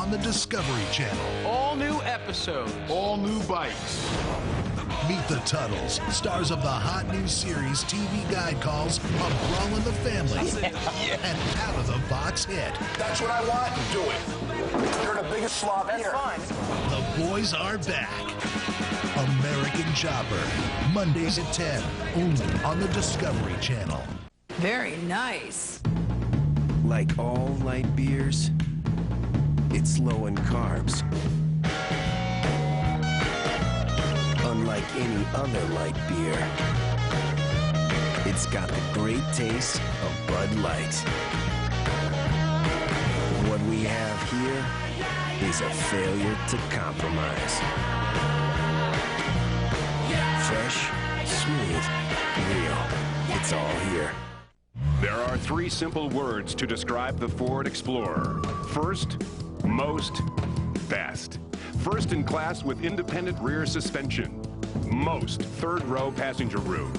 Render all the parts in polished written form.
on the Discovery Channel. All new episodes. All new bikes. Meet the Tuttles, stars of the hot new series TV guide calls A Brawl in the Family and Out of the Box hit. That's what I want. Do it. You're the biggest slob here. That's fine. The boys are back. American Chopper, Mondays at 10, only on the Discovery Channel. Very nice. Like all light beers, it's low in carbs. Unlike any other light beer, it's got the great taste of Bud Light. What we have here is a failure to compromise. Fresh, smooth, real. It's all here. There are 3 simple words to describe the Ford Explorer. First, most, best. First in class with independent rear suspension. Most third-row passenger room.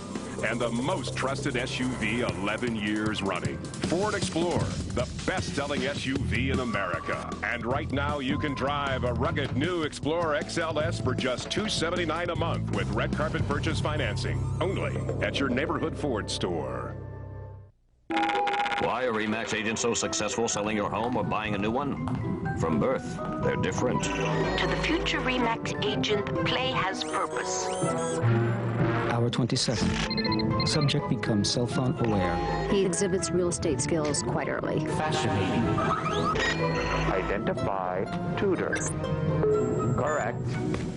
And the most trusted SUV 11 years running. Ford Explorer, the best-selling SUV in America. And right now you can drive a rugged new Explorer XLS for just $279 a month with red carpet purchase financing. Only at your neighborhood Ford store. Why are RE/MAX agents so successful selling your home or buying a new one? From birth, they're different. To the future RE/MAX agent, play has purpose. Hour 22nd. Subject becomes cell phone aware. He exhibits real estate skills quite early. Fascinating. Identify tutor. Correct.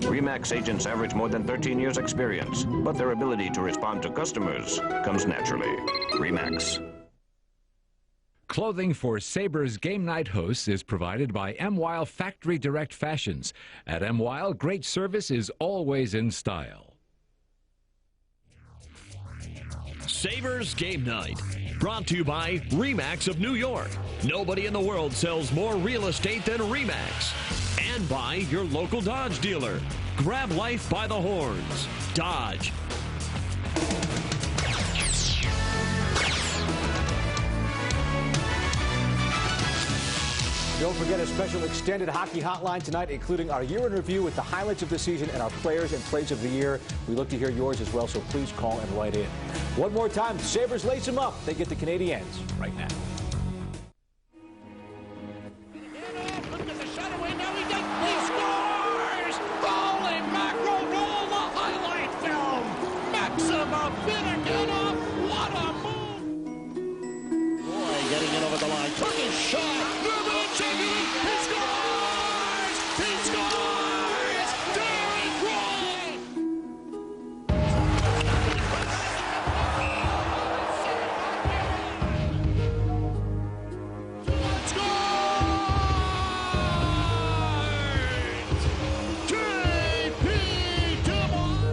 RE/MAX agents average more than 13 years experience, but their ability to respond to customers comes naturally. RE/MAX. Clothing for Sabres game night hosts is provided by M-Weil Factory Direct Fashions. At M-Weil, great service is always in style. Sabres Game Night, brought to you by RE/MAX of New York. Nobody in the world sells more real estate than RE/MAX. And by your local Dodge dealer. Grab life by the horns. Dodge. Don't forget a special extended hockey hotline tonight, including our year in review with the highlights of the season and our players and plays of the year. We look to hear yours as well, so please call and write in. One more time, Sabres lace them up. They get the Canadiens right now. Look at the shot away. Now he scores! Holy mackerel, roll the highlight film. Maxima Finnegan, what a move! Boy, getting it over the line. Fucking shot. He scores! He scores! Derek Roy! Scores! J.P. Dumont!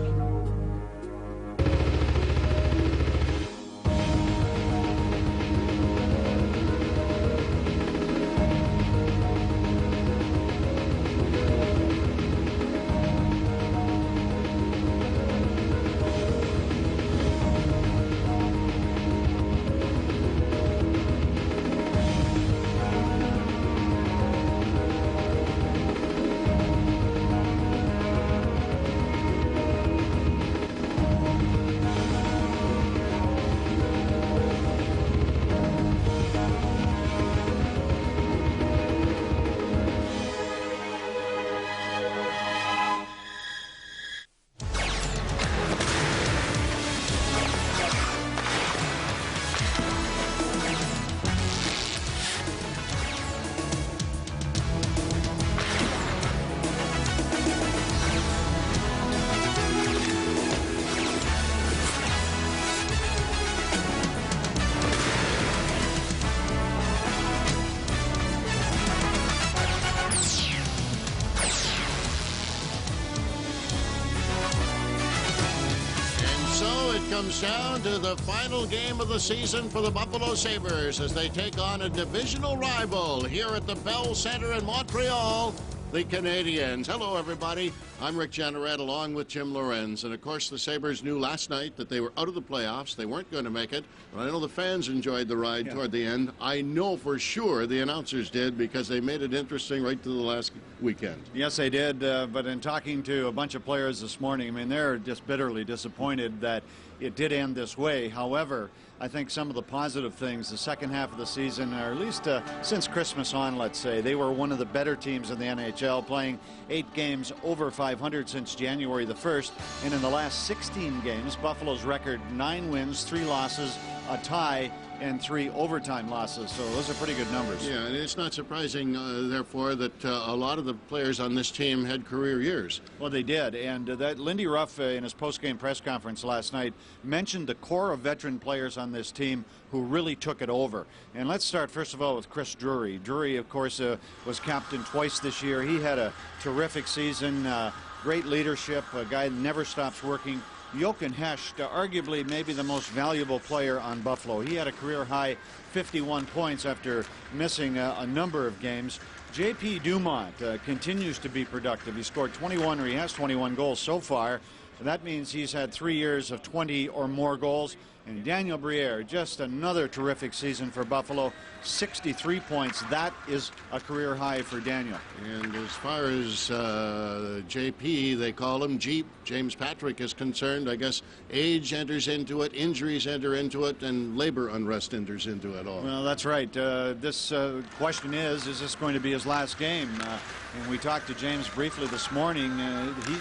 Comes down to the final game of the season for the Buffalo Sabres as they take on a divisional rival here at the Bell Center in Montreal. the Canadiens. Hello, everybody. I'm Rick Jeanneret along with Jim Lorenz. And, of course, the Sabres knew last night that they were out of the playoffs. They weren't going to make it. But I know the fans enjoyed the ride toward the end. I know for sure the announcers did because they made it interesting right to the last weekend. Yes, they did. But in talking to a bunch of players this morning, I mean, they're just bitterly disappointed that it did end this way. However, I think some of the positive things, the second half of the season, or at least since Christmas on, let's say, they were one of the better teams in the NHL, playing 8 games over 500 since January the 1st. And in the last 16 games, Buffalo's record 9 wins, 3 losses, a tie, and 3 overtime losses. So those are pretty good numbers. Yeah, and it's not surprising, therefore, that a lot of the players on this team had career years. Well, they did. And that Lindy Ruff, in his post-game press conference last night, mentioned the core of veteran players on this team who really took it over. And let's start, first of all, with Chris Drury. Drury, of course, was captain twice this year. He had a terrific season, great leadership, a guy that never stops working. Jochen Hecht, arguably maybe the most valuable player on Buffalo. He had a career-high 51 points after missing a number of games. J.P. Dumont continues to be productive. He scored 21, or he has 21 goals so far. And that means he's had 3 years of 20 or more goals. And Daniel Briere, just another terrific season for Buffalo, 63 points. That is a career high for Daniel. And as far as JP, they call him Jeep, James Patrick, is concerned, I guess age enters into it, injuries enter into it, and labor unrest enters into it all. Well, that's right. This question is this going to be his last game? And we talked to James briefly this morning.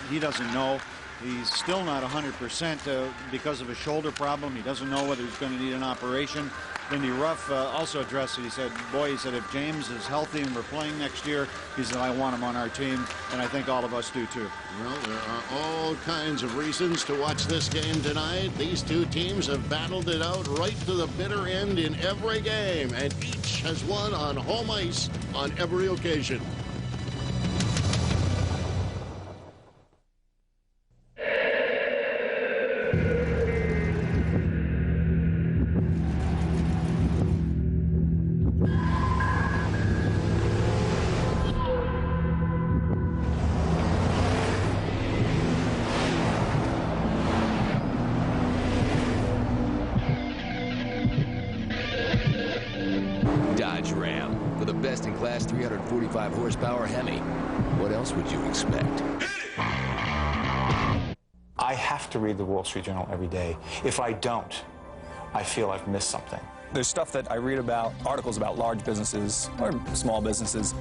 He doesn't know. He's still not 100% because of a shoulder problem. He doesn't know whether he's going to need an operation. Lindy Ruff also addressed it. He said, boy, he said, if James is healthy and we're playing next year, he said, I want him on our team, and I think all of us do too. Well, there are all kinds of reasons to watch this game tonight. These two teams have battled it out right to the bitter end in every game, and each has won on home ice on every occasion. Dodge Ram for the best-in-class 345 horsepower Hemi. What else would you expect? I have to read the Wall Street Journal every day. If I don't, I feel I've missed something. There's stuff that I read about, articles about large businesses or small businesses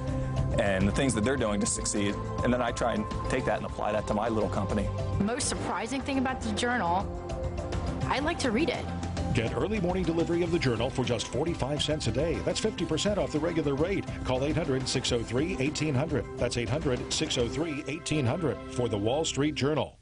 and the things that they're doing to succeed. And then I try and take that and apply that to my little company. The most surprising thing about the Journal, I like to read it. Get early morning delivery of the Journal for just 45 cents a day. That's 50% off the regular rate. Call 800-603-1800. That's 800-603-1800 for the Wall Street Journal.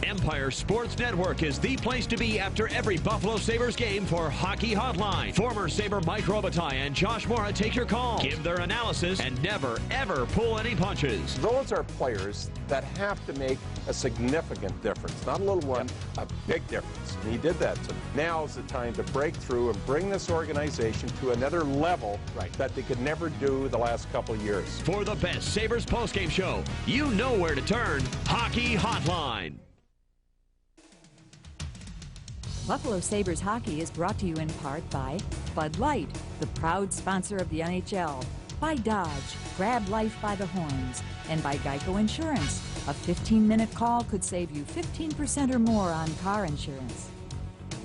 Empire Sports Network is the place to be after every Buffalo Sabres game for Hockey Hotline. Former Sabre Mike Robitaille and Josh Morra take your call, give their analysis, and never, ever pull any punches. Those are players that have to make a significant difference. Not a little one, a big difference. And he did that. So now is the time to break through and bring this organization to another level that they could never do the last couple of years. For the best Sabres postgame show, you know where to turn. Hockey Hotline. Buffalo Sabres hockey is brought to you in part by Bud Light, the proud sponsor of the NHL, by Dodge, grab life by the horns, and by Geico Insurance. A 15-minute call could save you 15% or more on car insurance.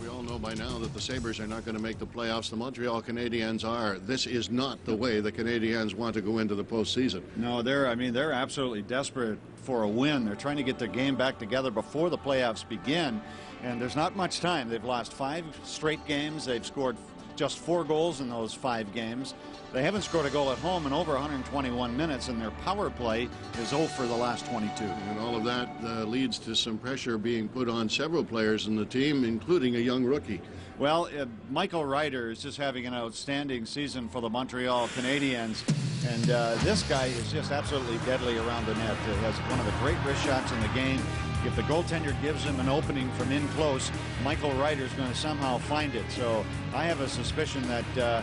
We all know by now that the Sabres are not going to make the playoffs. The Montreal Canadiens are. This is not the way the Canadiens want to go into the postseason. No, they're absolutely desperate for a win. They're trying to get their game back together before the playoffs begin. And there's not much time. They've lost 5 straight games. They've scored just 4 goals in those 5 games. They haven't scored a goal at home in over 121 minutes, and their power play is 0 for the last 22. And all of that leads to some pressure being put on several players in the team, including a young rookie. Well, Michael Ryder is just having an outstanding season for the Montreal Canadiens. And this guy is just absolutely deadly around the net. He has one of the great wrist shots in the game. If the goaltender gives him an opening from in close, Michael Ryder is going to somehow find it. So I have a suspicion that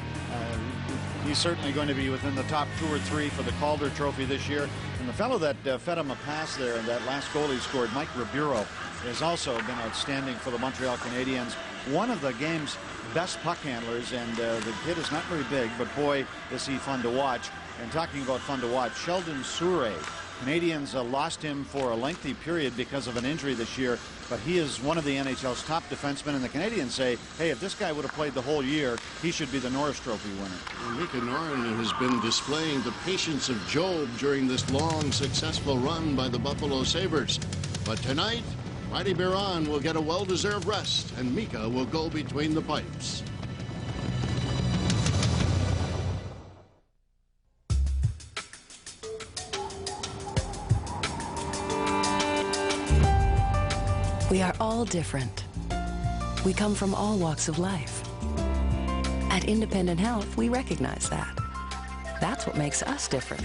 he's certainly going to be within the top 2 or 3 for the Calder Trophy this year. And the fellow that fed him a pass there in that last goal he scored, Mike Briere, has also been outstanding for the Montreal Canadiens. One of the game's best puck handlers, and the kid is not very big, but boy, is he fun to watch. And talking about fun to watch, Sheldon Souray. Canadians lost him for a lengthy period because of an injury this year, but he is one of the NHL's top defensemen, and the Canadians say, hey, if this guy would have played the whole year, he should be the Norris Trophy winner. Mika Noren has been displaying the patience of Job during this long, successful run by the Buffalo Sabres. But tonight, Mighty Briere will get a well-deserved rest, and Mika will go between the pipes. We are all different. We come from all walks of life. At Independent Health, we recognize that. That's what makes us different.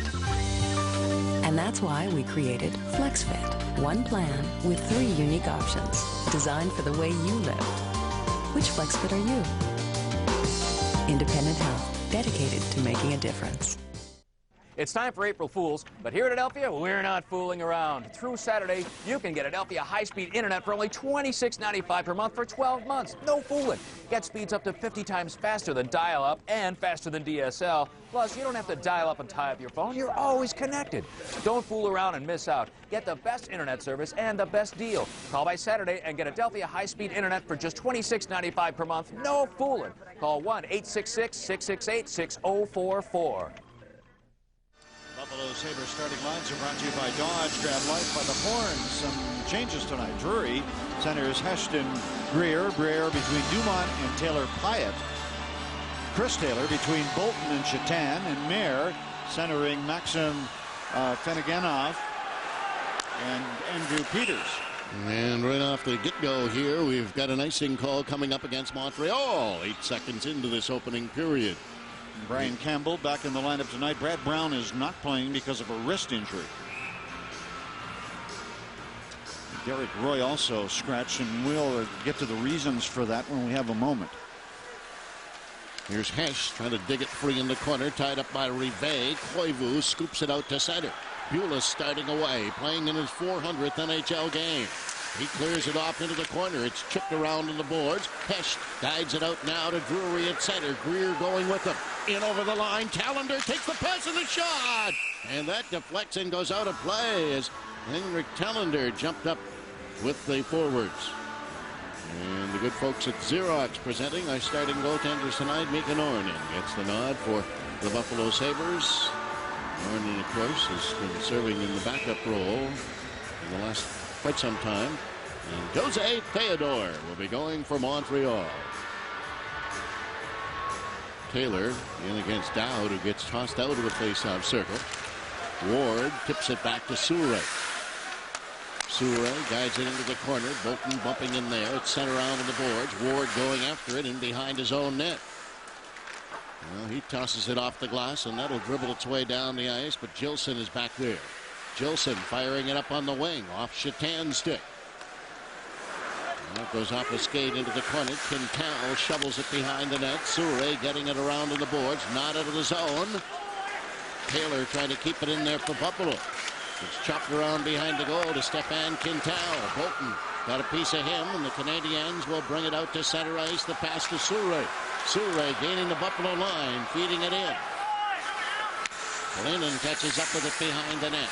And that's why we created FlexFit, one plan with 3 unique options designed for the way you live. Which FlexFit are you? Independent Health, dedicated to making a difference. It's time for April Fools, but here at Adelphia, we're not fooling around. Through Saturday, you can get Adelphia high-speed internet for only $26.95 per month for 12 months. No fooling. Get speeds up to 50 times faster than dial-up and faster than DSL. Plus, you don't have to dial up and tie up your phone. You're always connected. Don't fool around and miss out. Get the best internet service and the best deal. Call by Saturday and get Adelphia high-speed internet for just $26.95 per month. No fooling. Call 1-866-668-6044. Buffalo Sabres starting lines are brought to you by Dodge. Grab life by the horns. Some changes tonight. Drury centers Heston Briere. Briere between Dumont and Taylor Pyatt. Chris Taylor between Bolton and Chatan. And Mayer centering Maxim Feneganov and Andrew Peters. And right off the get-go here, we've got an icing call coming up against Montreal. 8 seconds into this opening period. Brian Campbell back in the lineup tonight. Brad Brown is not playing because of a wrist injury. Derek Roy also scratched, and we'll get to the reasons for that when we have a moment. Here's Hesh trying to dig it free in the corner, tied up by Rive. Koivu scoops it out to center. Beulah starting away, playing in his 400th NHL game. He clears it off into the corner. It's chipped around on the boards. Hesh guides it out now to Drury at center. Briere going with him. In over the line. Callender takes the pass and the shot. And that deflects and goes out of play as Henrik Callender jumped up with the forwards. And the good folks at Xerox presenting our starting goaltenders tonight. Mika Noren gets the nod for the Buffalo Sabres. Noren, of course, has been serving in the backup role in the last quite some time. And Jose Theodore will be going for Montreal. Taylor in against Dowd, who gets tossed out of the faceoff circle. Ward tips it back to Souray. Souray guides it into the corner. Bolton bumping in there. It's sent around on the boards. Ward going after it and behind his own net. Well, he tosses it off the glass, and that'll dribble its way down the ice, but Gilson is back there. Gilson firing it up on the wing, off Chatan's stick. That goes off a skate into the corner. Quintal shovels it behind the net. Souray getting it around on the boards, not out of the zone. Taylor trying to keep it in there for Buffalo. It's chopped around behind the goal to Stefan Quintal. Bolton got a piece of him, and the Canadiens will bring it out to center ice. The pass to Souray. Souray gaining the Buffalo line, feeding it in. Lennon catches up with it behind the net.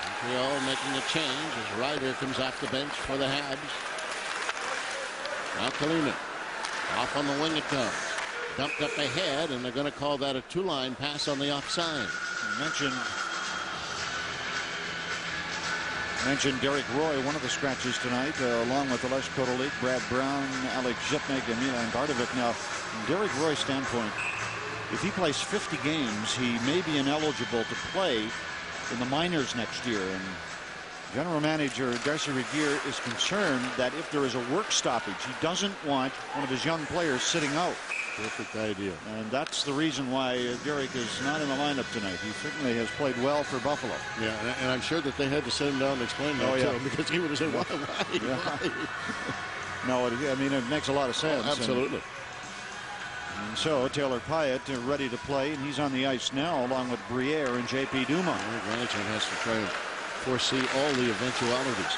Montreal making a change as Ryder comes off the bench for the Habs. Now Kalina. Off on the wing it comes. Dumped up ahead, and they're going to call that a 2-line pass on the offside. Mentioned Derek Roy, one of the scratches tonight, along with Alex Kotolik, Brad Brown, Alex Zednick, and Milan Gardovic. Now, from Derek Roy's standpoint, if he plays 50 games, he may be ineligible to play in the minors next year. And General Manager Darcy Briere is concerned that if there is a work stoppage, he doesn't want one of his young players sitting out. Perfect idea. And that's the reason why Derek is not in the lineup tonight. He certainly has played well for Buffalo. Yeah, and I'm sure that they had to sit him down and explain that to him, because he would have said, why? No, I mean, it makes a lot of sense. Oh, absolutely. And so Taylor Pyatt ready to play, and he's on the ice now along with Briere and J.P. Dumont. Management has to try and foresee all the eventualities,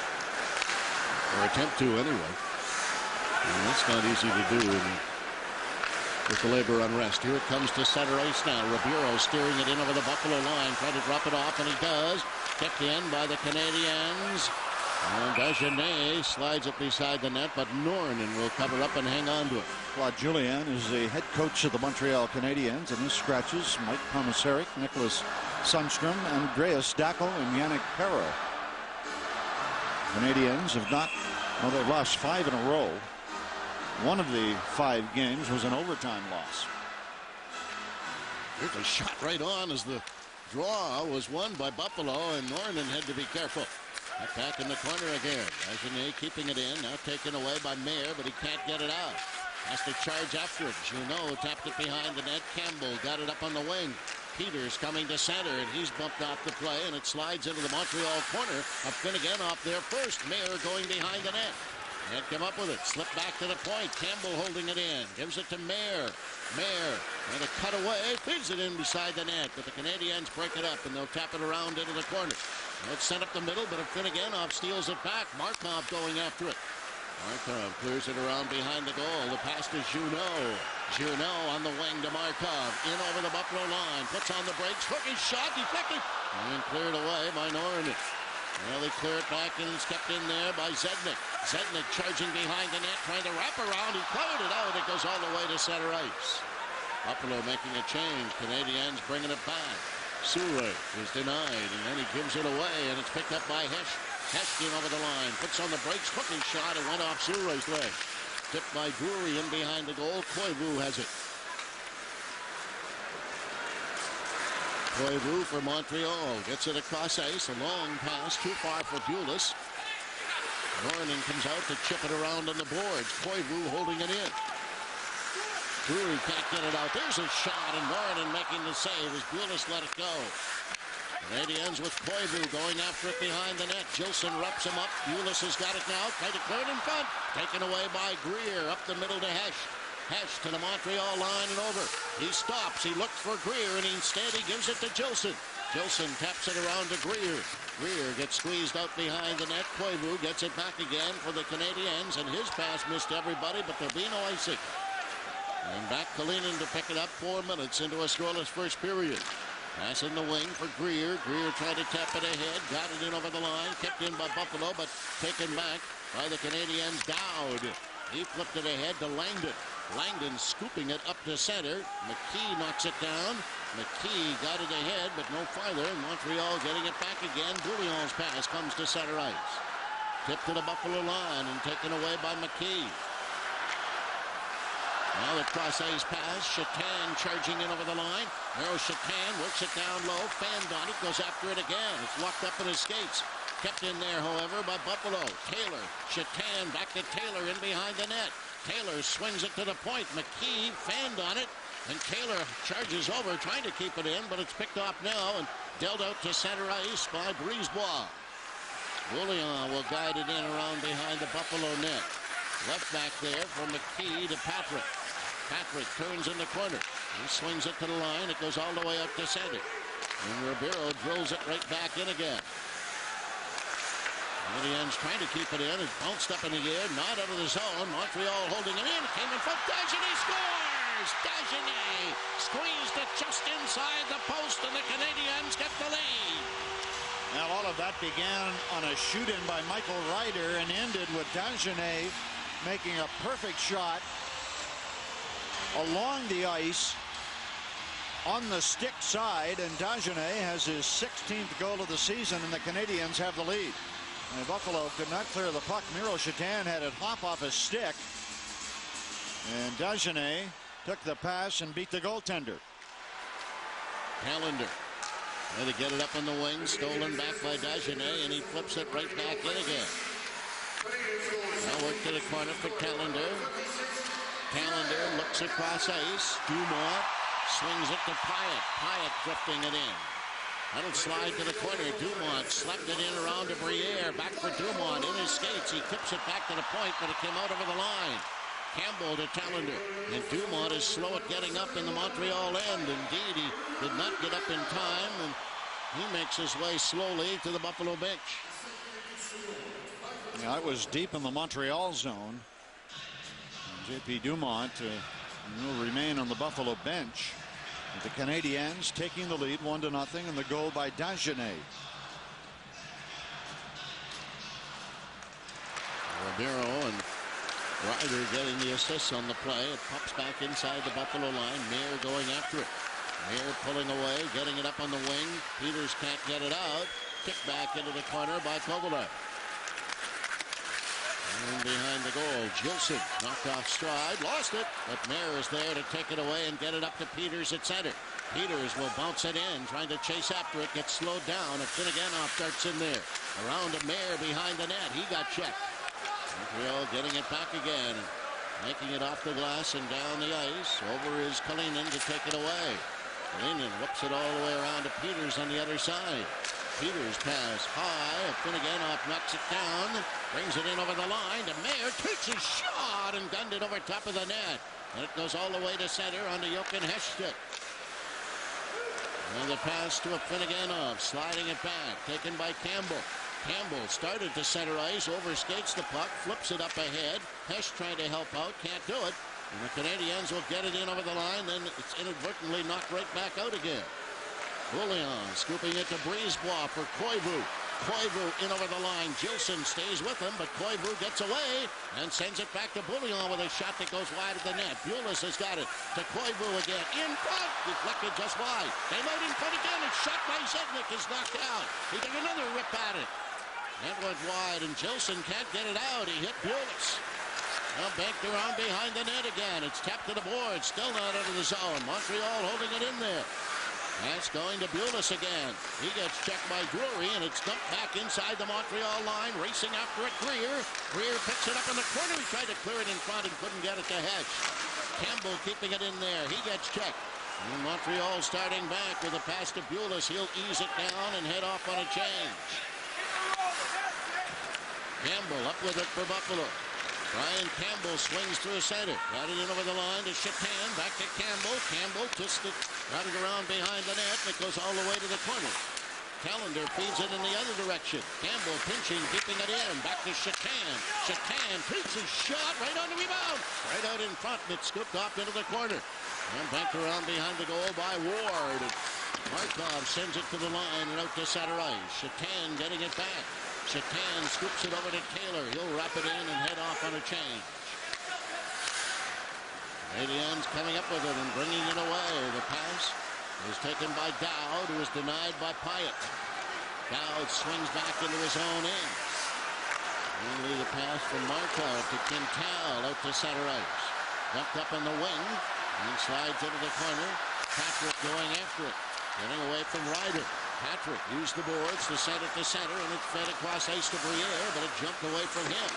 or attempt to anyway. And that's not easy to do with the labor unrest. Here it comes to center ice now. Ribeiro steering it in over the Buffalo line, trying to drop it off, and he does. Kicked in by the Canadiens. And Dagenet slides it beside the net, but Nornan will cover up and hang on to it. Claude Julien is the head coach of the Montreal Canadiens, and his scratches Mike Komisarek, Nicholas Sundstrom, Andreas Dackel, and Yannick Perreault. Canadiens have not, well, they've lost 5 in a row. One of the 5 games was an overtime loss. Here's a shot right on as the draw was won by Buffalo, and Nornan had to be careful. Back in the corner again. Dagenet keeping it in, now taken away by Mayer, but he can't get it out. Has to charge after it. Junot tapped it behind the net. Campbell got it up on the wing. Peters coming to center, and he's bumped off the play, and it slides into the Montreal corner. Up Finnegan off there first. Mayer going behind the net. Can't come up with it. Slip back to the point. Campbell holding it in. Gives it to Mayer. Mayer and a cut away. Feeds it in beside the net, but the Canadiens break it up, and they'll tap it around into the corner. It's sent up the middle, but if Finneganov steals it back, Markov going after it. Markov clears it around behind the goal. The pass to Junot. Junot on the wing to Markov. In over the Buffalo line. Puts on the brakes. Hooking shot. Deflected. And cleared away by Nornan. Well, they clear it back, and it's kept in there by Zednick. Zednick charging behind the net, trying to wrap around. He cleared it out. It goes all the way to center ice. Buffalo making a change. Canadiens bringing it back. Souray is denied, and then he gives it away, and it's picked up by Hesh. Hesh in over the line, puts on the brakes, hooking shot, and went off Souray's leg. Tipped by Drury in behind the goal. Koivu has it. Koivu for Montreal gets it across ice. A long pass, too far for Bulis. Nornan comes out to chip it around on the boards. Koivu holding it in. Drury can't get it out. There's a shot, and Nornan making the save as Bulis let it go. Canadiens with Koivu going after it behind the net. Gilson wraps him up. Bulis has got it now. Trying to clear it in front. Taken away by Briere. Up the middle to Hesh. Hesh to the Montreal line and over. He stops. He looks for Briere, and instead he gives it to Gilson. Gilson taps it around to Briere. Briere gets squeezed out behind the net. Koivu gets it back again for the Canadiens, and his pass missed everybody, but there'll be no icing. And back Kalinin to pick it up 4 minutes into a scoreless first period. Pass in the wing for Briere. Briere tried to tap it ahead. Got it in over the line. Kept in by Buffalo, but taken back by the Canadiens. Dowd. He flipped it ahead to Langdon. Langdon scooping it up to center. McKee knocks it down. McKee got it ahead, but no farther. Montreal getting it back again. Bouillon's pass comes to center ice. Tipped to the Buffalo line and taken away by McKee. Now the cross-ice pass. Chatan charging in over the line. Narrow Chatan works it down low. Fanned on it. Goes after it again. It's locked up in his skates. Kept in there, however, by Buffalo. Taylor. Chatan back to Taylor in behind the net. Taylor swings it to the point. McKee fanned on it. And Taylor charges over, trying to keep it in, but it's picked off now and dealt out to center ice by Brisebois. Bouillon will guide it in around behind the Buffalo net. Left back there for McKee to Patrick. Patrick turns in the corner. He swings it to the line. It goes all the way up to center. And Ribeiro drills it right back in again. Canadiens trying to keep it in. It bounced up in the air, not out of the zone. Montreal holding it in. Came in front. Dagenet scores! Dagenet squeezed it just inside the post, and the Canadiens get the lead. Now all of that began on a shoot-in by Michael Ryder and ended with Dagenet making a perfect shot along the ice on the stick side, and Dagenet has his 16th goal of the season, and the Canadiens have the lead. And Buffalo could not clear the puck. Miro Chatan had it hop off his stick, and Dagenet took the pass and beat the goaltender. Calendar Trying to get it up on the wing, stolen back by Dagenet, and he flips it right back in again. Now work to the corner for Callender. Callender looks across ice. Dumont swings it to Pyatt. Pyatt drifting it in. That'll slide to the corner. Dumont slapped it in around to Briere. Back for Dumont in his skates. He tips it back to the point, but it came out over the line. Campbell to Callender. And Dumont is slow at getting up in the Montreal end. Indeed, he did not get up in time, and he makes his way slowly to the Buffalo bench. Yeah, it was deep in the Montreal zone. J.P. Dumont will remain on the Buffalo bench. The Canadiens taking the lead 1-0, and the goal by Dagenet. Ribeiro and Ryder getting the assists on the play. It pops back inside the Buffalo line. Mayer going after it. Mayer pulling away, getting it up on the wing. Peters can't get it out. Kicked back into the corner by Kovalov. And behind the goal, Gilson knocked off stride, lost it, but Mayer is there to take it away and get it up to Peters at center. Peters will bounce it in, trying to chase after it, gets slowed down. Finneganov darts in there. Around to Mayer behind the net. He got checked. Montreal getting it back again, making it off the glass and down the ice. Over is Kalinin to take it away. Kalinin whips it all the way around to Peters on the other side. Peters pass high. Finneganov knocks it down. Brings it in over the line to Mayer. Takes a shot and gunned it over top of the net. And it goes all the way to center onto Jochen Hestet. And the pass to Finneganov. Sliding it back. Taken by Campbell. Campbell started to center ice. Overskates the puck. Flips it up ahead. Hesh trying to help out. Can't do it. And the Canadiens will get it in over the line. Then it's inadvertently knocked right back out again. Bouillon scooping it to Brisebois for Koivu. Koivu in over the line. Gilson stays with him, but Koivu gets away and sends it back to Bouillon with a shot that goes wide of the net. Bulis has got it to Koivu again. In front. Deflected just wide. Came out in front again. It's shot by Zednick. Is knocked out. He took another rip at it. That went wide, and Gilson can't get it out. He hit Bulis. Now banked around behind the net again. It's tapped to the board. Still not out of the zone. Montreal holding it in there. That's going to Bulis again. He gets checked by Drury, and it's dumped back inside the Montreal line. Racing after it, Briere. Briere picks it up in the corner. He tried to clear it in front and couldn't get it to Hedge. Campbell keeping it in there. He gets checked. And Montreal starting back with a pass to Bulis. He'll ease it down and head off on a change. Campbell up with it for Buffalo. Brian Campbell swings through center. Got it in over the line to Chatan. Back to Campbell. Campbell twisted. Got it around behind the net. It goes all the way to the corner. Callender feeds it in the other direction. Campbell pinching, keeping it in. Back to Chatan. Chatan takes his shot right on the rebound. Right out in front, and it's scooped off into the corner. And back around behind the goal by Ward. Markov sends it to the line and out to center ice. Chatan getting it back. Chatan scoops it over to Taylor. He'll wrap it in and head off on a change. Canadiens coming up with it and bringing it away. The pass is taken by Dowd, who is denied by Pyatt. Dowd swings back into his own end. Only the pass from Markov to Quintal out to center ice. Dumped up on the wing. And he slides into the corner. Patrick going after it. Getting away from Ryder. Patrick used the boards to send it to center, and it fed across ice to Briere, but it jumped away from him.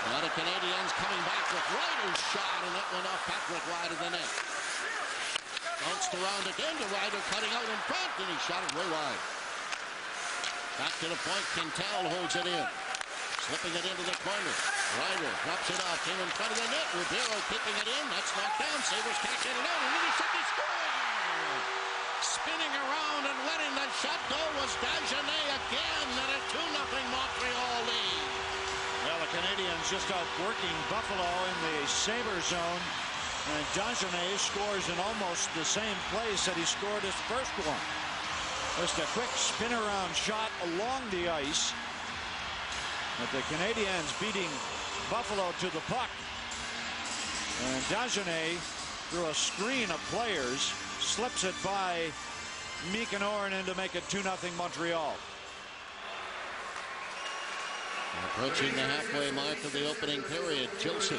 Now the Canadiens coming back with Ryder's shot, and that went off Patrick wide of the net. Bounced around again to Ryder, cutting out in front, and he shot it way wide. Back to the point, Quintal holds it in. Slipping it into the corner. Ryder drops it off, came in front of the net. Ribeiro keeping it in, that's knocked down. Sabres can't get it out, and intercepted, score! Spinning around and letting the shot go was Dagenet again, and a 2-0 Montreal lead. Well, the Canadiens just outworking Buffalo in the Sabres zone, and Dagenet scores in almost the same place that he scored his first one. Just a quick spin around shot along the ice, but the Canadiens beating Buffalo to the puck, and Dagenet through a screen of players slips it by Mika Noren to make it 2-0 Montreal. Approaching the halfway mark of the opening period, Gilson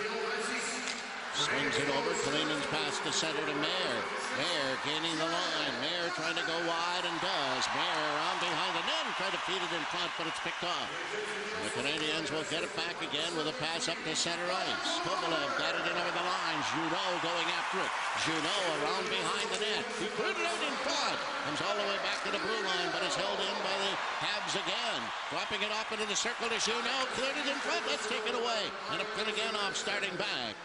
Swings it over. Kalinen's pass to center to Mayer. Mayer gaining the line. Mayer trying to go wide and does. Mayer around behind the net and trying to feed it in front, but it's picked off. And the Canadiens will get it back again with a pass up to center ice. Kovalev got it in over the line. Junot going after it. Junot around behind the net. He cleared it out in front. Comes all the way back to the blue line, but is held in by the Habs again. Dropping it off into the circle to Junot. Cleared it in front. Let's take it away. And up Finneganov starting back.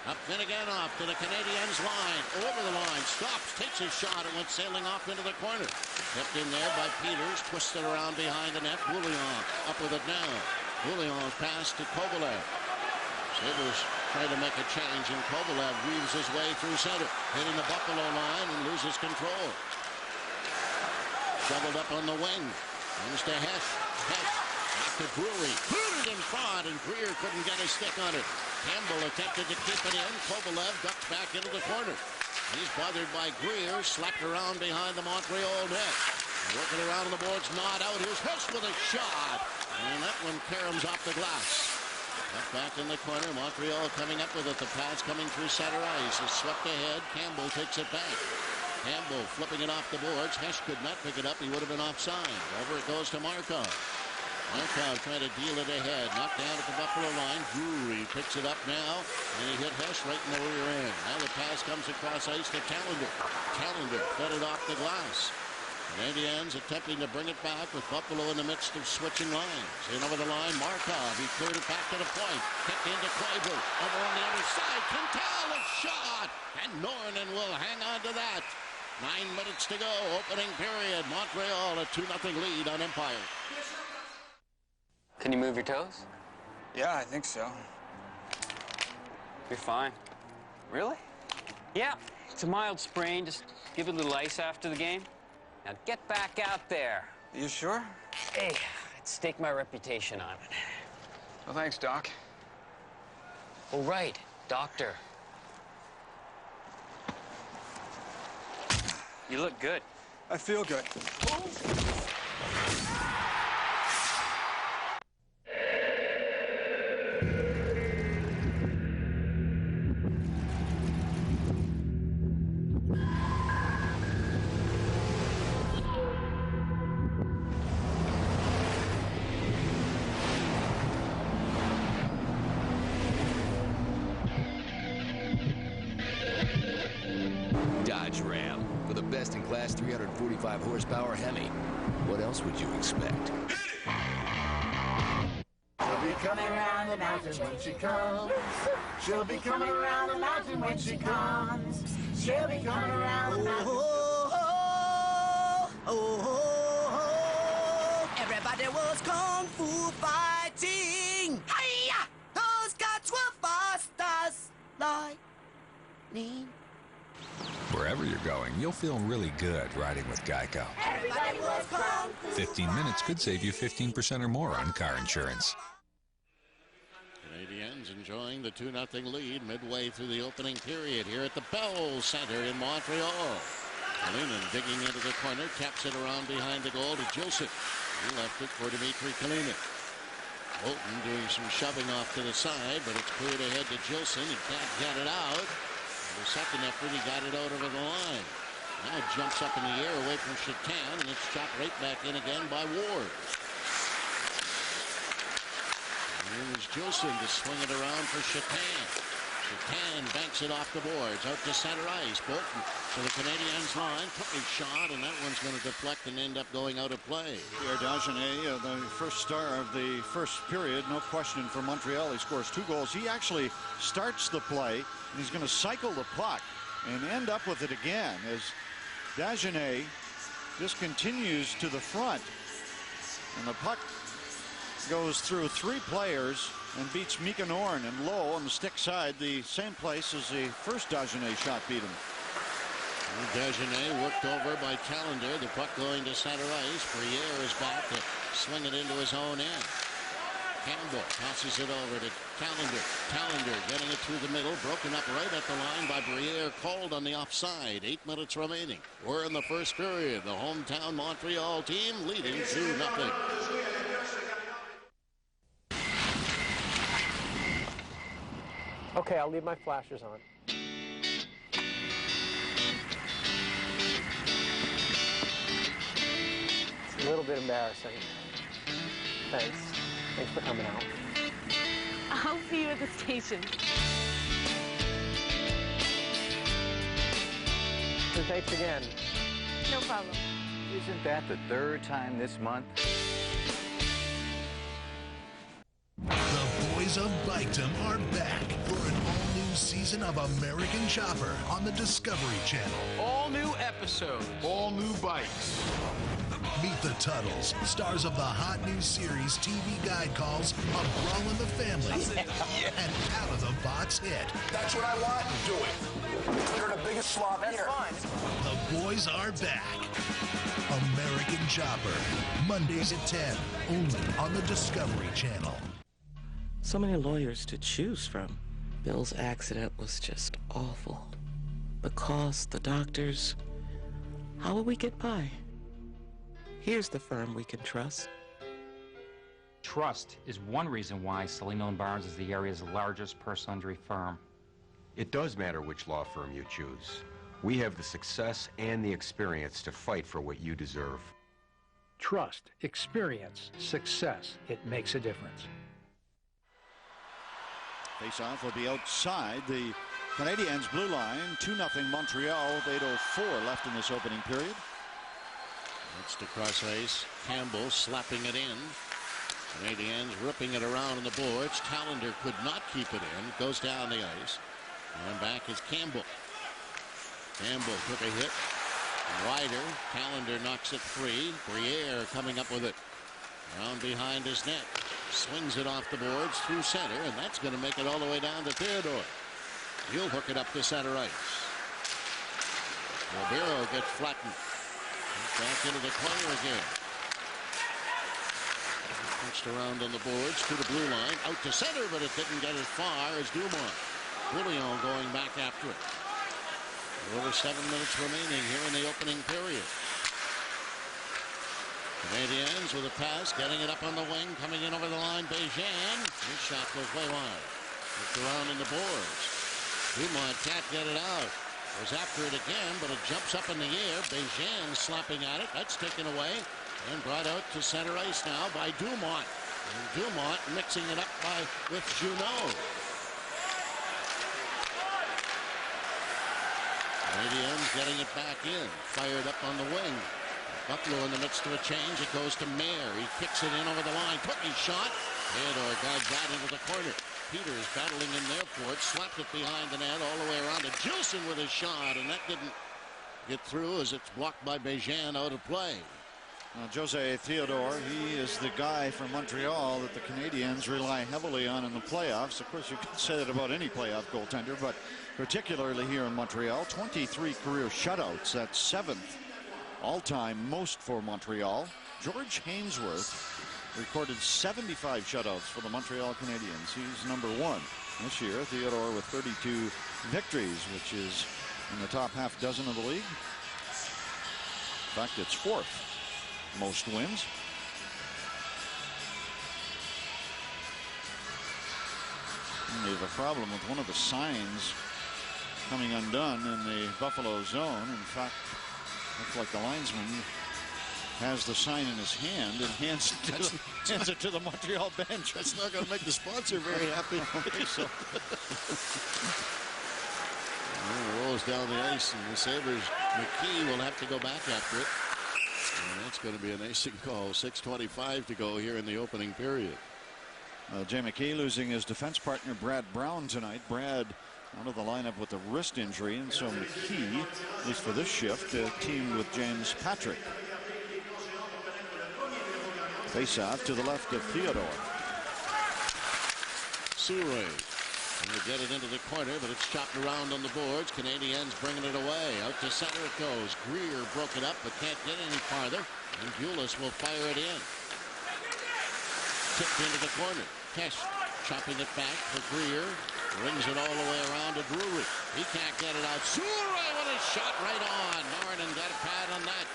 Up Finneganov to the Canadiens line. Over the line. Stops. Takes his shot and went sailing off into the corner. Kept in there by Peters. Twisted around behind the net. Bouillon up with it now. Bouillon's pass to Kovalev. Sabres trying to make a change, and Kovalev weaves his way through center. Hitting the Buffalo line and loses control. Doubled up on the wing. Comes to Hesh. Hesh back to Briere. Put it in front, and Briere couldn't get his stick on it. Campbell attempted to keep it in. Kovalev ducked back into the corner. He's bothered by Briere, slapped around behind the Montreal net. Working around the boards, not out. Here's Hesh with a shot. And that one caroms off the glass. Up back in the corner. Montreal coming up with it. The pass coming through center ice. Is swept ahead. Campbell takes it back. Campbell flipping it off the boards. Hesh could not pick it up. He would have been offside. Over it goes to Markov. Markov trying to deal it ahead. Knocked down at the Buffalo line. Briere picks it up now. And he hit Hesh right in the rear end. Now the pass comes across ice to Callender. Callender fed it off the glass. Canadiens attempting to bring it back with Buffalo in the midst of switching lines. In over the line, Markov. He cleared it back to the point. Kicked into Kleiber. Over on the other side. Quintal, a shot. And Nornan will hang on to that. 9 minutes to go. Opening period. Montreal a 2-0 lead on Empire. Can you move your toes? Yeah, I think so. You're fine. Really? Yeah, it's a mild sprain. Just give it a little ice after the game. Now get back out there. You sure? Hey, I'd stake my reputation on it. Well, thanks, Doc. Oh, right, doctor. You look good. I feel good. Dodge Ram for the best-in-class 345 horsepower Hemi. What else would you expect? She'll be coming around the mountain when she comes. She'll be coming around the mountain when she comes. She'll be coming around the mountain. Everybody was kung fu fighting. Hiya! Those guts were fast as lightning. Wherever you're going, you'll feel really good riding with Geico. 15 minutes could save you 15% or more on car insurance. Canadiens enjoying the 2-0 lead midway through the opening period here at the Bell Center in Montreal. Kalinin digging into the corner, taps it around behind the goal to Joseph. He left it for Dmitry Kalinin. Bolton doing some shoving off to the side, but it's cleared ahead to Gilson. He can't get it out. The second effort, he got it out over the line. Now it jumps up in the air away from Chatan, and it's chopped right back in again by Ward. And here's Gilson to swing it around for Chatan. Chatan banks it off the boards, out to center ice. Bolton to the Canadiens line, took his shot, and that one's going to deflect and end up going out of play. Pierre Dagenet, the first star of the first period, no question for Montreal. He scores 2 goals. He actually starts the play, and he's going to cycle the puck and end up with it again as Dagenet just continues to the front. And the puck goes through 3 players and beats Mika Norn and Lowe on the stick side, the same place as the first Dagenet shot beat him. Dagenet worked over by Callender. The puck going to center ice. Briere is back to swing it into his own end. Campbell passes it over to Callender. Callender getting it through the middle. Broken up right at the line by Briere. Called on the offside. 8 minutes remaining. We're in the first period. The hometown Montreal team leading 2-0. Okay, I'll leave my flashers on. It's a little bit embarrassing. Thanks. Thanks for coming out. I'll see you at the station. And thanks again. No problem. Isn't that the third time this month? The boys of Bikedom are back for an all-new season of American Chopper on the Discovery Channel. All new episode. All new bikes. Meet the Tuttles, stars of the hot new series TV guide calls A Brawl in the Family, an out-of-the-box hit. That's what I want. Do it. You're the biggest slob here. That's fine. The boys are back. American Chopper, Mondays at 10, only on the Discovery Channel. So many lawyers to choose from. Bill's accident was just awful. The cost, the doctors. How will we get by? Here's the firm we can trust. Trust is one reason why Sully Milne Barnes is the area's largest personal injury firm. It does matter which law firm you choose. We have the success and the experience to fight for what you deserve. Trust, experience, success. It makes a difference. Face-off will be outside the Canadiens' blue line. 2-0 Montreal with 8:04 left in this opening period. It's to cross ice. Campbell slapping it in. Canadiens ripping it around on the boards. Callender could not keep it in. Goes down the ice. And back is Campbell. Campbell took a hit. Wider. Callender knocks it free. Briere coming up with it. Down behind his net. Swings it off the boards through center, and that's going to make it all the way down to Theodore. He'll hook it up to center ice. Ribeiro gets flattened. Back into the corner again. Punched around on the boards to the blue line. Out to center, but it didn't get as far as Dumont. Bouillon going back after it. Over 7 minutes remaining here in the opening period. Canadiens with a pass, getting it up on the wing, coming in over the line. Bejan. His shot goes way wide. Looked around in the boards. Dumont can't get it out. Goes after it again, but it jumps up in the air. Bejan slapping at it. That's taken away and brought out to center ice now by Dumont. And Dumont mixing it up with Junot. Canadiens getting it back in. Fired up on the wing. Buffalo in the midst of a change. It goes to Mayer. He kicks it in over the line. Putney shot. Theodore guides that into the corner. Peters battling in there for it. Slapped it behind the net all the way around to Gilson with a shot. And that didn't get through as it's blocked by Bejan out of play. Jose Theodore, he is the guy from Montreal that the Canadiens rely heavily on in the playoffs. Of course, you can say that about any playoff goaltender, but particularly here in Montreal. 23 career shutouts. That's 7th all-time most for Montreal. George Hainsworth recorded 75 shutouts for the Montreal Canadiens. He's number 1 this year. Theodore with 32 victories, which is in the top half dozen of the league. In fact, it's 4th most wins. And they have a problem with one of the signs coming undone in the Buffalo zone. In fact, looks like the linesman has the sign in his hand and hands it to the Montreal bench. That's not going to make the sponsor very happy. I don't think so. It rolls down the ice, and the Sabres, McKee will have to go back after it. And that's going to be an icing call. 6:25 to go here in the opening period. Jay McKee losing his defense partner Brad Brown tonight. Brad out of the lineup with a wrist injury, and so McKee, at least for this shift, teamed with James Patrick. Face-off to the left of Theodore. Souray. And they get it into the corner, but it's chopped around on the boards. Canadiens bringing it away. Out to center it goes. Briere broke it up, but can't get any farther. And Bulis will fire it in. Tipped into the corner. Kesh chopping it back for Briere. Rings it all the way around to Drury. He can't get it out. Souray with a shot right on. Martin got a pad on that.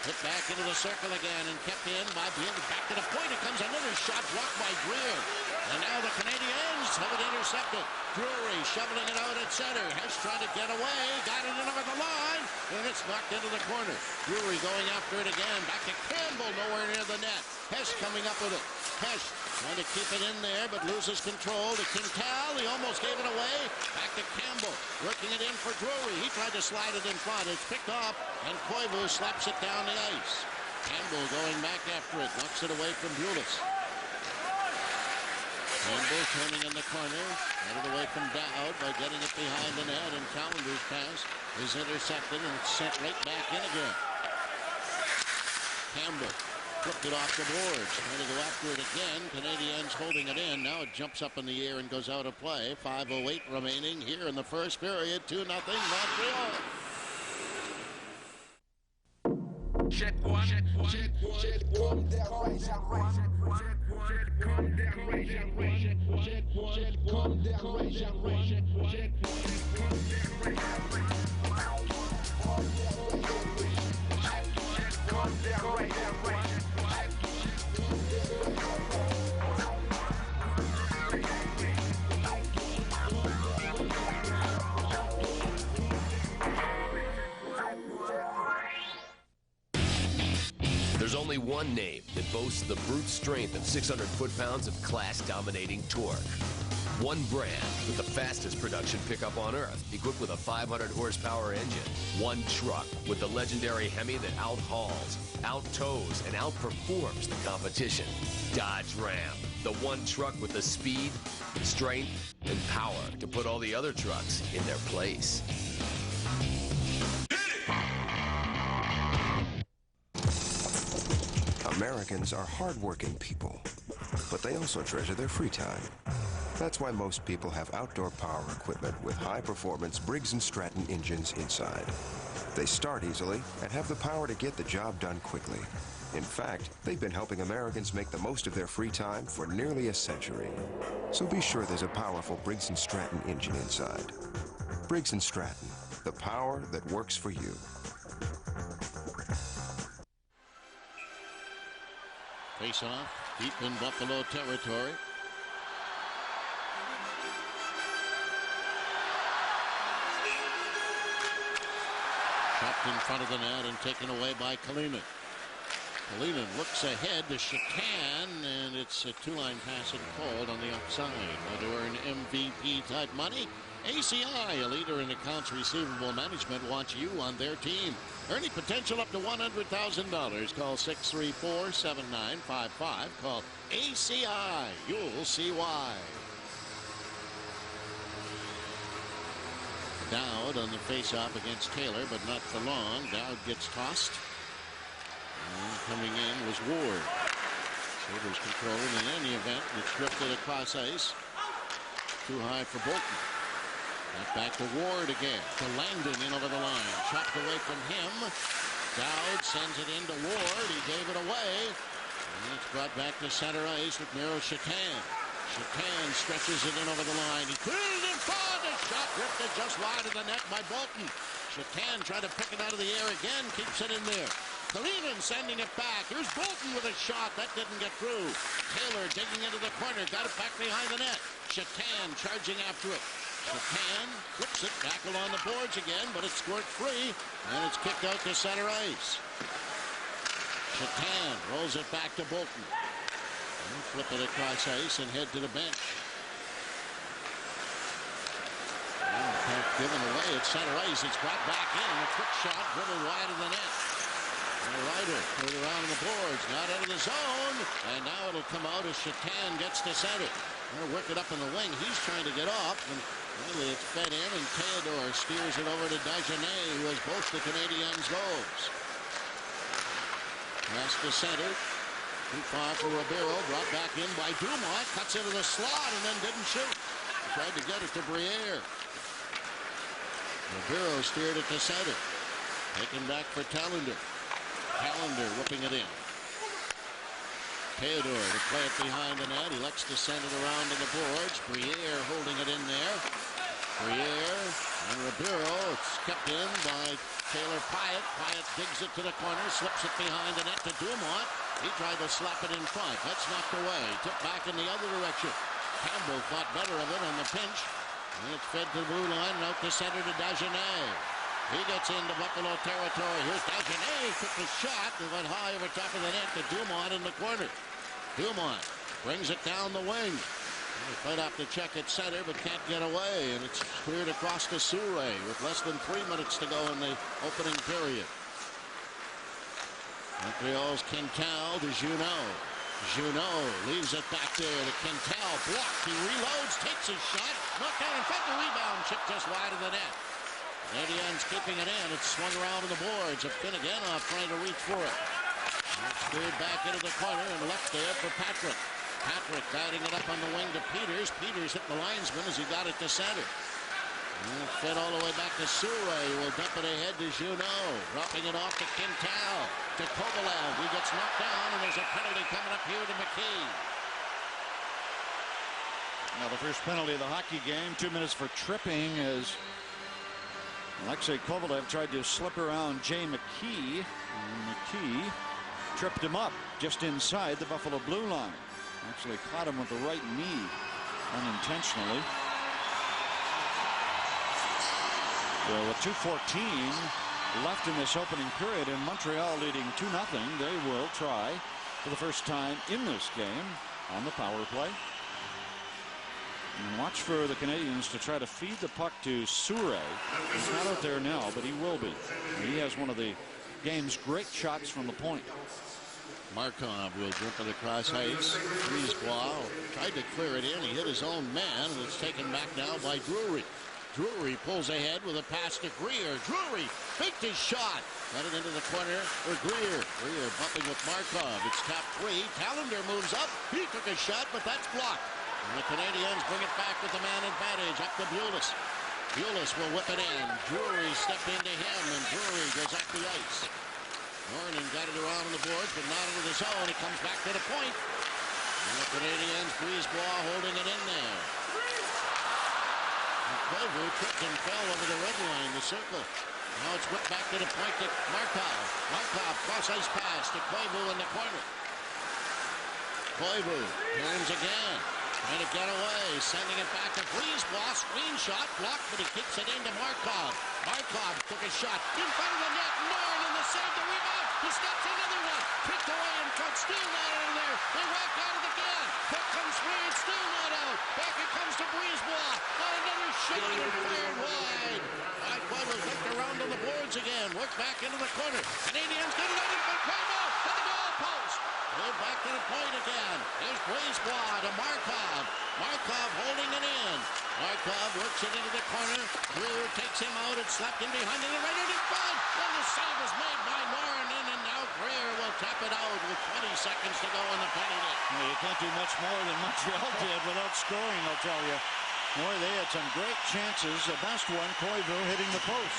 Hit back into the circle again and kept in by Briere. Back to the point. It comes another shot blocked by Briere. And now the Canadiens have it intercepted. Drury shoveling it out at center. Hess trying to get away. Got it in over the line. And it's knocked into the corner. Drury going after it again. Back to Campbell. Nowhere near the net. Hess coming up with it. Hess trying to keep it in there, but loses control to Quintal. He almost gave it away. Back to Campbell. Working it in for Drury. He tried to slide it in front. It's picked up. And Koivu slaps it down the ice. Campbell going back after it. Knocks it away from Bulis. Campbell turning in the corner. Got it away from Dowd by getting it behind the net. And Callender's pass is intercepted and it's sent right back in again. Campbell flipped it off the boards. Trying to go after it again. Canadiens holding it in. Now it jumps up in the air and goes out of play. 5:08 remaining here in the first period. 2-0 Montreal. Check one. There's only one name that boasts the brute strength and 600 foot-pounds of class-dominating torque. One brand with the fastest production pickup on Earth, equipped with a 500 horsepower engine. One truck with the legendary Hemi that out-hauls, out-tows, and outperforms the competition. Dodge Ram, the one truck with the speed, strength, and power to put all the other trucks in their place. Americans are hardworking people, but they also treasure their free time. That's why most people have outdoor power equipment with high-performance Briggs & Stratton engines inside. They start easily and have the power to get the job done quickly. In fact, they've been helping Americans make the most of their free time for nearly a century. So be sure there's a powerful Briggs & Stratton engine inside. Briggs & Stratton, the power that works for you. Face off deep in Buffalo territory. Chopped in front of the net and taken away by Kalinin. Kalinin looks ahead to Shatan, and it's a two-line pass and called on the outside. Want to earn MVP-type money? ACI, a leader in accounts receivable management, wants you on their team. Earning potential up to $100,000. Call 634-7955. Call ACI. You'll see why. Dowd on the face-off against Taylor, but not for long. Dowd gets tossed. And coming in was Ward. Sabres controlling in any event. It's drifted across ice. Too high for Bolton. Back to Ward again. To Langdon in over the line. Chopped away from him. Dowd sends it into Ward. He gave it away. And it's brought back to center ice with Miro Shatan. Shatan stretches it in over the line. He cleared it in front. The shot drifted just wide of the net by Bolton. Shatan tried to pick it out of the air again. Keeps it in there. Kalinin sending it back. Here's Bolton with a shot. That didn't get through. Taylor digging into the corner. Got it back behind the net. Shatan charging after it. Shatan flips it back along the boards again, but it's scored free, and it's kicked out to center ice. Shatan rolls it back to Bolton. And flip it across ice and head to the bench. Given away at center ice. It's brought back in. A quick shot dribbled wide of the net. And Ryder put it around the boards. Not out of the zone. And now it'll come out as Shatan gets to center. They'll work it up in the wing. He's trying to get off. And finally it's fed in. And Theodore steers it over to Dagenet, who has both the Canadiens' goals. Pass to center. Too far for Ribeiro. Brought back in by Dumont. Cuts into the slot and then didn't shoot. Tried to get it to Briere. Ribeiro steered it to center. Taken back for Callender. Callender whipping it in. Theodore to play it behind the net. He likes to send it around to the boards. Briere holding it in there. Briere and Ribeiro. It's kept in by Taylor Pyatt. Pyatt digs it to the corner. Slips it behind the net to Dumont. He tried to slap it in front. That's knocked away. Tipped back in the other direction. Campbell thought better of it on the pinch. And it's fed to the blue line and out to center to Dagenet. He gets into Buffalo territory. Here's Dagenet. Took the shot and went high over top of the net to Dumont in the corner. Dumont brings it down the wing. Right off the check at center, but can't get away. And it's cleared across to Souray with less than 3 minutes to go in the opening period. Montreal's Quintal to Junot. Junot leaves it back there to Quintal. Blocked. He reloads, takes his shot. Knocked down in front. The rebound chip just wide of the net. Canadiens keeping it in. It's swung around to the boards. A Finneganoff trying to reach for it. It's cleared back into the corner and left there for Patrick. Patrick guiding it up on the wing to Peters. Peters hit the linesman as he got it to center. And it fed all the way back to Souray, who will dump it ahead to Junot. Dropping it off to Quintal. To Kovalev. He gets knocked down, and there's a penalty coming up here to McKee. Now the first penalty of the hockey game. 2 minutes for tripping as Alexei Kovalev tried to slip around Jay McKee. And McKee tripped him up just inside the Buffalo blue line. Actually caught him with the right knee unintentionally. Well, with 2:14 left in this opening period and Montreal leading 2-0, they will try for the first time in this game on the power play. And watch for the Canadiens to try to feed the puck to Souray. He's not out there now, but he will be. He has one of the game's great shots from the point. Markov will jump it across ice. Brisebois tried to clear it in. He hit his own man, and it's taken back now by Drury. Drury pulls ahead with a pass to Briere. Drury faked his shot. Got it into the corner for Briere. Briere bumping with Markov. It's top three. Tallender moves up. He took a shot, but that's blocked. And the Canadiens bring it back with the man advantage up to Bulis. Bulis will whip it in. Drury stepped into him, and Drury goes up the ice. Norton got it around on the boards, but not into the zone. He comes back to the point. And the Canadiens, Brisebois holding it in there. Koivu tripped and fell over the red line, the circle. Now it's whipped back to the point to Markov. Markov cross-ice pass to Koivu in the corner. Koivu turns again. Trying to get away. Sending it back to Brisebois. Screen shot blocked, but he kicks it into Markov. Markov took a shot in front of the net. Norton the save, the rebound. He steps another one. Kicked away in front. Still not out of there. They walk out of the again. Puck comes free. It's still not out. Back it comes to Brisebois. Another shot and fired wide. Koivu looked around on the boards again. Worked back into the corner. Canadiens get it out in front. Koivu at the goal post. Moved back to the point again. Here's Brisebois to Markov. Markov holding it in. Markov works it into the corner. Briere takes him out. It's slapped in behind it. Right in front. And the save is made by Norton. And now Briere will tap it out with 20 seconds to go in the penalty. Well, you can't do much more than Montreal did without scoring, I'll tell you. Boy, they had some great chances. The best one, Koivu hitting the post.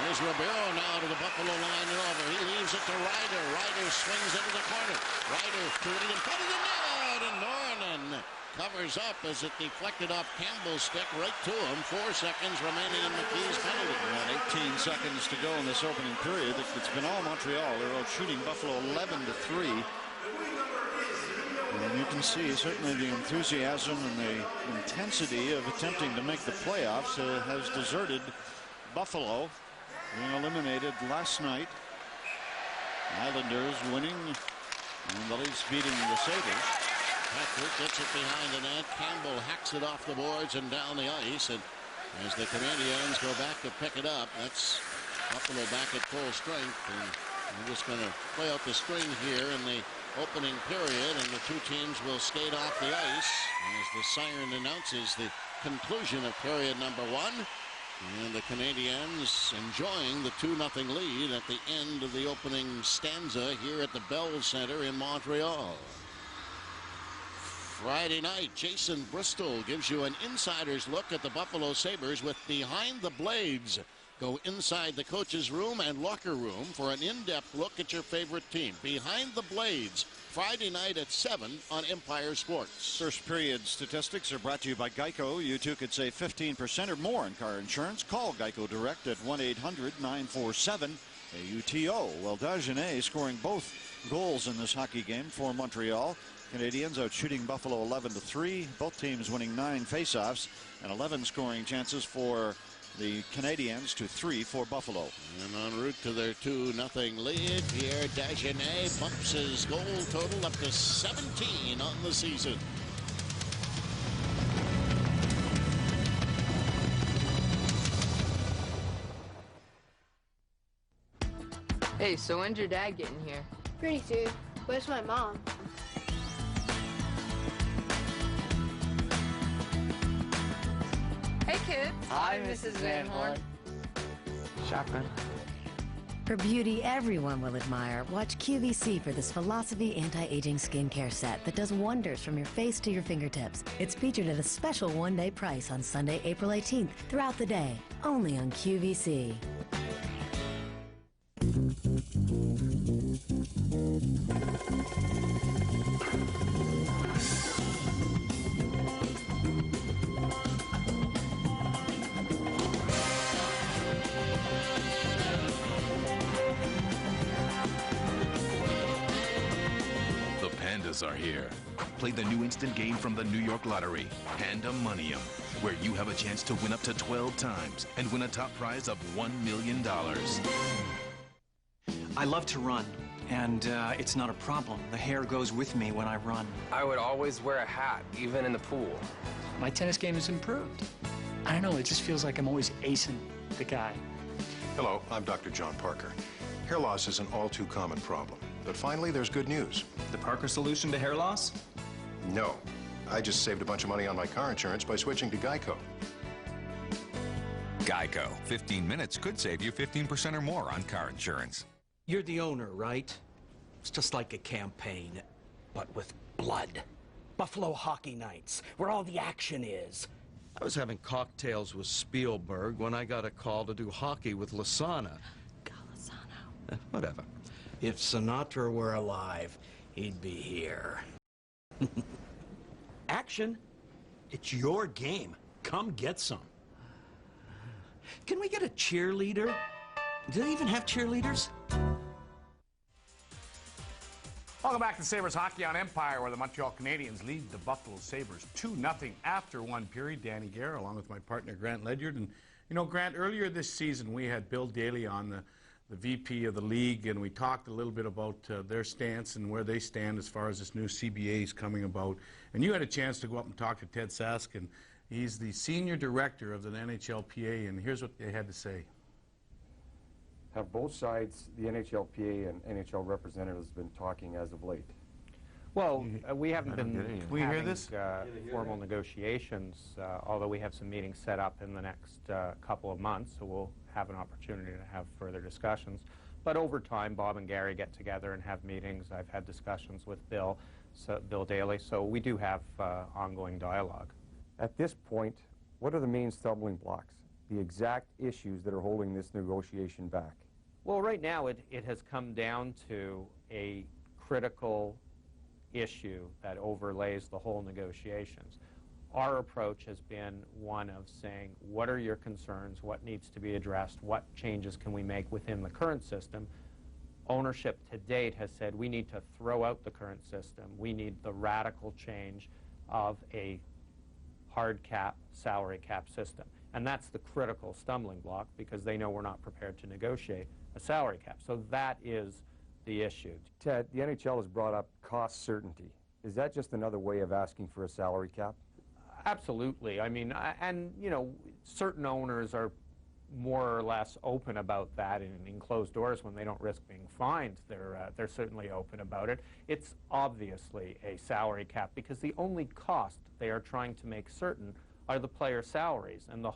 Here's Ribeiro now to the Buffalo line and over. He leaves it to Ryder. Ryder swings into the corner. Ryder threw it in front of the net, and Norton covers up as it deflected off Campbell's stick right to him. 4 seconds remaining in McKee's penalty. And 18 seconds to go in this opening period. It's been all Montreal. They're out shooting Buffalo 11-3. And you can see certainly the enthusiasm and the intensity of attempting to make the playoffs has deserted Buffalo. Being eliminated last night. Islanders winning, and the Leafs beating the Sabres. Patrick gets it behind the net. Campbell hacks it off the boards and down the ice. And as the Canadiens go back to pick it up, that's Buffalo back at full strength. And we're just going to play out the string here in the opening period, and the two teams will skate off the ice as the siren announces the conclusion of period number 1. And the Canadiens enjoying the 2-0 lead at the end of the opening stanza here at the Bell Center in Montreal. Friday night, Jason Bristol gives you an insider's look at the Buffalo Sabres with Behind the Blades. Go inside the coach's room and locker room for an in-depth look at your favorite team. Behind the Blades, Friday night at 7 on Empire Sports. First period statistics are brought to you by Geico. You too could save 15% or more in car insurance. Call Geico Direct at 1-800-947-AUTO. Well, Dagenet scoring both goals in this hockey game for Montreal. Canadiens out shooting Buffalo 11-3. Both teams winning 9 faceoffs and 11 scoring chances for the Canadiens to 3 for Buffalo. And en route to their 2-0 lead, Pierre Dagenet bumps his goal total up to 17 on the season. Hey, so when's your dad getting here? Pretty soon. Where's my mom? Hey, kids. Hi, Mrs. Van Horn. Shotgun. For beauty everyone will admire, watch QVC for this Philosophy Anti-Aging Skincare Set that does wonders from your face to your fingertips. It's featured at a special one-day price on Sunday, April 18th, throughout the day, only on QVC. Are here. Play the new instant game from the New York Lottery, Pandemonium, where you have a chance to win up to 12 times and win a top prize of $1 million. I love to run, and it's not a problem. The hair goes with me when I run. I would always wear a hat, even in the pool. My tennis game has improved. I don't know, it just feels like I'm always acing the guy. Hello, I'm Dr. John Parker. Hair loss is an all too common problem. But finally, there's good news. The Parker solution to hair loss? No. I just saved a bunch of money on my car insurance by switching to Geico. Geico. 15 minutes could save you 15% or more on car insurance. You're the owner, right? It's just like a campaign, but with blood. Buffalo Hockey Nights, where all the action is. I was having cocktails with Spielberg when I got a call to do hockey with Lasana. Whatever. If Sinatra were alive, he'd be here. Action? It's your game. Come get some. Can we get a cheerleader? Do they even have cheerleaders? Welcome back to Sabres Hockey on Empire, where the Montreal Canadiens lead the Buffalo Sabres 2-0 after one period. Danny Gare, along with my partner Grant Ledyard. And, you know, Grant, earlier this season we had Bill Daly on, the VP of the league, and we talked a little bit about their stance and where they stand as far as this new CBA is coming about. And you had a chance to go up and talk to Ted Sask, and he's the senior director of the NHLPA, and here's what they had to say. Have both sides, the NHLPA and NHL representatives, been talking as of late? Well, we haven't been having formal negotiations, although we have some meetings set up in the next couple of months, so we'll have an opportunity to have further discussions. But over time, Bob and Gary get together and have meetings. I've had discussions with Bill Daly, so we do have ongoing dialogue. At this point, what are the main stumbling blocks, the exact issues that are holding this negotiation back? Well, right now it has come down to a critical issue that overlays the whole negotiations. Our approach has been one of saying, what are your concerns, what needs to be addressed, what changes can we make within the current system? Ownership to date has said we need to throw out the current system. We need the radical change of a hard cap, salary cap system. And that's the critical stumbling block, because they know we're not prepared to negotiate a salary cap. So that is the issue. Ted, the NHL has brought up cost certainty. Is that just another way of asking for a salary cap? Absolutely. I mean, and you know, certain owners are more or less open about that in closed doors when they don't risk being fined. They're certainly open about it. It's obviously a salary cap, because the only cost they are trying to make certain are the player salaries, and the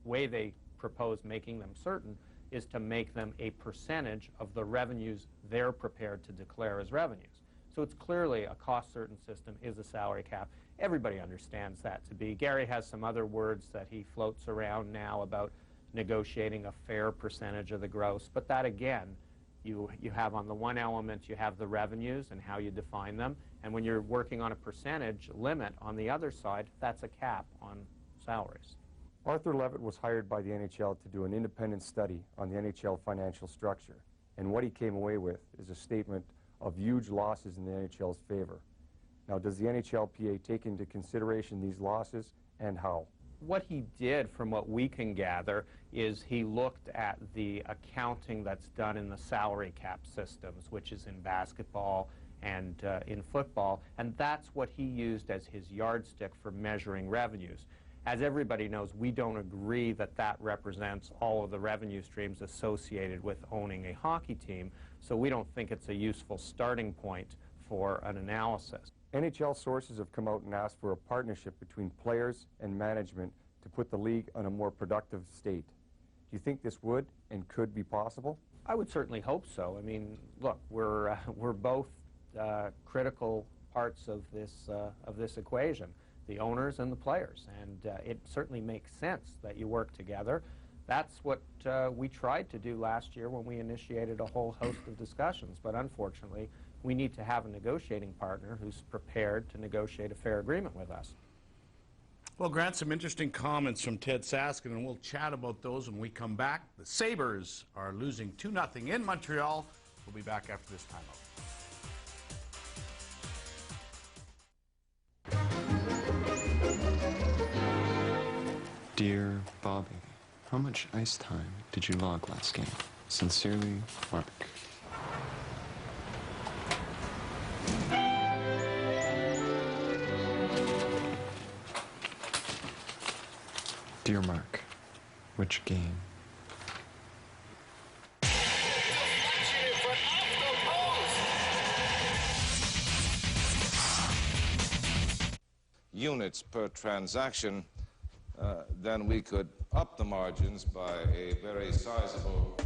way they propose making them certain is to make them a percentage of the revenues they're prepared to declare as revenues. So it's clearly a cost-certain system is a salary cap. Everybody understands that to be. Gary has some other words that he floats around now about negotiating a fair percentage of the gross, but that again, you have on the one element, you have the revenues and how you define them, and when you're working on a percentage limit on the other side, that's a cap on salaries. Arthur Levitt was hired by the NHL to do an independent study on the NHL financial structure, and what he came away with is a statement of huge losses in the NHL's favor. Now, does the NHLPA take into consideration these losses, and how? What he did, from what we can gather, is he looked at the accounting that's done in the salary cap systems, which is in basketball and in football, and that's what he used as his yardstick for measuring revenues. As everybody knows, we don't agree that that represents all of the revenue streams associated with owning a hockey team, so we don't think it's a useful starting point for an analysis. NHL sources have come out and asked for a partnership between players and management to put the league on a more productive state. Do you think this would and could be possible? I would certainly hope so. I mean, look, we're both critical parts of this equation, the owners and the players, and it certainly makes sense that you work together. That's what we tried to do last year when we initiated a whole host of discussions, but unfortunately we need to have a negotiating partner who's prepared to negotiate a fair agreement with us. Well, Grant, some interesting comments from Ted Saskin, and we'll chat about those when we come back. The Sabres are losing 2-0 in Montreal. We'll be back after this timeout. Dear Bobby, how much ice time did you log last game? Sincerely, Mark. Dear Mark, which game? Units per transaction, then we could up the margins by a very sizable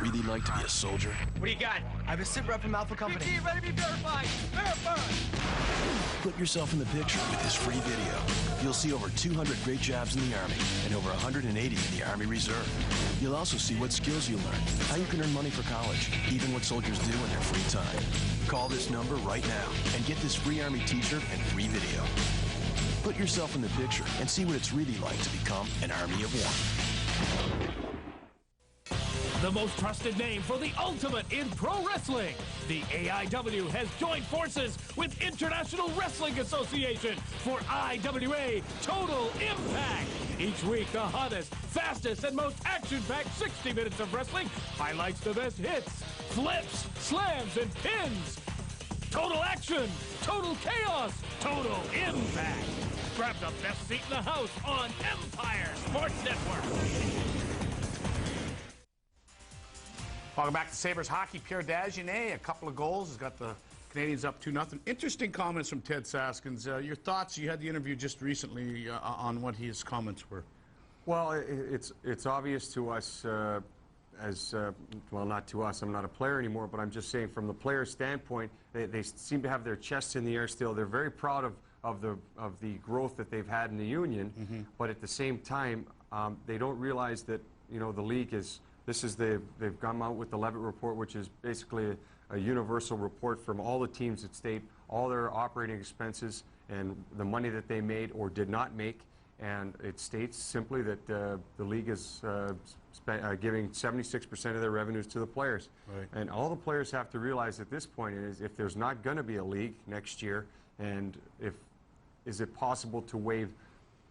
really like to be a soldier? What do you got? I have a sit rep from Alpha Company. Ready to be verified. Verified. Put yourself in the picture with this free video. You'll see over 200 great jobs in the Army and over 180 in the Army Reserve. You'll also see what skills you learn, how you can earn money for college, even what soldiers do in their free time. Call this number right now and get this free Army t-shirt and free video. Put yourself in the picture and see what it's really like to become an Army of One. The most trusted name for the ultimate in pro wrestling. The AIW has joined forces with International Wrestling Association for IWA Total Impact. Each week, the hottest, fastest, and most action-packed 60 minutes of wrestling highlights the best hits, flips, slams, and pins. Total action, total chaos, total impact. Grab the best seat in the house on Empire Sports Network. Welcome back to Sabres hockey. Pierre Dagenais, a couple of goals, has got the Canadiens up 2-0. Interesting comments from Ted Saskins. Your thoughts? You had the interview just recently on what his comments were. Well, it's obvious to us well, not to us. I'm not a player anymore, but I'm just saying from the player's standpoint, they seem to have their chests in the air still. They're very proud of the growth that they've had in the union, but at the same time, they don't realize that the league is. They've come out with the Levitt report, which is basically a universal report from all the teams that state all their operating expenses and the money that they made or did not make. And it states simply that the league is giving 76% of their revenues to the players. Right. And all the players have to realize at this point is if there's not going to be a league next year, and is it possible to waive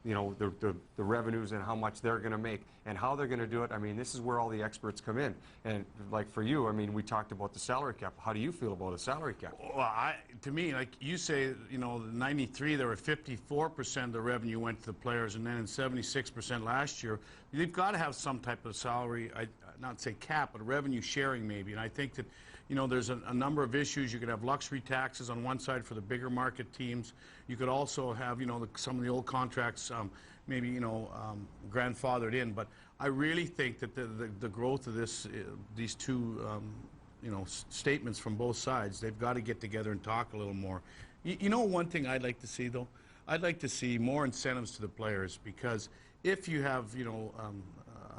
the revenues and how much they're going to make and how they're going to do it. I mean, this is where all the experts come in. And like for you, I mean, we talked about the salary cap. How do you feel about a salary cap? Well, to me, like you say, in '93 there were 54% of the revenue went to the players, and then in 76% last year. They've got to have some type of salary, not say cap, but revenue sharing maybe. And I think that there's a number of issues. You could have luxury taxes on one side for the bigger market teams. You could also have, some of the old contracts, maybe, grandfathered in. But I really think that the growth of these two, statements from both sides, they've got to get together and talk a little more. One thing I'd like to see, though, I'd like to see more incentives to the players, because if you have, you know,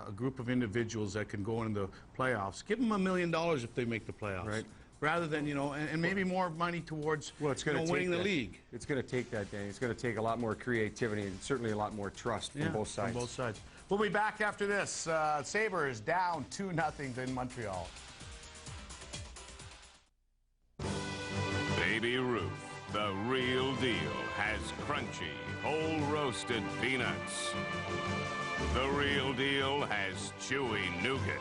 a group of individuals that can go into the playoffs, give them $1 million if they make the playoffs. Right. Rather than, you know, and maybe more money towards winning the league. It's going to take that, Danny. It's going to take a lot more creativity and certainly a lot more trust from both sides. From both sides. We'll be back after this. Sabres down 2-0 in Montreal. Baby Ruth, the real deal, has crunchy, whole roasted peanuts. The real deal has chewy nougat.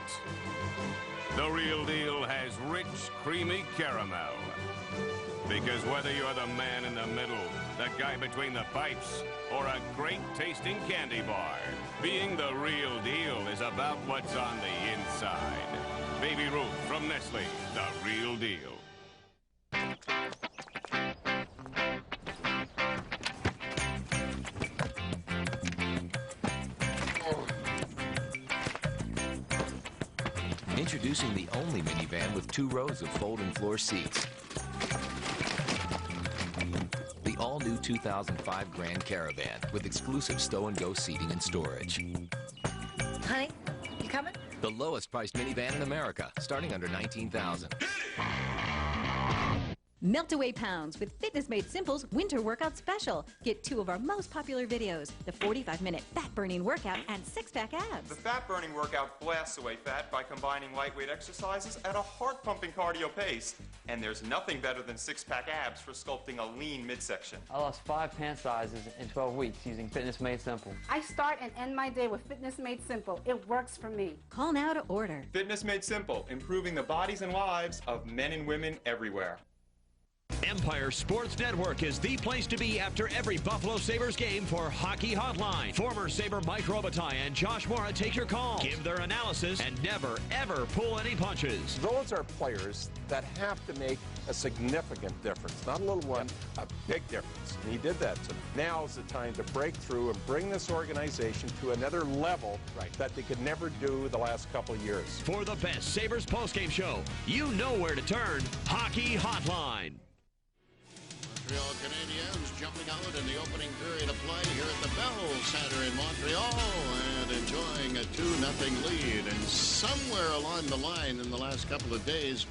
The real deal has rich, creamy caramel. Because whether you're the man in the middle, the guy between the pipes, or a great-tasting candy bar, being the real deal is about what's on the inside. Baby Ruth from Nestle, the real deal. Introducing the only minivan with 2 rows of fold-in floor seats. The all-new 2005 Grand Caravan with exclusive stow-and-go seating and storage. Honey, you coming? The lowest priced minivan in America, starting under $19,000. Melt away pounds with Fitness Made Simple's Winter Workout Special. Get 2 of our most popular videos, the 45-minute fat-burning workout and 6-pack abs. The fat-burning workout blasts away fat by combining lightweight exercises at a heart-pumping cardio pace. And there's nothing better than 6-pack abs for sculpting a lean midsection. I lost 5 pant sizes in 12 weeks using Fitness Made Simple. I start and end my day with Fitness Made Simple. It works for me. Call now to order. Fitness Made Simple, improving the bodies and lives of men and women everywhere. Empire Sports Network is the place to be after every Buffalo Sabres game for Hockey Hotline. Former Sabre Mike Robitaille and Josh Morra take your calls, give their analysis, and never, ever pull any punches. Those are players that have to make a significant difference. Not a little one, a big difference. And he did that tonight. Now is the time to break through and bring this organization to another level that they could never do the last couple of years. For the best Sabres postgame show, you know where to turn. Hockey Hotline. Montreal Canadiens jumping out in the opening period of play here at the Bell Center in Montreal and enjoying a 2-0 lead. And somewhere along the line in the last couple of days,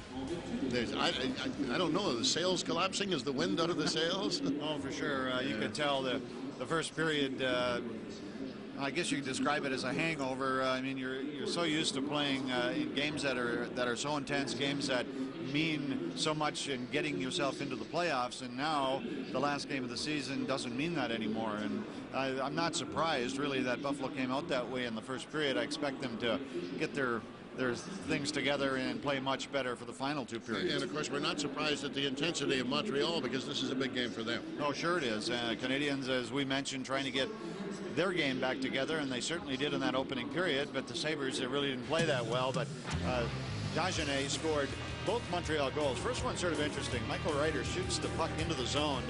I don't know, the sails collapsing? Is the wind out of the sails? Oh, for sure. You could tell the first period, I guess you could describe it as a hangover. I mean, you're so used to playing in games that are so intense, games that mean so much in getting yourself into the playoffs, and now the last game of the season doesn't mean that anymore. And I'm not surprised, really, that Buffalo came out that way in the first period. I expect them to get their things together and play much better for the final 2 periods. And of course, we're not surprised at the intensity of Montreal, because this is a big game for them. Oh, sure it is. Canadiens, as we mentioned, trying to get their game back together, and they certainly did in that opening period, but the Sabres, they really didn't play that well. But Dagenet scored both Montreal goals. First one sort of interesting. Michael Ryder shoots the puck into the zone.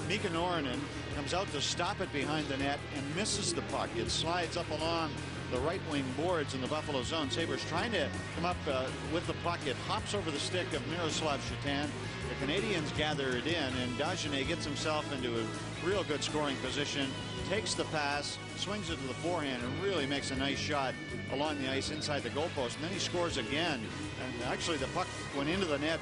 Mika Norinen comes out to stop it behind the net and misses the puck. It slides up along the right wing boards in the Buffalo zone. Sabres trying to come up with the puck. It hops over the stick of Miroslav Shatan. The Canadiens gather it in, and Dagenet gets himself into a real good scoring position, takes the pass, swings it to the forehand, and really makes a nice shot along the ice inside the goalpost. And then he scores again. And actually the puck went into the net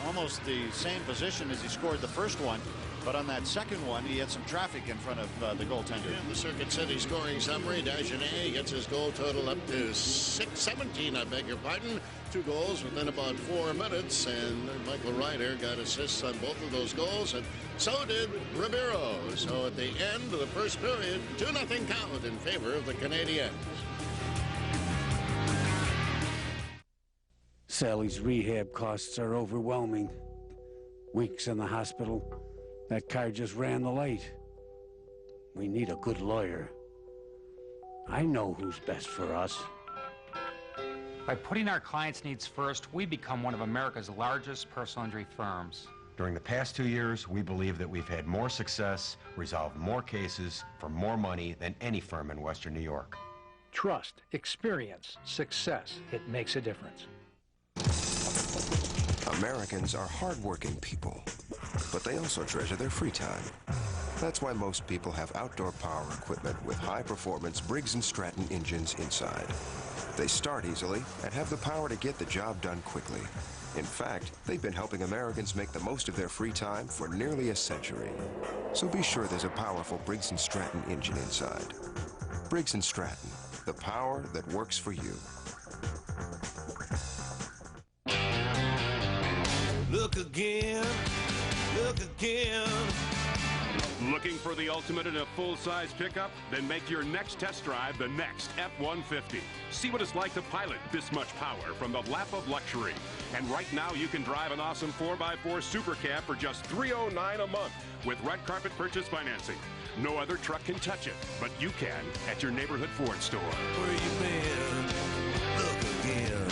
almost the same position as he scored the first one. But on that second one, he had some traffic in front of the goaltender. Yeah, the Circuit City scoring summary. Dagenet gets his goal total up to 17, I beg your pardon. 2 goals within about 4 minutes, and Michael Ryder got assists on both of those goals, and so did Ribeiro. So at the end of the first period, 2-0 count in favor of the Canadiens. Sally's rehab costs are overwhelming. Weeks in the hospital. That car just ran the light. We need a good lawyer. I know who's best for us. By putting our clients' needs first, we become one of America's largest personal injury firms. During the past 2 years, we believe that we've had more success, resolved more cases for more money than any firm in Western New York. Trust, experience, success. It makes a difference. Americans are hardworking people, but they also treasure their free time. That's why most people have outdoor power equipment with high-performance Briggs & Stratton engines inside. They start easily and have the power to get the job done quickly. In fact, they've been helping Americans make the most of their free time for nearly a century. So be sure there's a powerful Briggs & Stratton engine inside. Briggs & Stratton, the power that works for you. Look again, look again. Looking for the ultimate in a full-size pickup? Then make your next test drive the next F-150. See what it's like to pilot this much power from the lap of luxury. And right now you can drive an awesome 4x4 Super Cab for just $309 a month with red carpet purchase financing. No other truck can touch it, but you can at your neighborhood Ford store. Where you been? Look again.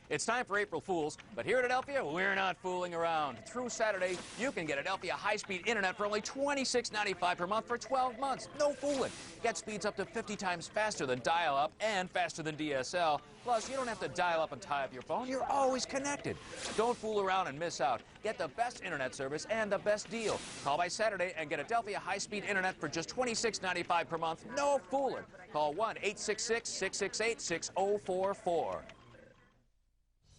It's time for April Fools, but here at Adelphia, we're not fooling around. Through Saturday, you can get Adelphia high-speed internet for only $26.95 per month for 12 months. No fooling. Get speeds up to 50 times faster than dial-up and faster than DSL. Plus, you don't have to dial up and tie up your phone. You're always connected. Don't fool around and miss out. Get the best internet service and the best deal. Call by Saturday and get Adelphia high-speed internet for just $26.95 per month. No fooling. Call 1-866-668-6044.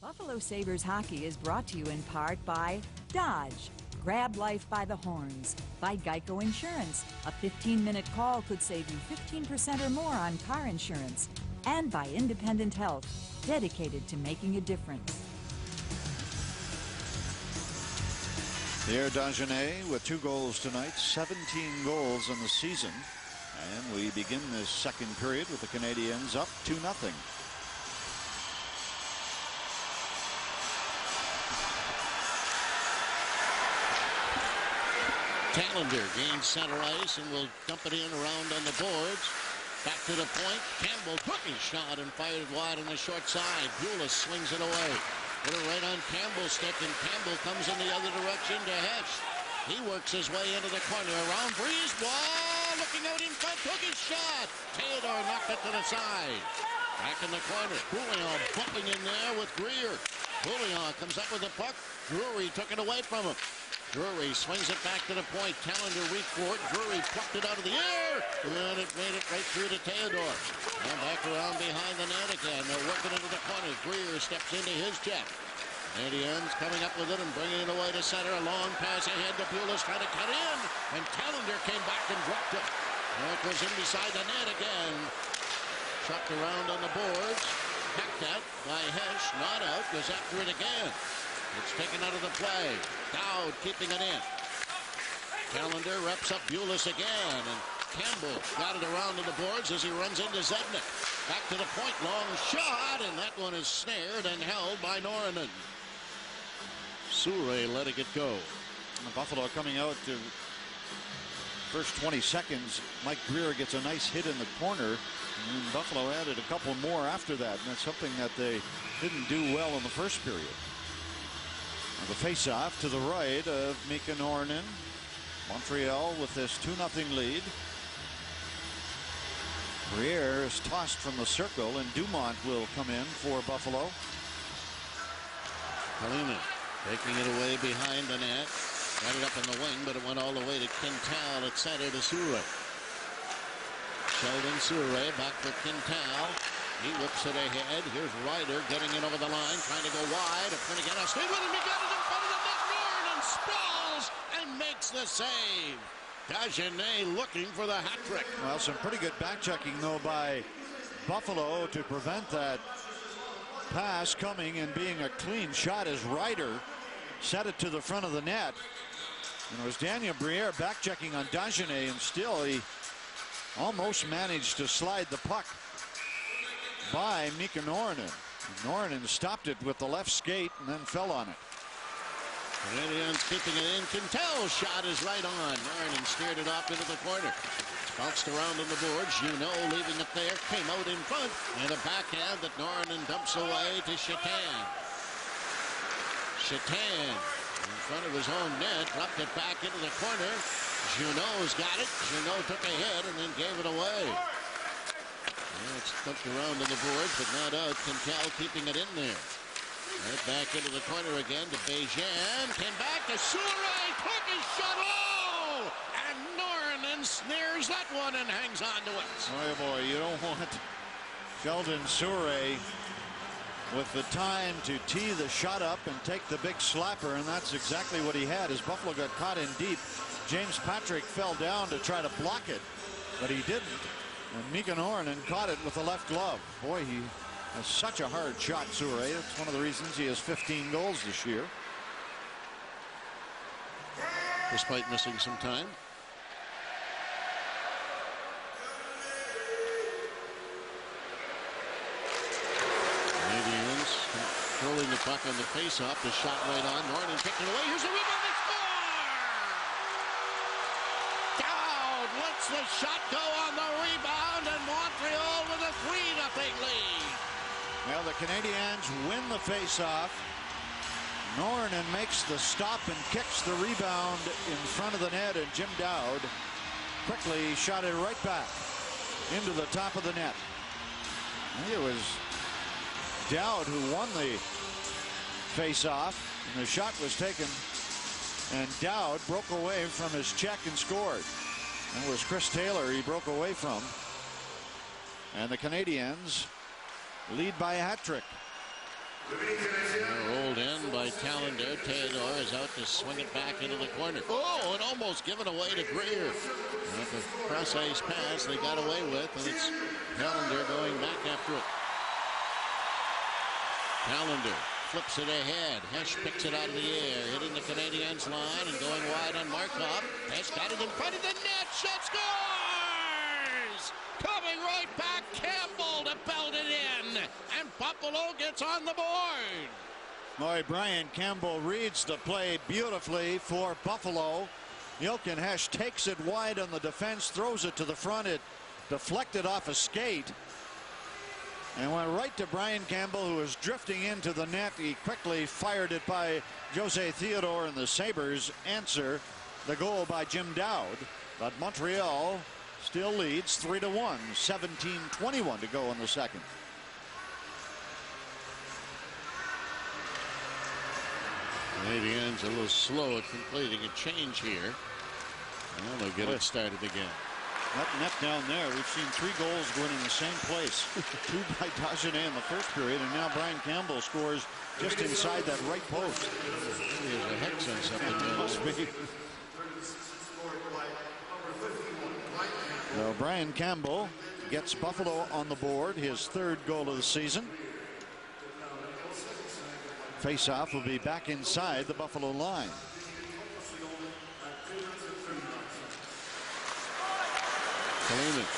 Buffalo Sabres hockey is brought to you in part by Dodge. Grab life by the horns. By Geico Insurance. A 15-minute call could save you 15% or more on car insurance. And by Independent Health, dedicated to making a difference. Pierre Dagenet with 2 goals tonight, 17 goals in the season. And we begin this second period with the Canadiens up 2-0. Callender gains center ice and will dump it in around on the boards. Back to the point. Campbell took his shot and fired wide on the short side. Bulis swings it away. Put it right on Campbell's stick, and Campbell comes in the other direction to Hesh. He works his way into the corner. Around Briere's wall. Looking out in front. Took his shot. Theodore knocked it to the side. Back in the corner. Pouliot bumping in there with Briere. Pouliot comes up with the puck. Drury took it away from him. Drury swings it back to the point. Callender reached for it. Drury plucked it out of the air. And it made it right through to Theodore. And back around behind the net again. They're working into the corner. Briere steps into his jet. Canadiens coming up with it and bringing it away to center. A long pass ahead to Bulis trying to cut in. And Callender came back and dropped it. And it was in beside the net again. Chucked around on the boards. Hacked at by Hesh. Not out. Goes after it again. It's taken out of the play. Dowd keeping it in. Callender reps up Bulis again, and Campbell got it around to the boards as he runs into Zednick. Back to the point, long shot, and that one is snared and held by Norinen. Souray letting it go. Buffalo coming out to first 20 seconds. Mike Briere gets a nice hit in the corner, and Buffalo added a couple more after that, and that's something that they didn't do well in the first period. The face-off to the right of Mika Norinen. Montreal with this 2-0 lead. Briere is tossed from the circle, and Dumont will come in for Buffalo. Kalina taking it away behind the net. Got it up in the wing, but it went all the way to Quintal at center to Souray. Sheldon Souray back for Quintal. He whips it ahead. Here's Ryder getting it over the line, trying to go wide. Finnegan, stay with him. He got it in front of the net. Norton sprawls and makes the save. Dagenet looking for the hat trick. Well, some pretty good back checking though by Buffalo to prevent that pass coming and being a clean shot as Ryder set it to the front of the net. And it was Daniel Briere back checking on Dagenet, and still he almost managed to slide the puck by Mika Norinen. Norinen stopped it with the left skate and then fell on it. Canadiens keeping it in. Quintal's shot is right on. Norinen steered it off into the corner. Bounced around on the boards. Leaving it there. Came out in front. And a backhand that Norinen dumps away to Chatan. Chatan in front of his own net. Dropped it back into the corner. Junot's got it. Junot took a hit and then gave it away. It's dumped around on the boards, but not out. Quintal keeping it in there. Right back into the corner again to Bejan. Came back to Souray. Quick shot. Oh! And Norman snares that one and hangs on to it. Oh boy, you don't want Sheldon Souray with the time to tee the shot up and take the big slapper, and that's exactly what he had as Buffalo got caught in deep. James Patrick fell down to try to block it, but he didn't. And Mika Norman caught it with the left glove. Boy, he has such a hard shot, Souray. That's one of the reasons he has 15 goals this year. Despite missing some time. Canadiens controlling the puck on the faceoff. The shot right on. Norton kicked it away. Here's a rebound. They score! Dowd lets the shot go on the rebound, and Montreal with a 3-0 lead. Well, the Canadiens win the faceoff. Norton makes the stop and kicks the rebound in front of the net, and Jim Dowd quickly shot it right back into the top of the net. I think it was Dowd who won the face-off, and the shot was taken, and Dowd broke away from his check and scored. That was Chris Taylor he broke away from, and the Canadiens lead by a hat trick. Rolled in by Tallender. Theodore is out to swing it back into the corner. Oh, and almost given away to Briere. At the cross-ice pass they got away with, and it's Tallender going back after it. Tallender flips it ahead. Hesh picks it out of the air, hitting the Canadiens line and going wide on Markov. Hesh got it in front of the net. Shot scores! Coming right back, Campbell to belt it in, and Buffalo gets on the board. Boy, Brian Campbell reads the play beautifully for Buffalo. Jochen Hesh takes it wide on the defense, throws it to the front. It deflected off a skate and went right to Brian Campbell, who was drifting into the net. He quickly fired it by Jose Theodore, and the Sabres answer the goal by Jim Dowd. But Montreal still leads 3-1, 17:21 to go in the second. Canadiens a little slow at completing a change here. Well, they'll get it started again. That net down there, we've seen 3 goals going in the same place. 2 by Dagenet in the first period, and now Brian Campbell scores just inside that right post. There's a hex on something. Must be. So Brian Campbell gets Buffalo on the board, his 3rd goal of the season. Faceoff will be back inside the Buffalo line. Kalinin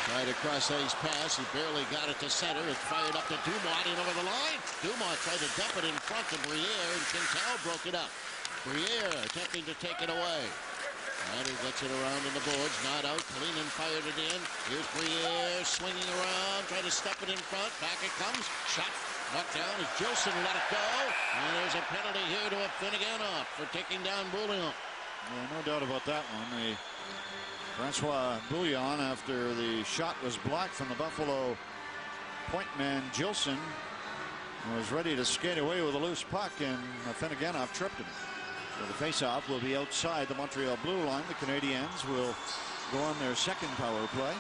tried a cross-ice pass. He barely got it to center. It fired up to Dumont and over the line. Dumont tried to dump it in front of Briere, and Quintal broke it up. Briere attempting to take it away. And he gets it around in the boards. Not out. Kalinin fired it in. Here's Briere swinging around, trying to step it in front. Back it comes. Shot knocked down as Gilson let it go. And there's a penalty here to a Finnegan for taking down Bouillon. Yeah, no doubt about that one. Francois Bouillon, after the shot was blocked from the Buffalo point man Gilson, was ready to skate away with a loose puck, and Finnegan tripped him. So the faceoff will be outside the Montreal blue line. The Canadiens will go on their 2nd power play.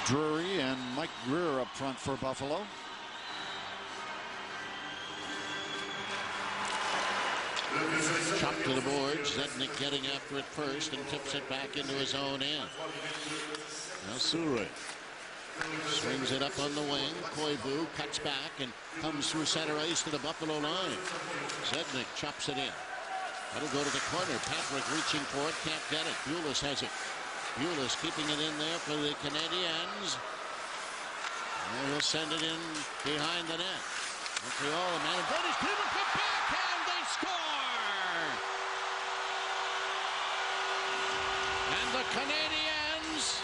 Drury and Mike Briere up front for Buffalo. Chopped to the boards. Zednick getting after it first and tips it back into his own end. Now Souray swings it up on the wing. Koivu cuts back and comes through center ice to the Buffalo line. Zednick chops it in. That'll go to the corner. Patrick reaching for it, can't get it. Bulis has it. Bulis keeping it in there for the Canadiens. And he'll send it in behind the net. Montreal, a man advantage. People come back and they score! And the Canadiens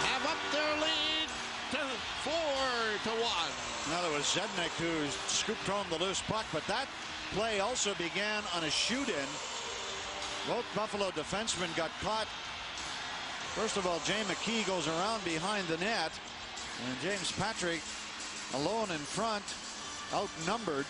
have upped their lead to 4-1. Now there was Zednick who scooped home the loose puck, but that play also began on a shoot-in. Both Buffalo defensemen got caught. First of all, Jay McKee goes around behind the net, and James Patrick alone in front, outnumbered,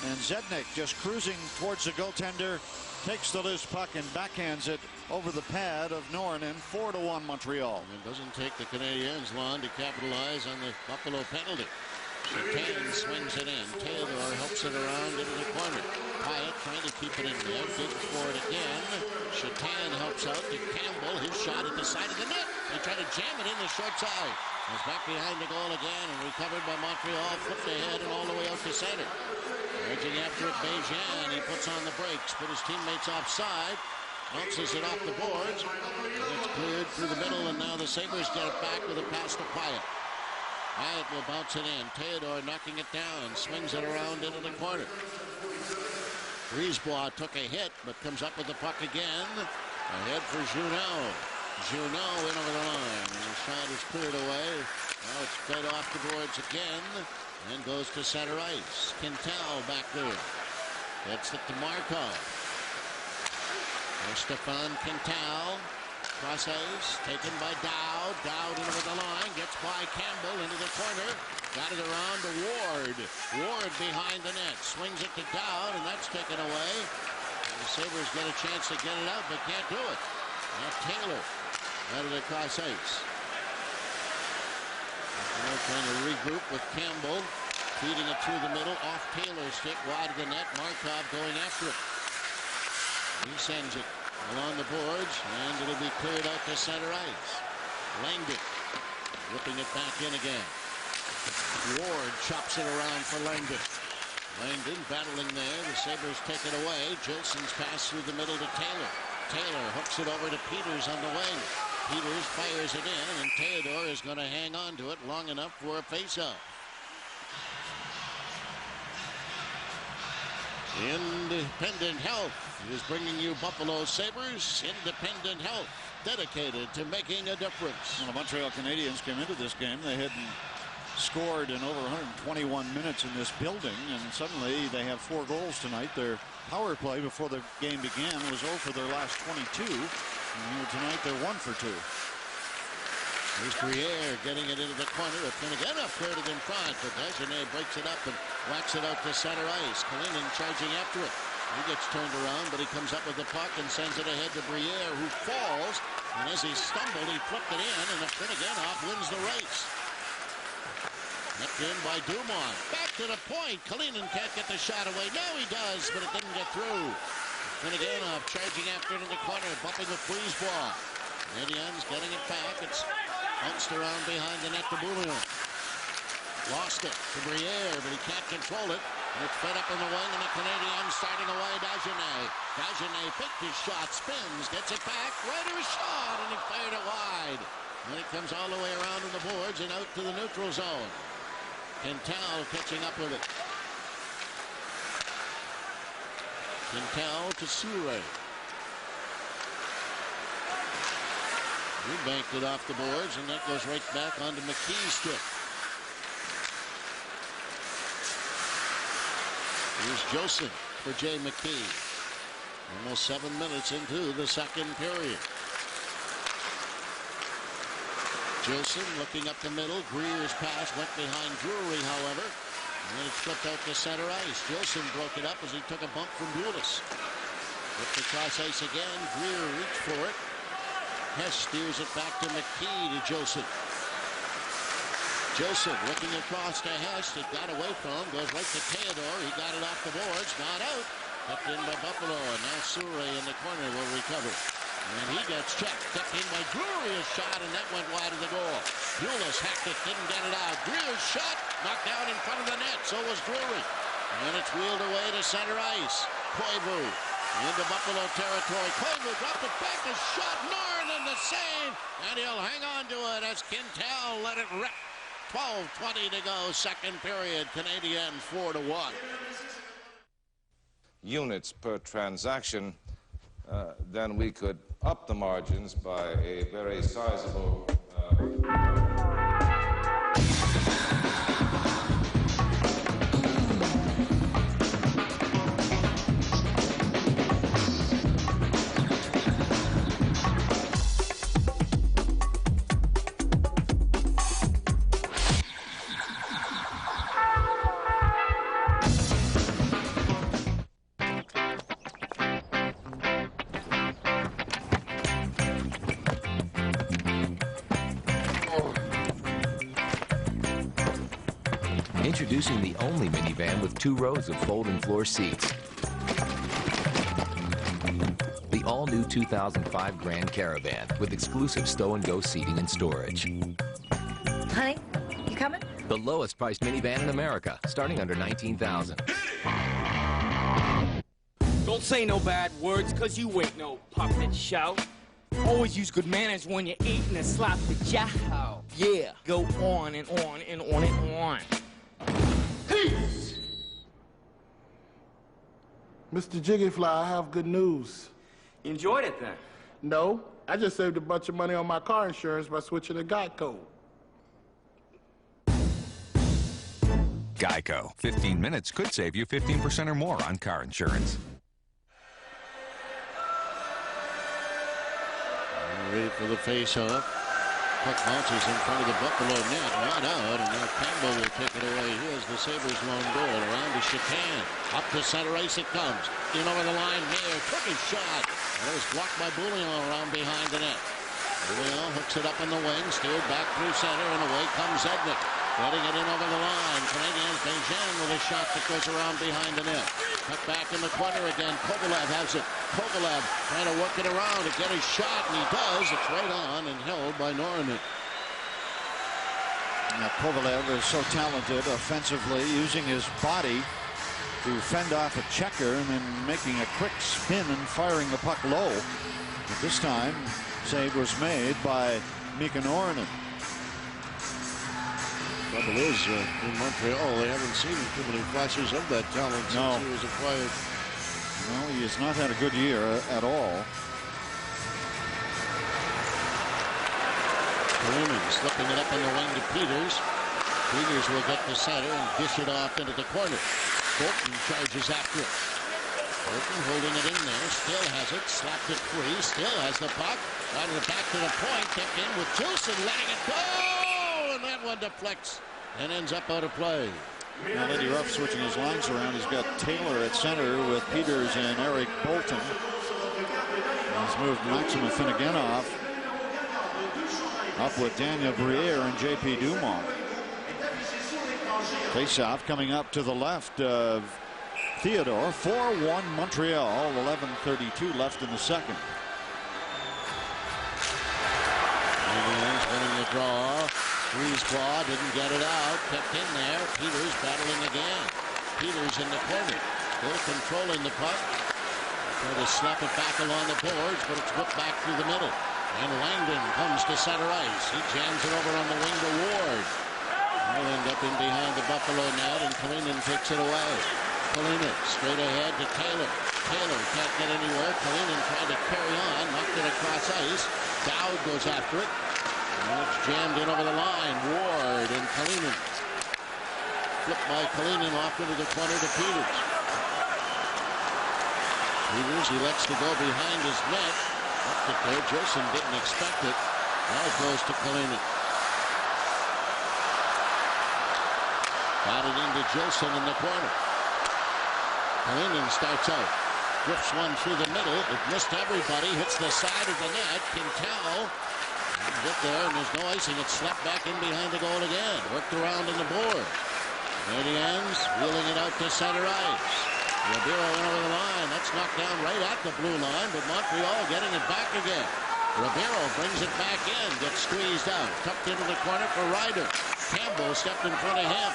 and Zednick just cruising towards the goaltender, takes the loose puck and backhands it over the pad of Nornan. 4-1 Montreal. It doesn't take the Canadiens long to capitalize on the Buffalo penalty. Shatan swings it in. Taylor helps it around into the corner. Pyatt trying to keep it in there. Digs for it again. Shatan helps out to Campbell. His shot at the side of the net. They try to jam it in the short side. It's back behind the goal again and recovered by Montreal. Flipped ahead and all the way out to center. Edging after it, Bejan. He puts on the brakes, put his teammates offside. Bounces it off the boards. It's cleared through the middle, and now the Sabres get it back with a pass to Pyatt. Pyatt will bounce it in. Theodore knocking it down. Swings it around into the corner. Brisebois took a hit, but comes up with the puck again. Ahead for Junot. Junot in over the line. The shot is cleared away. Now it's fed off the boards again and goes to center ice. Quintal back there. Gets it to Markov. There's Stefan Quintal. Cross ice. Taken by Dowd. Dowd in over the line. Gets by Campbell into the corner. Got it around to Ward. Ward behind the net. Swings it to Dowd, and that's taken away. And the Sabres get a chance to get it out, but can't do it. Now Taylor out of the cross ice. Now trying to regroup with Campbell. Feeding it through the middle. Off Taylor's stick. Wide of the net. Markov going after it. He sends it along the boards, and it'll be cleared out to center ice. Langdon whipping it back in again. Ward chops it around for Langdon. Langdon battling there. The Sabres take it away. Jolson's pass through the middle to Taylor. Taylor hooks it over to Peters on the wing. Peters fires it in, and Theodore is going to hang on to it long enough for a faceoff. Independent Health is bringing you Buffalo Sabres. Independent Health, dedicated to making a difference. Well, the Montreal Canadiens came into this game. They hadn't scored in over 121 minutes in this building, and suddenly they have 4 goals tonight. Their power play before the game began was 0 for their last 22. And here tonight they're 1 for 2. Here's Briere getting it into the corner. It's going to get upgraded in front, but Desjardins breaks it up and whacks it out to center ice. Kalinin charging after it. He gets turned around, but he comes up with the puck and sends it ahead to Briere, who falls. And as he stumbled, he flipped it in, and the Finnegan wins the race. Nipped in by Dumont. Back to the point. Kalinin can't get the shot away. No, he does, but it didn't get through. Finnegan charging after it in the corner, bumping with Brisebois. Canadiens getting it back. It's bounced around behind the net to Bouillon. Lost it to Briere, but he can't control it. And it's fed up in the wing, and the Canadiens starting away. Desjardins. Desjardins picked his shot, spins, gets it back, right to his shot, and he fired it wide. And it comes all the way around to the boards and out to the neutral zone. Quintal catching up with it. Quintal to Souray. He banked it off the boards, and that goes right back onto McKee's stick. Here's Joseph for Jay McKee. Almost 7 minutes into the second period. Joseph looking up the middle. Greer's pass went behind Drury, however. And then it flipped out to center ice. Joseph broke it up as he took a bump from Bulis. Flipped across ice again. Briere reached for it. Hess steers it back to McKee to Joseph. Joseph looking across to Hess. It got away from him. Goes right to Theodore. He got it off the boards. Not out. Tipped in by Buffalo. And now Souray in the corner will recover. And he gets checked. Tipped in by Drury. A shot, and that went wide of the goal. Bulis hacked it. Didn't get it out. Greer's shot. Knocked down in front of the net. So was Drury. And it's wheeled away to center ice. Koivu into Buffalo territory. Koivu dropped it back. A shot. Nornan the save. And he'll hang on to it as Quintal let it rip. 12:20 to go. Second period. Canadiens 4-1. Units per transaction, then we could up the margins by a very sizable Introducing the only minivan with 2 rows of fold-in floor seats. The all-new 2005 Grand Caravan with exclusive stow-and-go seating and storage. Honey, you coming? The lowest priced minivan in America, starting under $19,000. Don't say no bad words, cause you ain't no puppet show. Always use good manners when you're eating a sloppy jow. Yeah, go on and on and on and on. Peace! Mr. Jiggyfly, I have good news. You enjoyed it then? No, I just saved a bunch of money on my car insurance by switching to Geico. Geico. 15 minutes could save you 15% or more on car insurance. Ready for the face-off. Puck bounces in front of the Buffalo net, right out, and now Campbell will take it away. Here's the Sabres' lone goal. Around to Chican. Up to center ice it comes. In over the line, Mayer took his shot. And it was blocked by Bullion around behind the net. Bullion hooks it up in the wing, steered back through center, and away comes Zednick. Getting it in over the line. Canadiens Benjamin with a shot that goes around behind the net. Cut back in the corner again. Kovalev has it. Kovalev trying to work it around to get his shot, and he does. It's right on and held by Norinit. Now, Kovalev is so talented offensively, using his body to fend off a checker and then making a quick spin and firing the puck low. But this time, save was made by Mika Norinit. Trouble is, in Montreal, they haven't seen too many flashes of that talent since he was acquired. No, he has not had a good year at all. Kalunin slipping it up in the wing to Peters. Peters will get the center and dish it off into the corner. Bolton charges after it. Bolton holding it in there, still has it, slapped it free, still has the puck. Riding it back to the point, kicked in with Jolson, letting it go! And that one deflects and ends up out of play. Now Lindy Ruff switching his lines around. He's got Taylor at center with Peters and Eric Bolton. He's moved Maxim Finneganov up with Daniel Briere and J.P. Dumont. Faceoff coming up to the left of Theodore. 4-1 Montreal. 11:32 left in the second. Canadiens winning the draw. Freeze claw, didn't get it out. Kept in there. Peters battling again. Peters in the corner. Still controlling the puck. Trying to slap it back along the boards, but it's whipped back through the middle. And Langdon comes to center ice. He jams it over on the wing to Ward. He'll end up in behind the Buffalo net, and Kalinin takes it away. Kalinin straight ahead to Taylor. Taylor can't get anywhere. Kalinin tried to carry on, knocked it across ice. Dowd goes after it. And it's jammed in over the line. Ward and Kalinin. Flipped by Kalinin off into the corner to Peters. Peters elects to go behind his net. Up it there. Jolson didn't expect it. Now it goes to Kalinin. Got it into Jolson in the corner. Kalinin starts out. Drifts one through the middle. It missed everybody. Hits the side of the net. Quintal. Get there, and there's no icing. It's slapped back in behind the goal again. Worked around in the board. Canadiens wheeling it out to center ice. Briere went over the line. That's knocked down right at the blue line, but Montreal getting it back again. Briere brings it back in. Gets squeezed out. Tucked into the corner for Ryder. Campbell stepped in front of him.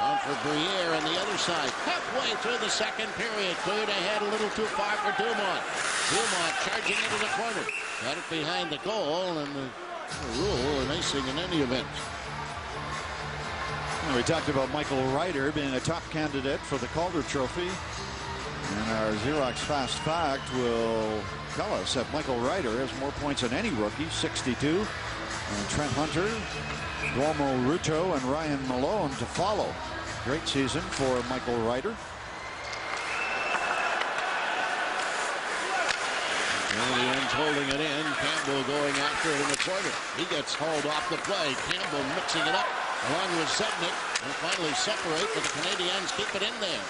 On for Briere on the other side. Halfway through the second period. Cleared ahead a little too far for Dumont. Dumont charging into the corner. Got it behind the goal, and the rule an icing in any event. Well, we talked about Michael Ryder being a top candidate for the Calder Trophy. And our Xerox Fast Fact will tell us that Michael Ryder has more points than any rookie, 62. And Trent Hunter, Duomo Ruto, and Ryan Malone to follow. Great season for Michael Ryder. Canadiens holding it in. Campbell going after it in the corner. He gets hauled off the play. Campbell mixing it up along with Zednick. They'll finally separate, but the Canadiens keep it in there.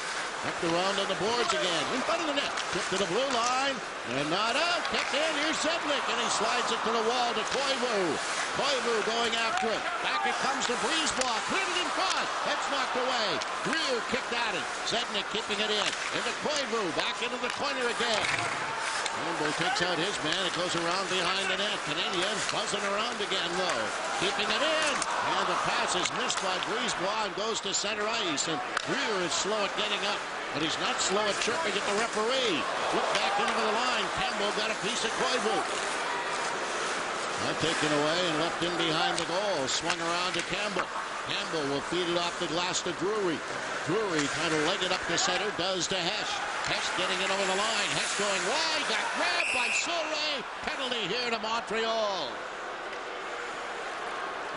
Up around on the boards again. In front of the net. Tip to the blue line. And not out. Kept in. Here's Zednick. And he slides it to the wall to Koivu. Koivu going after it. Back it comes to Brisebois. Cleared it in front. That's not knocked away. Briere kicked at it. Zednick keeping it in. Into Koivu. Back into the corner again. Campbell takes out his man. It goes around behind the net. Canadiens buzzing around again, though. Keeping it in. And the pass is missed by Brisebois and goes to center ice. And Briere is slow at getting up. But he's not slow at chirping at the referee. Look back into the line. Campbell got a piece of Koivu. Not taken away and left in behind the goal. Swung around to Campbell. Campbell will feed it off the glass to Drury. Drury trying to leg it up to center. Does to Hesh. Hesh getting it over the line. Hesh going wide. Got grabbed by Souray. Penalty here to Montreal.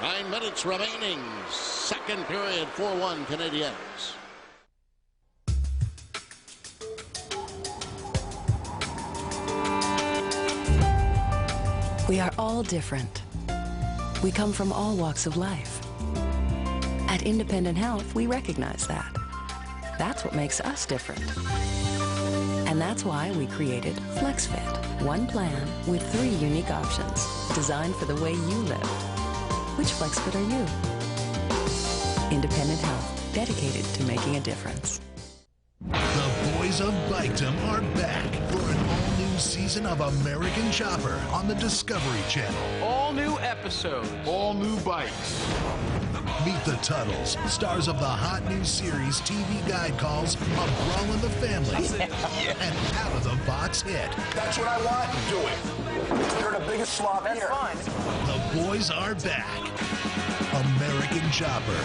9 minutes remaining. Second period, 4-1 Canadiens. We are all different. We come from all walks of life. At Independent Health, we recognize that. That's what makes us different. And that's why we created FlexFit, one plan with 3 unique options designed for the way you live. Which FlexFit are you? Independent Health, dedicated to making a difference. The boys of Bikedom are back for an all-new season of American Chopper on the Discovery Channel. All new episodes. All new bikes. Meet the Tuttles, stars of the hot new series TV guide calls A Brawl in the Family and Out of the Box Hit. That's what I want. Do it. You're the biggest slob here. That's fun. The boys are back. American Chopper,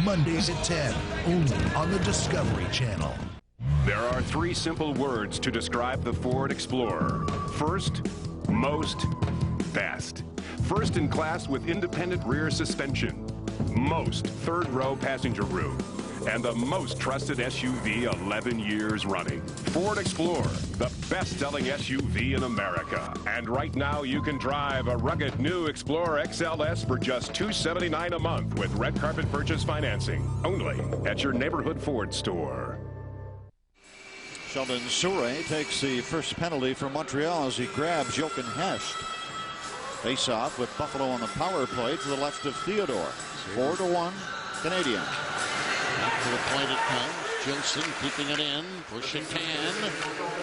Mondays at 10, only on the Discovery Channel. There are 3 simple words to describe the Ford Explorer. First, most, best. First in class with independent rear suspension. Most third-row passenger room. And the most trusted SUV 11 years running. Ford Explorer, the best-selling SUV in America. And right now you can drive a rugged new Explorer XLS for just $279 a month with red carpet purchase financing. Only at your neighborhood Ford store. Sheldon Souray takes the first penalty for Montreal as he grabs Jochen Hecht. Face off with Buffalo on the power play to the left of Theodore. 4-1 Canadiens. Back to the point it comes. Gilson keeping it in for Chatan.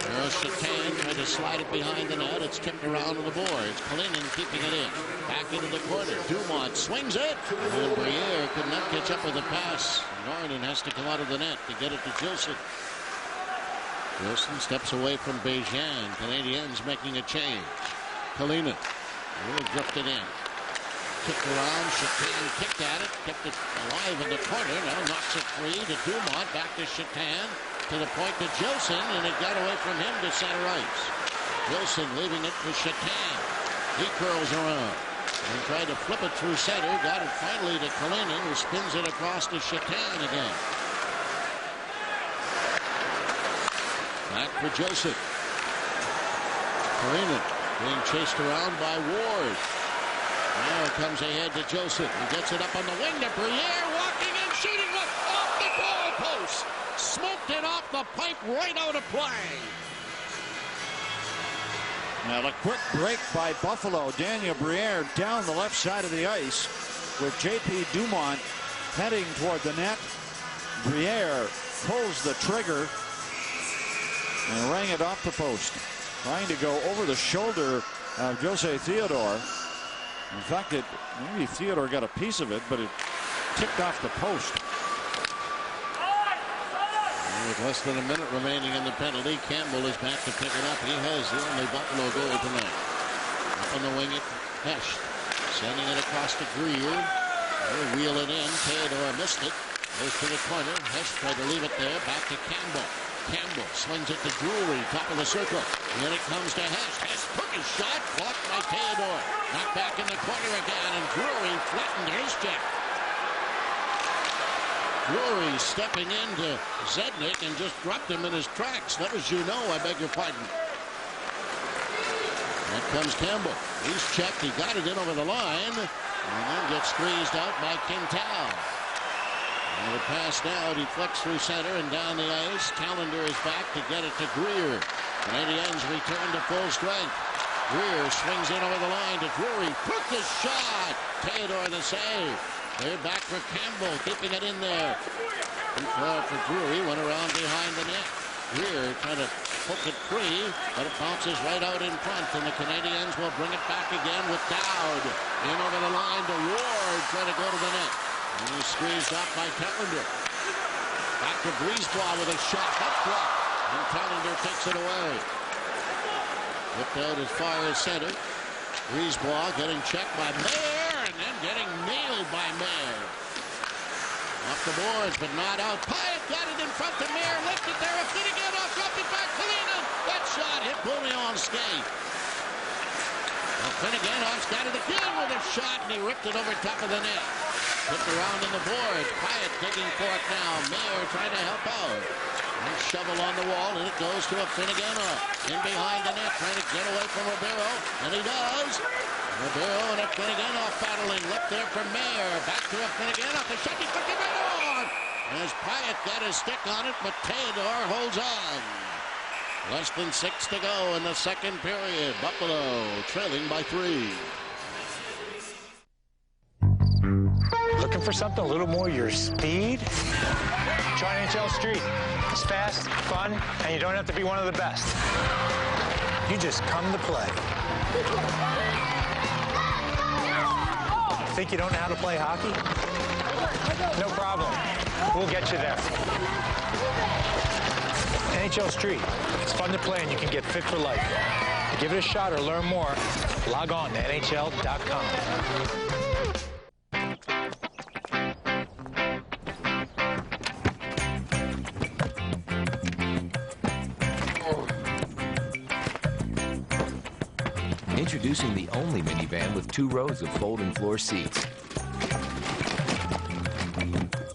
There's Chatan trying to slide it behind the net. It's tipped around to the boards. Kalinin keeping it in. Back into the corner. Dumont swings it. And Briere could not catch up with the pass. Norton has to come out of the net to get it to Gilson. Wilson steps away from Bejan. Canadiens making a change. Kalinin will drift it in. Kicked around. Chatan kicked at it. Kept it alive in the corner. Now knocks it free to Dumont. Back to Chatan. To the point to Gilson. And it got away from him to center ice. Gilson leaving it for Chatan. He curls around. And tried to flip it through center. Got it finally to Kalinin, who spins it across to Chatan again. Back for Joseph. Kalinin being chased around by Ward. Now it comes ahead to Joseph. He gets it up on the wing to Briere. Walking and shooting off the goal post. Smoked it off the pipe right out of play. Now a quick break by Buffalo. Daniel Briere down the left side of the ice with J.P. Dumont heading toward the net. Briere pulls the trigger and rang it off the post. Trying to go over the shoulder of Jose Theodore. In fact, maybe Theodore got a piece of it, but it tipped off the post. With less than a minute remaining in the penalty, Campbell is back to pick it up. He has the only Buffalo goal tonight. Up on the wing at Hecht. Sending it across to Briere. They'll wheel it in. Theodore missed it. Goes to the corner. Hecht tried to leave it there. Back to Campbell. Campbell swings it to Drury, top of the circle. And then it comes to Hecht. Hecht took his shot, blocked by Theodore. Knocked back in the corner again, and Drury flattened his check. Drury stepping into Zednick and just dropped him in his tracks. That was I beg your pardon. That comes Campbell. He's checked. He got it in over the line. And then gets squeezed out by Quintal. And the pass now deflects through center and down the ice. Callender is back to get it to Briere. Canadiens return to full strength. Briere swings in over the line to Drury. Took the shot. Theodore the save. They're back for Campbell, keeping it in there. Too far for Drury, went around behind the net. Briere trying to poke it free, but it bounces right out in front, and the Canadiens will bring it back again with Dowd. In over the line to Ward, trying to go to the net. And he's squeezed off by Telander. Back to Brisebois with a shot. That's blocked. And Telander takes it away. Whipped out as far as center. Brisebois getting checked by Mayer, and then getting nailed by Mayer. Off the boards, but not out. Pyatt got it in front to Mayer. Lifted there. A fit again off. Dropped it back. Kalina. That shot hit Beaumillon's skate. Well, Finneganov's got it again with a shot, and he ripped it over top of the net. Flipped around in the boards. Pyatt digging for it now. Mayer trying to help out. And shovel on the wall, and it goes to a Finneganov. In behind the net, trying to get away from Ribeiro, and he does. Ribeiro and a Finneganov battling. Left there from Mayer. Back to a Finneganov. The shot, he took it right on. As Pyatt got his stick on it, but Theodore holds on. Less than 6 to go in the second period. Buffalo trailing by 3. Looking for something a little more your speed? Try NHL Street. It's fast, fun, and you don't have to be one of the best. You just come to play. Think you don't know how to play hockey? No problem. We'll get you there. NHL Street. It's fun to play and you can get fit for life. To give it a shot or learn more, log on to NHL.com. Introducing the only minivan with 2 rows of folding floor seats.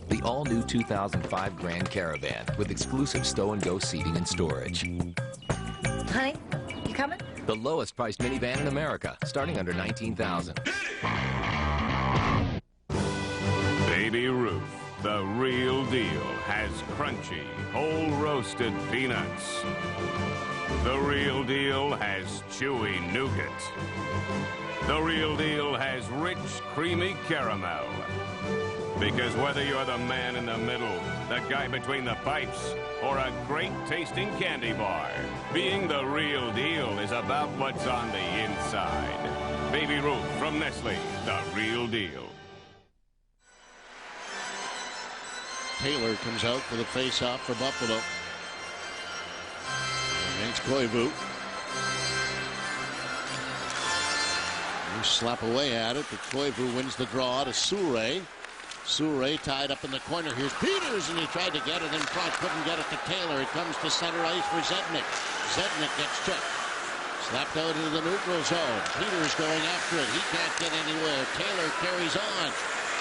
The all-new 2005 Grand Caravan with exclusive stow-and-go seating and storage. Honey, you coming? The lowest priced minivan in America, starting under $19,000. Baby Ruth, the real deal, has crunchy, whole roasted peanuts. The real deal has chewy nougat. The real deal has rich, creamy caramel. Because whether you're the man in the middle, the guy between the pipes, or a great-tasting candy bar, being the real deal is about what's on the inside. Baby Ruth from Nestle, the real deal. Taylor comes out for the face-off for Buffalo. Against Koivu. You slap away at it, but Koivu wins the draw to Souray. Souray tied up in the corner. Here's Peters, and he tried to get it in front. Couldn't get it to Taylor. It comes to center ice for Zednick. Zednick gets checked. Slapped out into the neutral zone. Peters going after it. He can't get anywhere. Taylor carries on.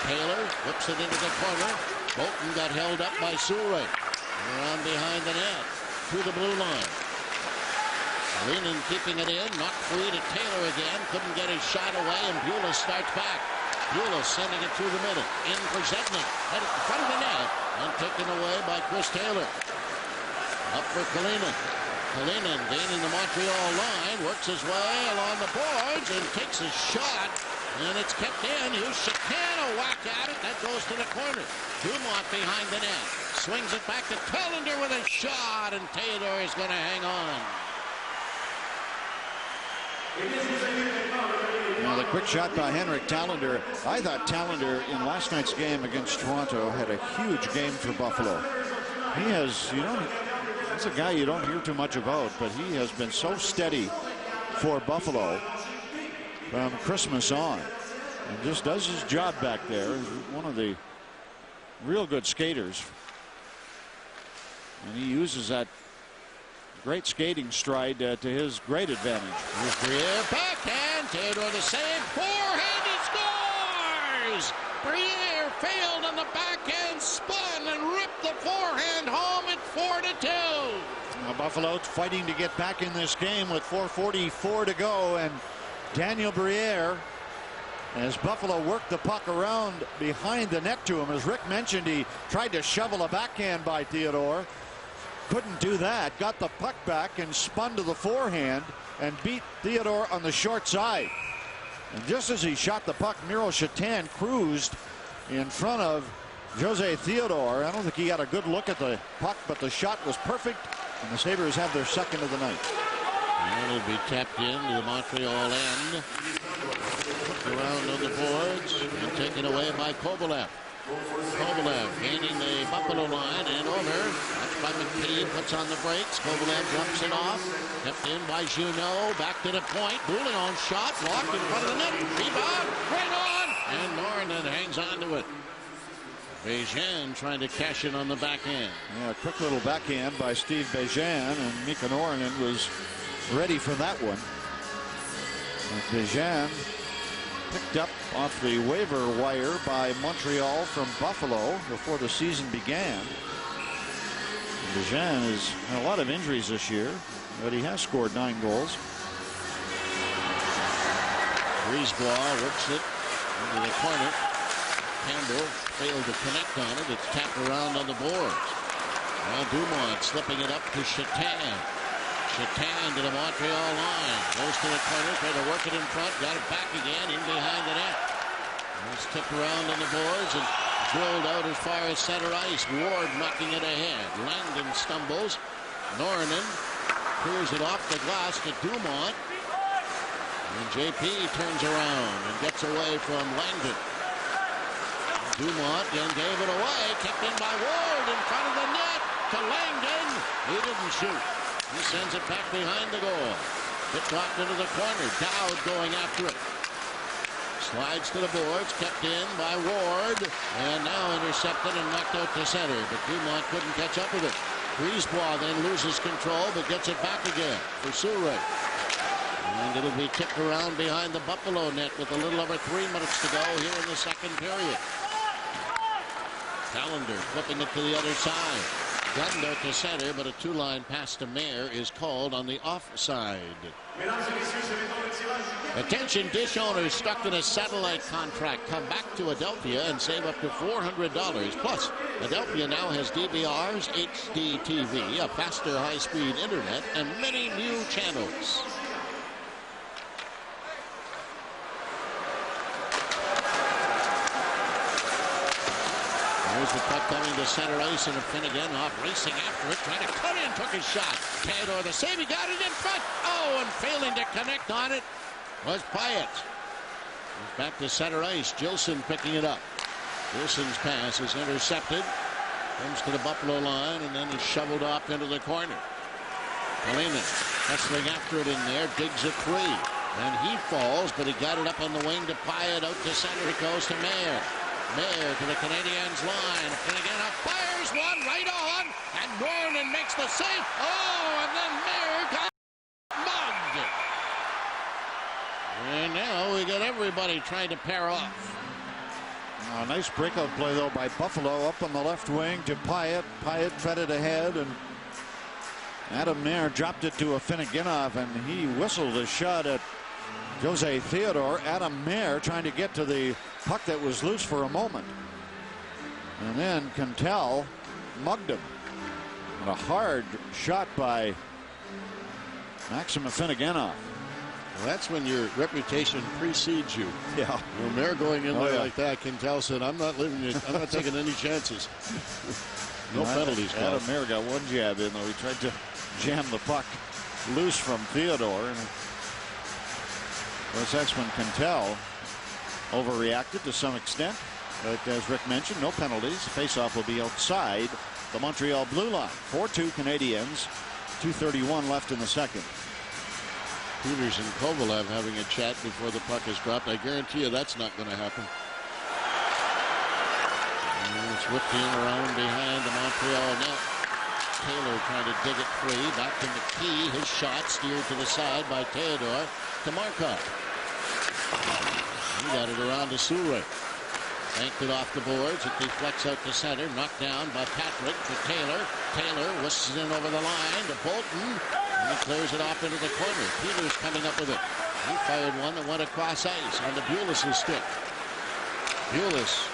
Taylor whips it into the corner. Bolton got held up by Souray. Around behind the net. To the blue line. Leanin keeping it in. Knocked free to Taylor again. Couldn't get his shot away, and Beulah starts back. Beulah sending it through the middle. In for Zednick. Headed in front of the net. And taken away by Chris Taylor. Up for Kalinin. Kalinin gaining the Montreal line. Works his way along the boards and takes a shot. And it's kept in. Here's Chicano. Whack at it. That goes to the corner. Dumont behind the net. Swings it back to Telander with a shot. And Theodore is going to hang on. Now the quick shot by Henrik Telander. I thought Telander in last night's game against Toronto had a huge game for Buffalo. He has, he's a guy you don't hear too much about, but he has been so steady for Buffalo from Christmas on. And just does his job back there. He's one of the real good skaters. And he uses that great skating stride to his great advantage. Here's Briere backhand. Theodore the save. Forehand, he scores! Briere failed on the backhand, spun and ripped the forehand home at 4-2. Now Buffalo fighting to get back in this game with 4:44 to go, and Daniel Briere, as Buffalo worked the puck around behind the net to him. As Rick mentioned, he tried to shovel a backhand by Theodore. Couldn't do that. Got the puck back and spun to the forehand and beat Theodore on the short side. And just as he shot the puck, Miro Shatan cruised in front of Jose Theodore, I don't think he got a good look at the puck, but the shot was perfect, and the Sabres have their second of the night. And it'll be tapped into the Montreal end. Around on the boards and taken away by Kovalev. Kovalev gaining the Buffalo line and over. That's by McKee, puts on the brakes. Kovalev jumps it off. Kept in by Junot. Back to the point. Bouillon shot. Blocked in front of the net. Rebound. Right on. And Nornan hangs on to it. Bejan trying to cash in on the backhand. Yeah, a quick little backhand by Steve Bejan, and Mika Nornan was ready for that one. And Bejan picked up off the waiver wire by Montreal from Buffalo before the season began. Bejan has had a lot of injuries this year, but he has scored 9 goals. Brisebois works it into the corner. Campbell failed to connect on it. It's tapped around on the boards. Now Dumont slipping it up to Chatin. Chatin to the Montreal line. Goes to the corner, trying to work it in front. Got it back again, in behind the net. It's tipped around on the boards and drilled out as far as center ice. Ward knocking it ahead. Langdon stumbles. Nornan clears it off the glass to Dumont. And JP turns around and gets away from Langdon. Dumont then gave it away. Kept in by Ward in front of the net to Langdon. He didn't shoot. He sends it back behind the goal. It dropped into the corner. Dowd going after it. Slides to the boards. Kept in by Ward. And now intercepted and knocked out to center. But Dumont couldn't catch up with it. Brisebois then loses control but gets it back again for Surrey. And it'll be tipped around behind the Buffalo net with a little over 3 minutes to go here in the second period. Callender flipping it to the other side. Gunned out to center, but a 2-line pass to Mayer is called on the offside. Attention, dish owners stuck in a satellite contract. Come back to Adelphia and save up to $400. Plus, Adelphia now has DVRs, HD TV, a faster high-speed internet, and many new channels. There's the puck coming to center ice, and Finnegan off racing after it, trying to cut in, took his shot. Theodore the save, he got it in front. Oh, and failing to connect on it was Pyatt. He's back to center ice. Gilson picking it up. Gilson's pass is intercepted. Comes to the Buffalo line, and then is shoveled off into the corner. Kaliman hustling after it in there, digs a 3. And he falls, but he got it up on the wing to Pyatt. Out to center, it goes to Mayer. Mayer to the Canadiens line. Finnegan fires one right on, and Nornan makes the save. Oh, and then Mayer got mugged. And now we got everybody trying to pair off. A nice breakout play, though, by Buffalo up on the left wing to Pyatt. Pyatt fed it ahead, and Adam Mayer dropped it to a Finneganov, and he whistled a shot at Jose Theodore. Adam Mayer trying to get to the puck that was loose for a moment. And then Cantel mugged him. And a hard shot by Maxim Finneganov. Well, that's when your reputation precedes you. Yeah. When they're going in there like that, Cantel said, I'm not leaving it. I'm not taking any chances. No penalties. Adam Mayer got one jab in, though. He tried to jam the puck loose from Theodore. And that's when Cantel overreacted to some extent. But as Rick mentioned, no penalties. Faceoff will be outside the Montreal blue line. 4-2 Canadiens. 2:31 left in the second. Peters and Kovalev having a chat before the puck is dropped. I guarantee you that's not going to happen. And it's whipped in around behind the Montreal net. Taylor trying to dig it free. Back to McKee. His shot steered to the side by Theodore to Markov. He got it around to Surrey. Banked it off the boards. It deflects out to center. Knocked down by Patrick to Taylor. Taylor whisks it in over the line to Bolton. And he clears it off into the corner. Peters coming up with it. He fired one that went across ice on the Bulis' stick. Bulis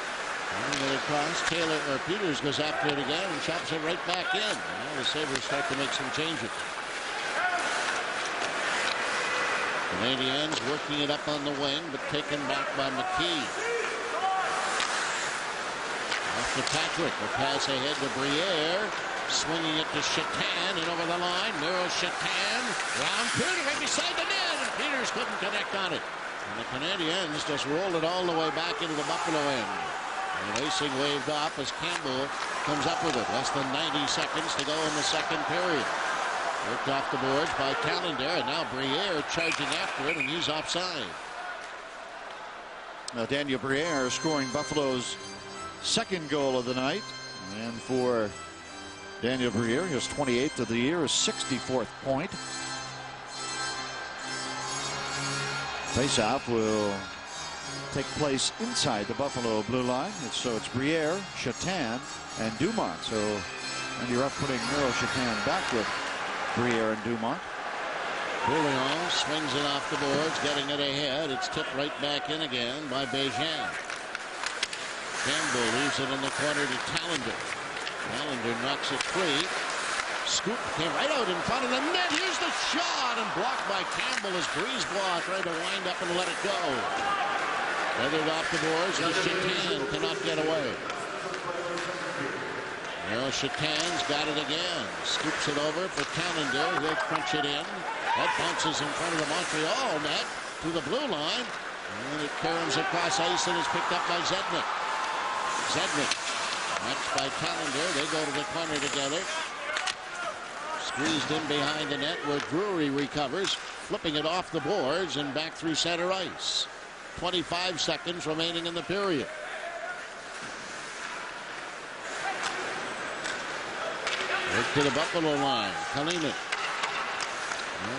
running it across. Taylor or Peters goes after it again and chops it right back in. Now the Sabres start to make some changes. Canadiens working it up on the wing, but taken back by McKee. Off Fitzpatrick. A pass ahead to Briere. Swinging it to Chatan and over the line. Miro Chatan. Round Peter right beside the net. And Peters couldn't connect on it. And the Canadiens just rolled it all the way back into the Buffalo end. And racing waved off as Campbell comes up with it. Less than 90 seconds to go in the second period. Worked off the boards by Callender, and now Briere charging after it, and he's offside. Now Daniel Briere scoring Buffalo's second goal of the night. And for Daniel Briere, his 28th of the year, his 64th point. Faceoff will take place inside the Buffalo blue line. So it's Briere, Chatan, and Dumont. So Andy Ruff putting Miro Chatan back with Briere and Dumont. Bouillon swings it off the boards, getting it ahead. It's tipped right back in again by Bejan. Campbell leaves it in the corner to Callender. Callender knocks it free. Scoop came right out in front of the net. Here's the shot, and blocked by Campbell as Brisebois tried to wind up and let it go. Feathered off the boards, and Chatan cannot get away. Well, Chatan's got it again. Scoops it over for Callender. He'll crunch it in. That bounces in front of the Montreal net to the blue line. And it caroms across ice and is picked up by Zednick. Zednick matched by Callender. They go to the corner together. Squeezed in behind the net where Drury recovers, flipping it off the boards and back through center ice. 25 seconds remaining in the period. Right to the Buffalo line. Kalinin.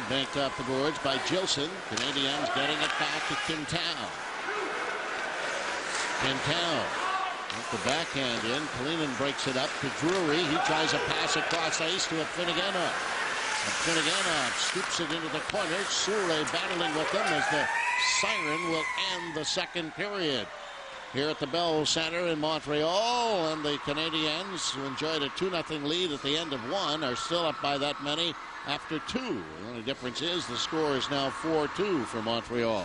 Banked off the boards by Gilson. Canadiens getting it back to Quintana. Quintana with the backhand in. Kalinin breaks it up to Drury. He tries a pass across ice to a Finneganov. And Finneganov scoops it into the corner. Souray battling with them as the siren will end the second period. Here at the Bell Center in Montreal, and the Canadiens, who enjoyed a 2-0 lead at the end of one, are still up by that many after two. The only difference is the score is now 4-2 for Montreal.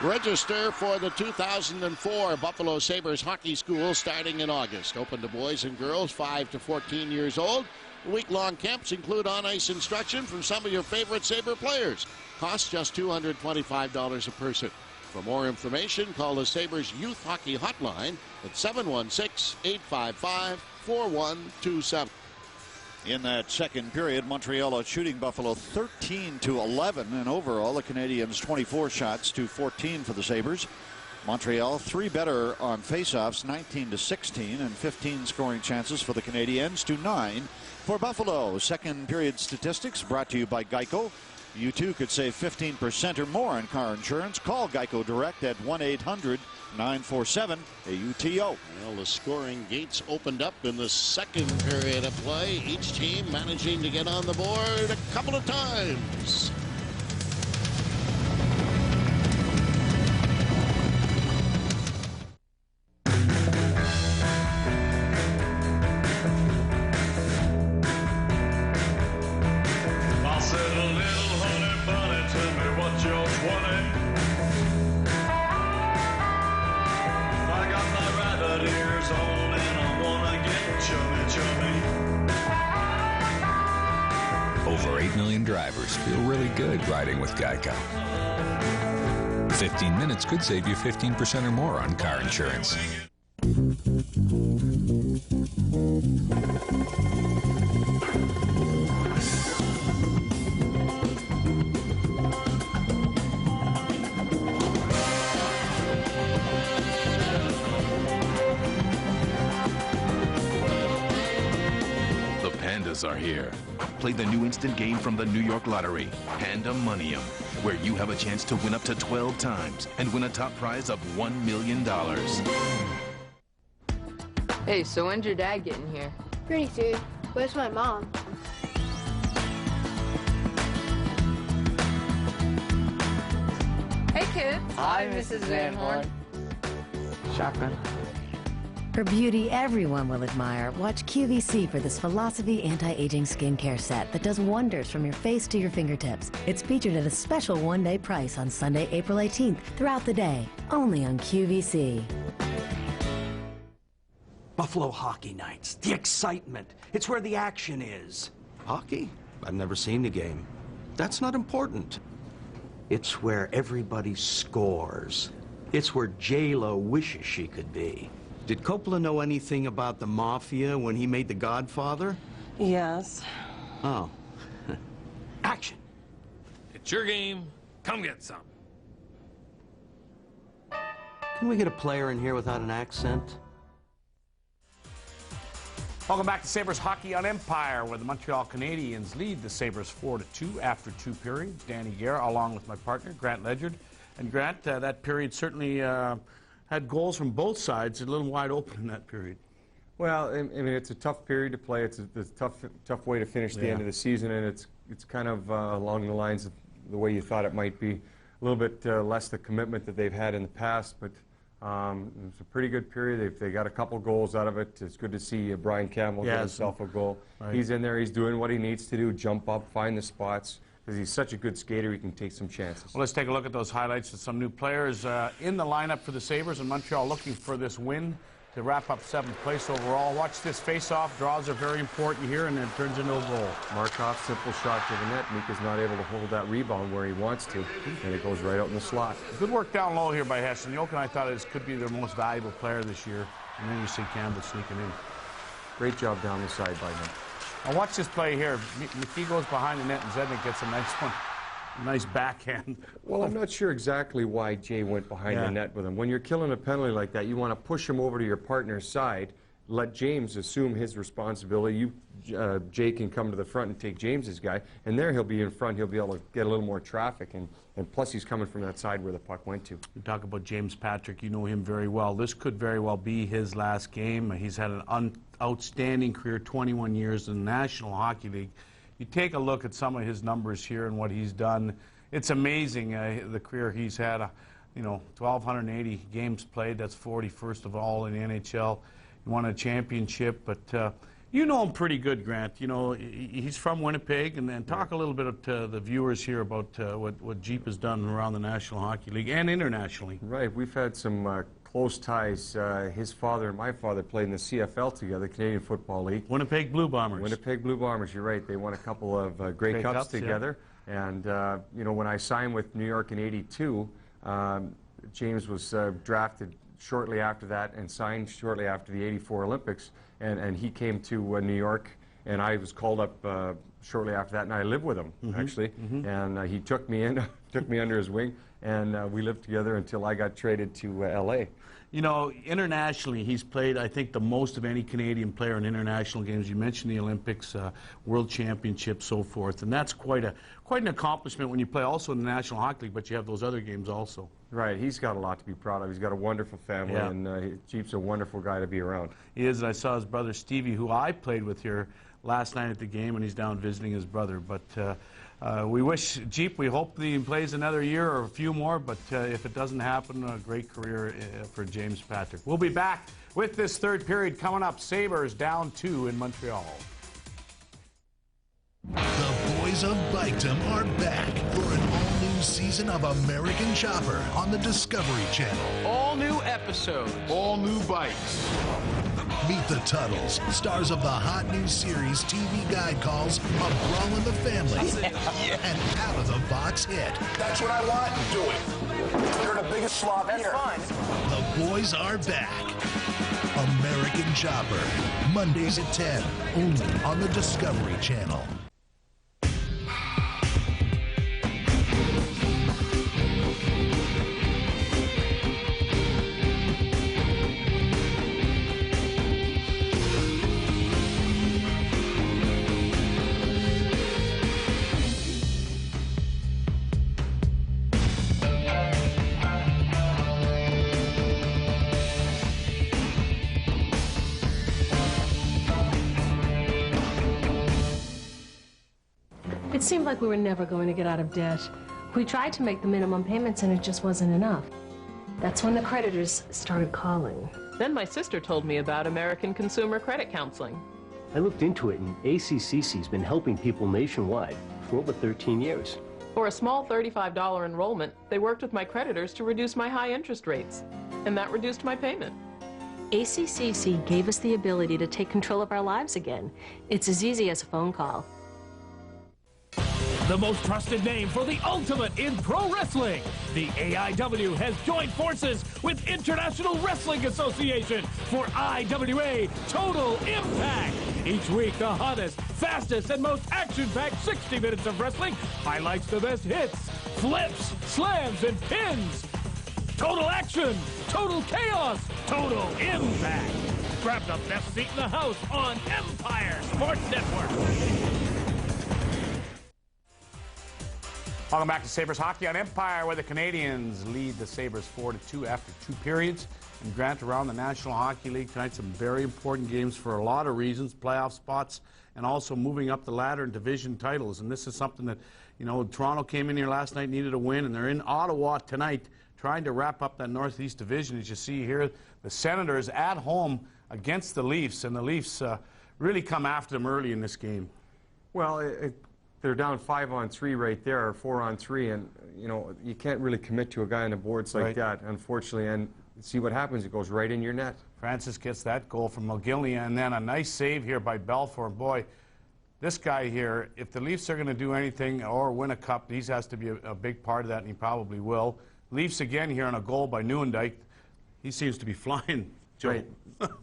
Register for the 2004 Buffalo Sabres Hockey School starting in August. Open to boys and girls 5 to 14 years old. Week-long camps include on-ice instruction from some of your favorite Sabre players. Costs just $225 a person. For more information, call the Sabres Youth Hockey Hotline at 716-855-4127. In that second period, Montreal shooting Buffalo 13-11, and overall the Canadiens 24 shots to 14 for the Sabres. Montreal 3 better on faceoffs, 19-16, and 15 scoring chances for the Canadiens to 9 for Buffalo. Second period statistics brought to you by Geico. You too could save 15% or more on car insurance. Call Geico Direct at 1-800-947-AUTO. Well, the scoring gates opened up in the second period of play. Each team managing to get on the board a couple of times. Over 8 million drivers feel really good riding with Geico. 15 minutes could save you 15% or more on car insurance. Pandas are here. Play the new instant game from the New York Lottery, Pandemonium, where you have a chance to win up to 12 times and win a top prize of $1 million. Hey, so when's your dad getting here? Pretty soon. Where's my mom? Hey, kids. Hi, Mrs. Van Horn. Shotgun. For beauty everyone will admire, watch QVC for this Philosophy Anti-Aging Skincare Set that does wonders from your face to your fingertips. It's featured at a special one-day price on Sunday, April 18th throughout the day, only on QVC. Buffalo hockey nights, the excitement. It's where the action is. Hockey? I've never seen the game. That's not important. It's where everybody scores. It's where J-Lo wishes she could be. Did Coppola know anything about the Mafia when he made The Godfather? Yes. Oh. Action. It's your game. Come get some. Can we get a player in here without an accent? Welcome back to Sabres Hockey on Empire, where the Montreal Canadiens lead the Sabres 4-2 after 2 periods. Danny Gare, along with my partner, Grant Ledgerd. And Grant, that period certainly had goals from both sides, a little wide open in that period. Well, I mean, it's a tough period to play. It's a tough way to finish the end of the season, and it's kind of along the lines of the way you thought it might be. A little bit less the commitment that they've had in the past, but it's a pretty good period. They got a couple goals out of it. It's good to see Brian Campbell get himself a goal. Right. He's in there. He's doing what he needs to do, jump up, find the spots, because he's such a good skater. He can take some chances. Well, let's take a look at those highlights of some new players in the lineup for the Sabres, and Montreal looking for this win to wrap up 7th place overall. Watch this face-off. Draws are very important here, and then it turns into a goal. Markov, simple shot to the net. Mika's not able to hold that rebound where he wants to, and it goes right out in the slot. Good work down low here by Heston. Yoke and I thought this could be their most valuable player this year, and then you see Campbell sneaking in. Great job down the side by him. Now watch this play here. McKee goes behind the net, and Zednick gets a nice one. Nice backhand. Well, I'm not sure exactly why Jay went behind the net with him. When you're killing a penalty like that, you want to push him over to your partner's side, let James assume his responsibility. Jay can come to the front and take James's guy, and there he'll be in front. He'll be able to get a little more traffic, and plus he's coming from that side where the puck went to. You talk about James Patrick. You know him very well. This could very well be his last game. He's had an outstanding career, 21 years in the National Hockey League. You take a look at some of his numbers here and what he's done. It's amazing, the career he's had. 1,280 games played. That's 41st of all in the NHL. He won a championship, but you know him pretty good, Grant. You know, he's from Winnipeg, and then talk a little bit to the viewers here about what Jeep has done around the National Hockey League and internationally. Right. We've had some close ties. His father and my father played in the CFL together, Canadian Football League. Winnipeg Blue Bombers. Winnipeg Blue Bombers, you're right. They won a couple of Grey Cups together. Yeah. And, when I signed with New York in '82, James was drafted shortly after that and signed shortly after the '84 Olympics. And he came to New York, and I was called up shortly after that, and I lived with him, actually. And he took me in, took me under his wing, and we lived together until I got traded to L.A. You know, internationally, he's played, I think, the most of any Canadian player in international games. You mentioned the Olympics, World Championships, so forth, and that's quite an accomplishment when you play also in the National Hockey League, but you have those other games also. Right, he's got a lot to be proud of. He's got a wonderful family, and Jeep's a wonderful guy to be around. He is, and I saw his brother Stevie, who I played with here last night at the game, and he's down visiting his brother. But we wish Jeep, we hope he plays another year or a few more, but if it doesn't happen, a great career for James Patrick. We'll be back with this third period coming up. Sabres down 2 in Montreal. The boys of Bikedom are back for an all-new season of American Chopper on the Discovery Channel. All new episodes. All new bikes. Meet the Tuttles, stars of the hot new series TV guide calls A Brawl in the Family and Out of the Box Hit. That's what I want. Do it. You're the biggest slob here. That's fine. The boys are back. American Chopper, Mondays at 10, only on the Discovery Channel. It seemed like we were never going to get out of debt. We tried to make the minimum payments and it just wasn't enough. That's when the creditors started calling. Then my sister told me about American Consumer Credit Counseling. I looked into it, and ACCC's been helping people nationwide for over 13 years. For a small $35 enrollment, they worked with my creditors to reduce my high interest rates, and that reduced my payment. ACCC gave us the ability to take control of our lives again. It's as easy as a phone call. The most trusted name for the ultimate in pro wrestling. The AIW has joined forces with International Wrestling Association for IWA Total Impact. Each week, the hottest, fastest, and most action-packed 60 minutes of wrestling highlights the best hits, flips, slams, and pins. Total action, total chaos, total impact. Grab the best seat in the house on Empire Sports Network. Welcome back to Sabres Hockey on Empire, where the Canadiens lead the Sabres 4-2 after 2 periods. And Grant, around the National Hockey League tonight, some very important games for a lot of reasons, playoff spots, and also moving up the ladder and division titles. And this is something that, you know, Toronto came in here last night, needed a win, and they're in Ottawa tonight trying to wrap up that Northeast division. As you see here, the Senators at home against the Leafs, and the Leafs really come after them early in this game. Well, they're down 5-on-3 right there, or 4-on-3, and you know you can't really commit to a guy on the boards like that, unfortunately. And see what happens; it goes right in your net. Francis gets that goal from McGillney, and then a nice save here by Belfour. Boy, this guy here, if the Leafs are going to do anything or win a cup, he has to be a big part of that, and he probably will. Leafs again here on a goal by Nieuwendyk. He seems to be flying, Joe. Right.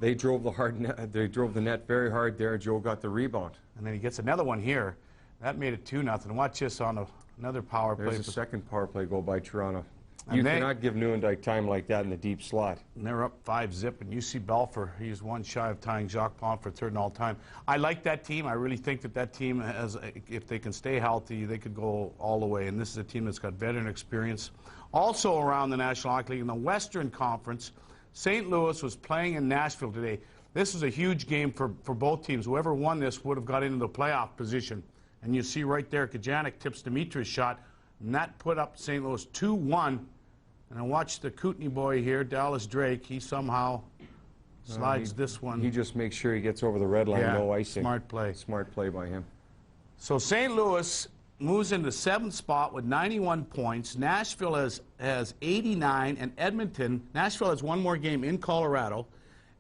They drove the net very hard there. Joe got the rebound, and then he gets another one here. That made it 2-0. Watch this on another power play. There's a second power play goal by Toronto. You cannot give Nieuwendyk time like that in the deep slot. And they're up 5-0, and you see Belfour, he's one shy of tying Jacques Plante for third in all time. I like that team. I really think that team has, if they can stay healthy, they could go all the way. And this is a team that's got veteran experience. Also around the National Hockey League in the Western Conference, St. Louis was playing in Nashville today. This was a huge game for both teams. Whoever won this would have got into the playoff position. And you see right there, Kajanik tips Dimitri's shot, and that put up St. Louis 2-1. And I watch the Kootenay boy here, Dallas Drake. He somehow slides this one. He just makes sure he gets over the red line, no icing. Smart play. Smart play by him. So St. Louis moves into 7th spot with 91 points. Nashville has 89, and Edmonton, Nashville has one more game in Colorado,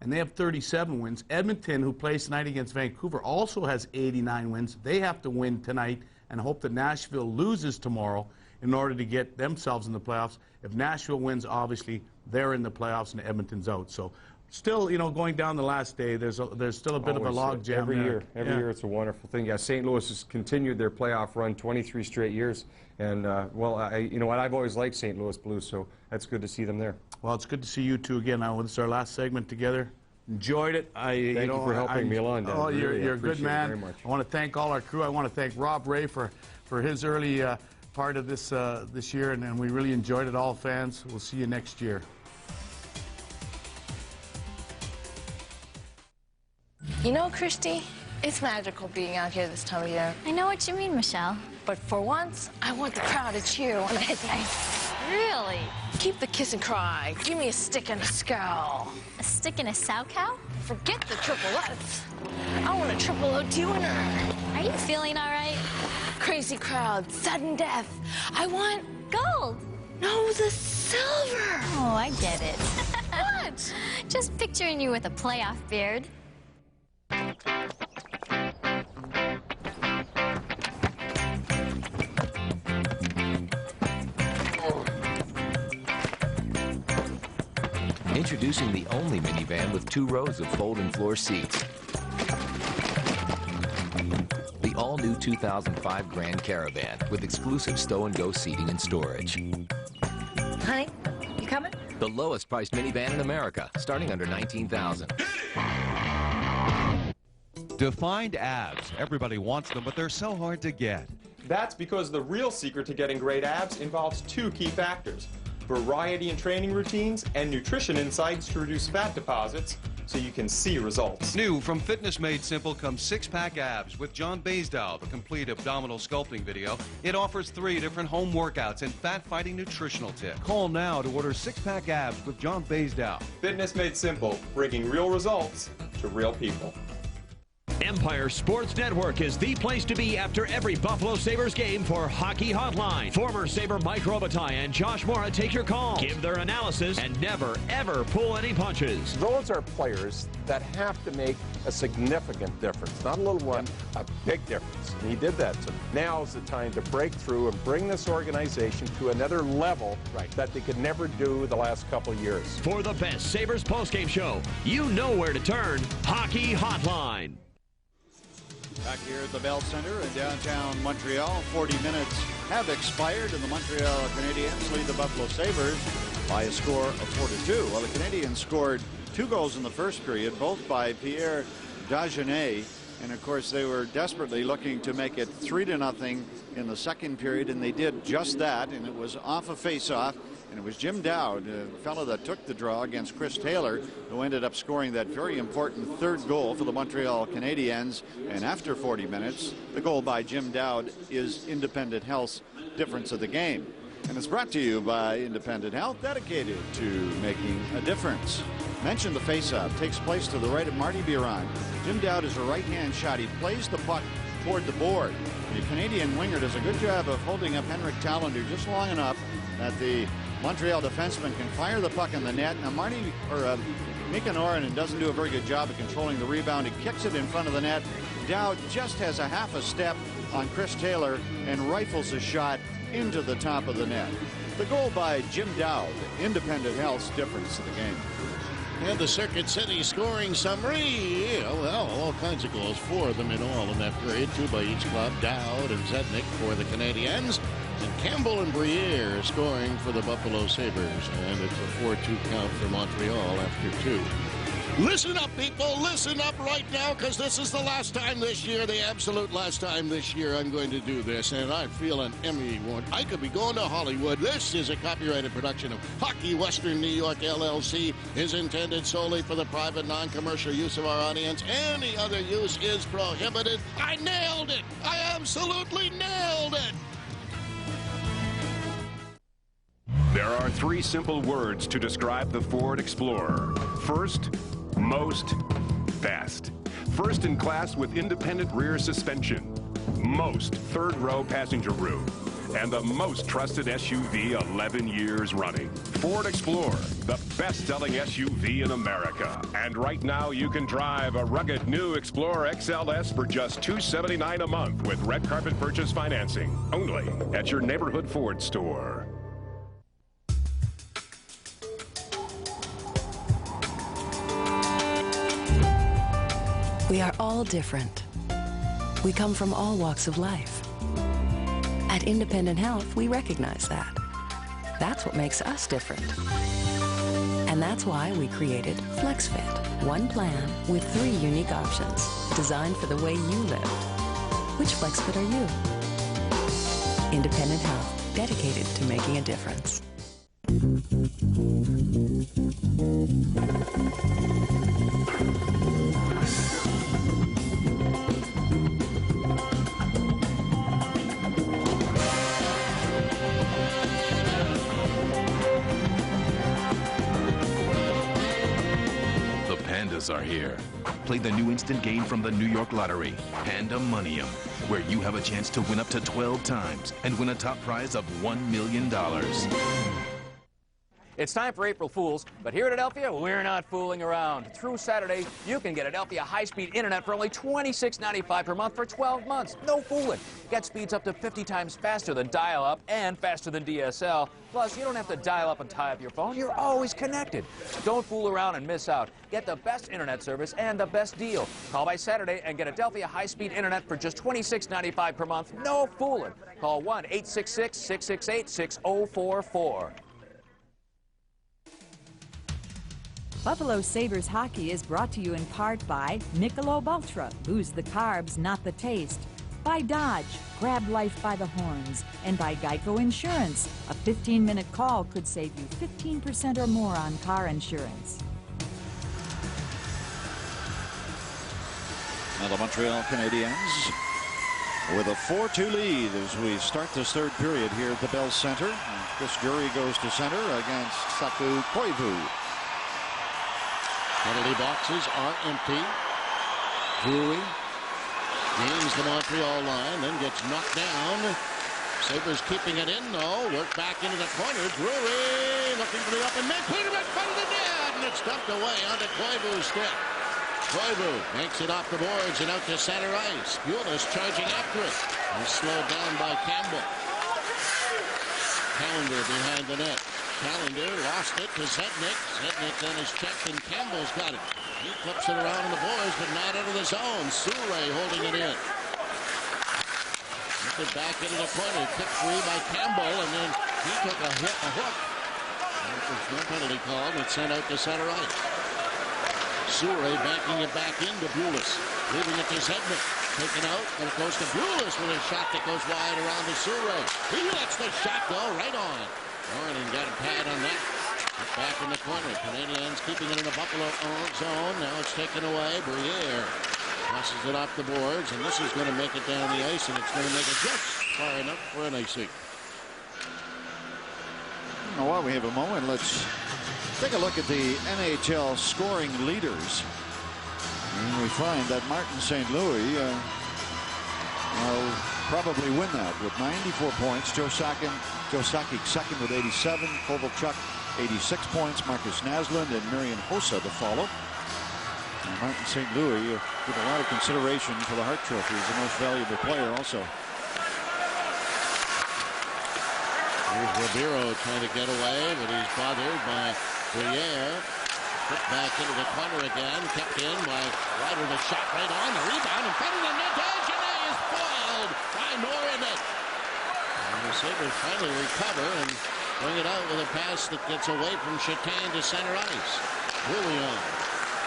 and they have 37 wins. Edmonton, who plays tonight against Vancouver, also has 89 wins. They have to win tonight and hope that Nashville loses tomorrow in order to get themselves in the playoffs. If Nashville wins, obviously, they're in the playoffs and Edmonton's out. So still, you know, going down the last day, there's still a bit of a log jam every there. Every year it's a wonderful thing. Yeah, St. Louis has continued their playoff run 23 straight years. And, well, you know what, I've always liked St. Louis Blues, so that's good to see them there. Well, it's good to see you two again. Now, this is our last segment together. Enjoyed it. Thank you for helping me along, Dan. Oh, really you're a good man. Very much. I want to thank all our crew. I want to thank Rob Ray for his early part of this year, and we really enjoyed it, all fans. We'll see you next year. You know, Christy, it's magical being out here this time of year. I know what you mean, Michelle. But for once, I want the crowd to cheer when I hit nice. Really? Keep the kiss and cry. Give me a stick and a scowl. A stick and a sow cow? Forget the triple F's. I want a triple OT winner. Are you feeling all right? Crazy crowd, sudden death. I want gold. No, the silver. Oh, I get it. What? Just picturing you with a playoff beard. Introducing the only minivan with 2 rows of fold-in floor seats. The all-new 2005 Grand Caravan with exclusive stow-and-go seating and storage. Honey, you coming? The lowest priced minivan in America, starting under $19,000. Defined abs. Everybody wants them, but they're so hard to get. That's because the real secret to getting great abs involves 2 key factors: variety in training routines and nutrition insights to reduce fat deposits so you can see results. New from Fitness Made Simple comes 6-pack abs with John Baisdow, the complete abdominal sculpting video. It offers 3 different home workouts and fat-fighting nutritional tips. Call now to order 6-pack abs with John Baisdow. Fitness Made Simple, bringing real results to real people. Empire Sports Network is the place to be after every Buffalo Sabres game for Hockey Hotline. Former Sabre Mike Robitaille and Josh Morra take your call, give their analysis, and never, ever pull any punches. Those are players that have to make a significant difference. Not a little one, a big difference. And he did that. So now is the time to break through and bring this organization to another level that they could never do the last couple of years. For the best Sabres postgame show, you know where to turn. Hockey Hotline. Back here at the Bell Center in downtown Montreal, 40 minutes have expired, and the Montreal Canadiens lead the Buffalo Sabres by a score of 4-2. Well, the Canadiens scored 2 goals in the first period, both by Briere Dagenet, and of course they were desperately looking to make it 3-0 in the second period, and they did just that, and it was off a face-off. And it was Jim Dowd, a fellow that took the draw against Chris Taylor, who ended up scoring that very important third goal for the Montreal Canadiens. And after 40 minutes, the goal by Jim Dowd is Independent Health's difference of the game. And it's brought to you by Independent Health, dedicated to making a difference. Mention the faceoff takes place to the right of Marty Biron. Jim Dowd is a right-hand shot. He plays the puck toward the board. The Canadian winger does a good job of holding up Henrik Talander just long enough that the Montreal defenseman can fire the puck in the net. Now Mika Noranen doesn't do a very good job of controlling the rebound. He kicks it in front of the net. Dowd just has a half a step on Chris Taylor and rifles a shot into the top of the net. The goal by Jim Dowd, Independent Health's difference in the game. And the Circuit City scoring summary. Well, all kinds of goals, 4 of them in all in that period, 2 by each club. Dowd and Zednick for the Canadiens. And Campbell and Briere scoring for the Buffalo Sabres. And it's a 4-2 count for Montreal after 2. Listen up, people. Listen up right now, because this is the last time this year, the absolute last time this year I'm going to do this. And I feel an Emmy award. I could be going to Hollywood. This is a copyrighted production of Hockey Western New York, LLC. Is intended solely for the private, non-commercial use of our audience. Any other use is prohibited. I nailed it. I absolutely nailed it. There are 3 simple words to describe the Ford Explorer. First, most, best. First in class with independent rear suspension. Most third-row passenger room. And the most trusted SUV 11 years running. Ford Explorer, the best-selling SUV in America. And right now you can drive a rugged new Explorer XLS for just $279 a month with red carpet purchase financing. Only at your neighborhood Ford store. We are all different. We come from all walks of life. At Independent Health, we recognize that. That's what makes us different. And that's why we created FlexFit, one plan with 3 unique options, designed for the way you live. Which FlexFit are you? Independent Health, dedicated to making a difference. Pandas are here. Play the new instant game from the New York Lottery, Pandemonium, where you have a chance to win up to 12 times and win a top prize of $1 million. It's time for April Fools, but here at Adelphia, we're not fooling around. Through Saturday, you can get Adelphia high-speed internet for only $26.95 per month for 12 months. No fooling. Get speeds up to 50 times faster than dial-up and faster than DSL. Plus, you don't have to dial up and tie up your phone. You're always connected. Don't fool around and miss out. Get the best internet service and the best deal. Call by Saturday and get Adelphia high-speed internet for just $26.95 per month. No fooling. Call 1-866-668-6044. Buffalo Sabres hockey is brought to you in part by Michelob Ultra, lose the carbs, not the taste. By Dodge, grab life by the horns. And by Geico Insurance, a 15-minute call could save you 15% or more on car insurance. Now the Montreal Canadiens with a 4-2 lead as we start this third period here at the Bell Center. And Chris Drury goes to center against Saku Koivu. Penalty boxes are empty. Drury Gains the Montreal line, then gets knocked down. Sabres keeping it in, though. Work back into the corner. Briere looking for the open man. Put him in front of the net, and it's dumped away onto Koivu's stick. Koivu makes it off the boards and out to center ice. Bulis charging after it. He's slowed down by Campbell. Calendar behind the net. Calendar lost it to Zednick. Zednick then is checked, and Campbell's got it. He flips it around in the boards, but not out of the zone. Souray holding it in. It back into the corner, kick free by Campbell, and then he took a hook. There's no penalty called. It's sent out to center ice. Souray banking it back into Bulis, leaving it to Zednick. Taken out, and it goes to Bulis with a shot that goes wide around to Souray. He lets the shot go right on. Norton got a pad on that. It's back in the corner. Canadiens keeping it in the Buffalo zone. Now it's taken away. Briere passes it off the boards, and this is going to make it down the ice, and it's going to make it just far enough for an icing. While we have a moment, let's take a look at the NHL scoring leaders. And we find that Martin St. Louis will probably win that with 94 points. Joe Sakic second with 87. Kovalchuk 86 points. Marcus Naslund and Marian Hossa to follow. And Martin St. Louis with a lot of consideration for the Hart Trophy as the most valuable player also. Here's Ribeiro trying to get away, but he's bothered by Briere. Put back into the corner again. Kept in by Ryder. The shot right on. The rebound in front of the net. Dejanay is foiled by Norton. And the Sabres finally recover and bring it out with a pass that gets away from Chatan to center ice. Bouillon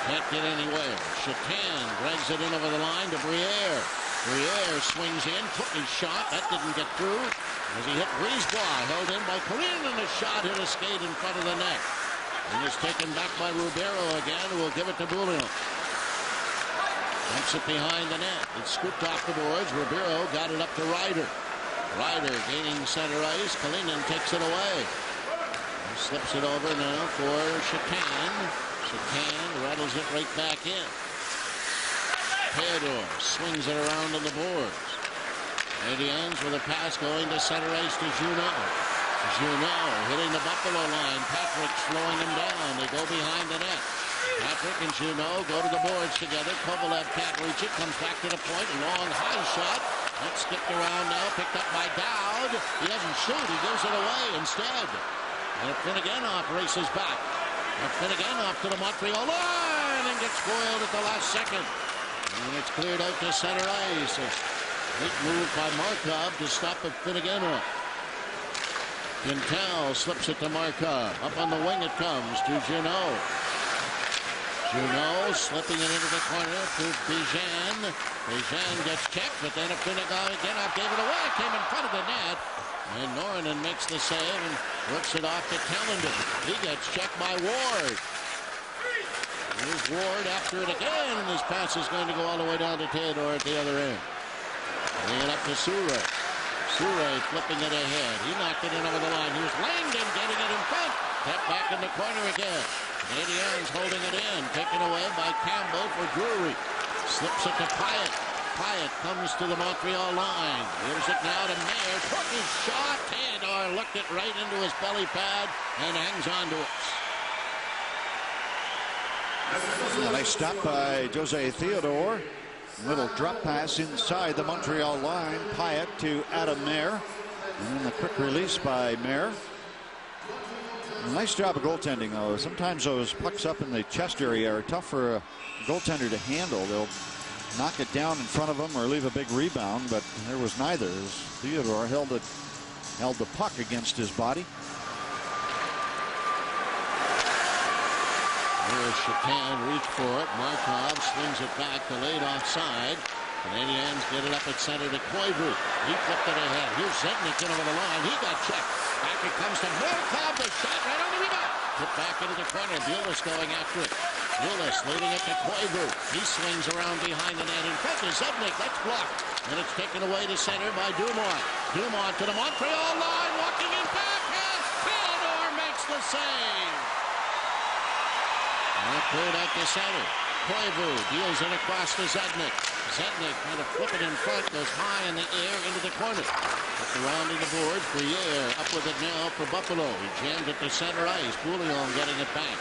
can't get anywhere. Chatan drags it in over the line to Briere. Briere swings in, took his shot. That didn't get through as he hit Brisebois. Held in by Corinne, and the shot hit a skate in front of the net. And it's taken back by Ribeiro again, who will give it to Bouillon. Dumps it behind the net. It's scooped off the boards. Ribeiro got it up to Ryder. Ryder gaining center ice. Kalinin takes it away. He slips it over now for Chatan. Chatan rattles it right back in. Theodore swings it around on the boards. Canadiens with a pass going to center ice to Junot. Junot hitting the Buffalo line. Patrick slowing him down. They go behind the net. Patrick and Junot go to the boards together. Kovalev can't reach it. Comes back to the point. Long high shot. That's skipped around now. Picked up by Dowd. He doesn't shoot. He gives it away instead. And Finneganoff races back. And Finneganoff to the Montreal line and gets foiled at the last second. And it's cleared out to center ice. A late move by Markov to stop it Finneganoff. Quintal slips it to Markov. Up on the wing it comes to Junot. Junot slipping it into the corner to Bijan. Bijan gets checked, but then Finneganoff gave it away. It came in front of the net. And Norton makes the save and works it off to Calendar. He gets checked by Ward. Here's Ward after it again, and his pass is going to go all the way down to Theodore at the other end. Bringing it up to Souray. Souray flipping it ahead. He knocked it in over the line. Here's Langdon getting it in front. Kept back in the corner again. Canadiens holding it in. Taken away by Campbell for Drury. Slips it to Pyatt. Pyatt comes to the Montreal line. Gives it now to Mayer. Took his shot. Theodore looked it right into his belly pad and hangs on to it. A nice stop by Jose Theodore. Little drop pass inside the Montreal line. Pyatt to Adam Mayer. And then the quick release by Mayer. Nice job of goaltending, though. Sometimes those pucks up in the chest area are tough for a goaltender to handle. They'll knock it down in front of them or leave a big rebound, but there was neither. As Theodore held the puck against his body. Here's Chatan, reach for it. Markov swings it back, delayed offside. Canadiens get it up at center to Koivu. He flipped it ahead. Here's Zednick in over the line. He got checked. Back it comes to Markov. The shot right on the rebound. Put back into the corner. Bulis going after it. Bulis leading it to Koivu. He swings around behind the net in front of Zednick. That's blocked. And it's taken away to center by Dumont. Dumont to the Montreal line. Walking in backhand. Theodore makes the save. And it cleared out to center. Koivu deals it across to Zednick. Zednick trying to flip it in front, goes high in the air into the corner. Up around the boards, Briere up with it now for Buffalo. He jams it to center ice. Bouillon getting it back.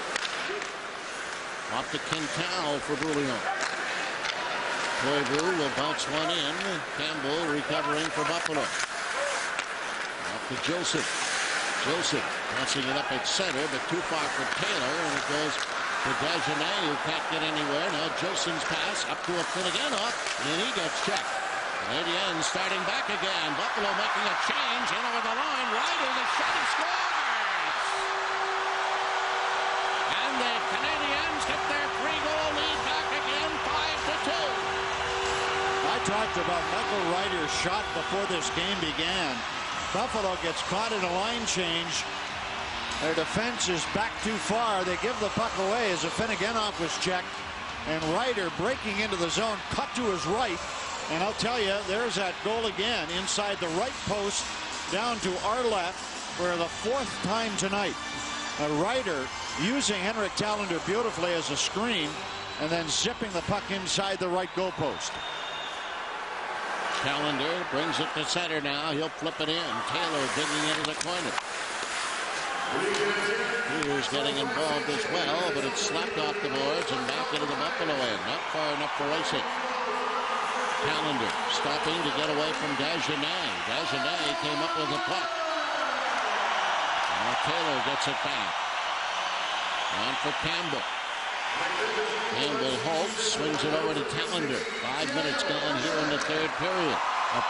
Off to Quintal for Bouillon. Koivu will bounce one in. Campbell recovering for Buffalo. Off to Joseph. Joseph bouncing it up at center, but too far for Taylor, and it goes to Dagenet, who can't get anywhere. Now Josep's pass up to a Finneganov, and he gets checked. Canadiens starting back again. Buffalo making a change in over the line. Ryder, the shot, he scores! And the Canadiens get their 3-goal lead back again, 5-2. I talked about Michael Ryder's shot before this game began. Buffalo gets caught in a line change. Their defense is back too far. They give the puck away as Finneganov was checked. And Ryder breaking into the zone, cut to his right. And I'll tell you, there's that goal again inside the right post down to our left for the 4th time tonight. Ryder using Henrik Tallender beautifully as a screen and then zipping the puck inside the right goal post. Tallender brings it to center now. He'll flip it in. Taylor digging into the corner. Here's getting involved as well, but it's slapped off the boards and back into the Buffalo end. Not far enough for racing. Tallender stopping to get away from Dagenet. Dagenet came up with the puck. Now Taylor gets it back. On for Campbell. Campbell halts, swings it over to Tallender. 5 minutes gone here in the 3rd period.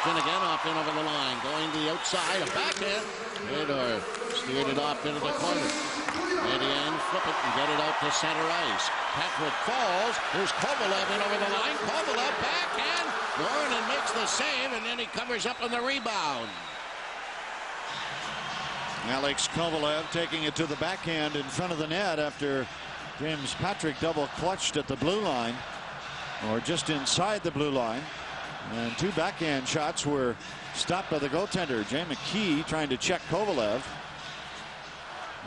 Finneganov in over the line, going to the outside, a backhand. Fedor steered it off into the corner. Canadiens flip it and get it out to center ice. Patrick falls. Here's Kovalev in over the line. Kovalev backhand. Norton makes the save, and then he covers up on the rebound. Alex Kovalev taking it to the backhand in front of the net after James Patrick double clutched at the blue line, or just inside the blue line. And 2 backhand shots were stopped by the goaltender. Jay McKee trying to check Kovalev.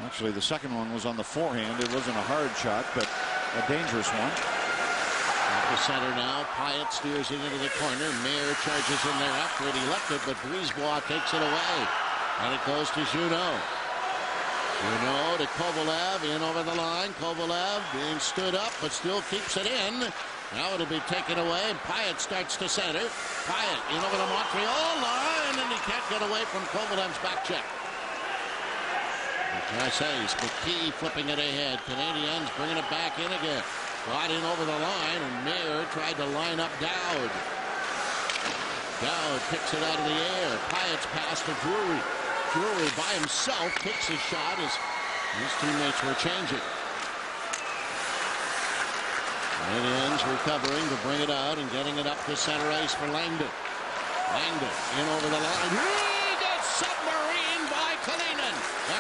Actually, the second one was on the forehand. It wasn't a hard shot, but a dangerous one. At the center now, Pyatt steers it into the corner. Mayer charges in there after it. He left it, but Brisebois takes it away. And it goes to Junot. Junot to Kovalev, in over the line. Kovalev being stood up, but still keeps it in. Now it'll be taken away. Pyatt starts to center. Pyatt in over the Montreal line, and he can't get away from Kovalev's back check. Trasse's McKee flipping it ahead. Canadiens bringing it back in again. Brought in over the line, and Mayer tried to line up Dowd. Dowd picks it out of the air. Pyatt's pass to Drury. Drury by himself picks his shot as his teammates were changing. Canadiens recovering to bring it out and getting it up to center ice for Langdon. Langdon in over the line. He gets submarined by Kalinin.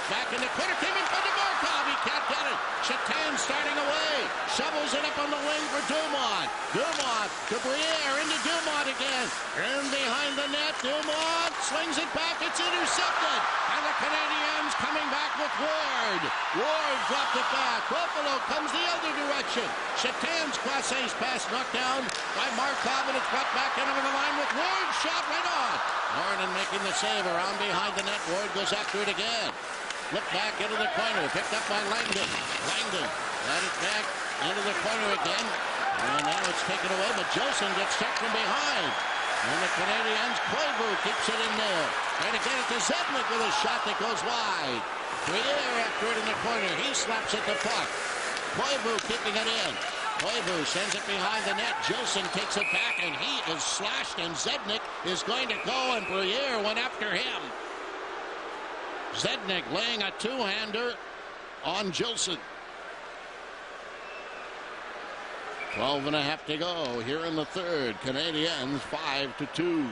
Back in the corner, came in for Dvorkov. He can't get it. Chatan starting away. Shovels it up on the wing for Dumont. Dumont to Briere, into Dumont again. And behind the net, Dumont slings it back. It's intercepted. And the Canadiens coming back with Ward. Ward dropped it back. Buffalo comes the other direction. Chatan's Class A's pass knocked down by Markov, and it's brought back in over the line with Ward. Shot right on. Norton making the save around behind the net. Ward goes after it again. Flip back into the corner. Picked up by Langdon. Langdon got it back into the corner again. And now it's taken away, but Jolson gets checked from behind. And the Canadiens, Koivu keeps it in there. Trying to get it to Zednick with a shot that goes wide. Briere after it in the corner. He slaps at the puck. Koivu keeping it in. Koivu sends it behind the net. Jolson takes it back, and he is slashed, and Zednick is going to go, and Briere went after him. Zednick laying a two-hander on Jolson. 12.5 to go here in the 3rd. Canadiens 5-2.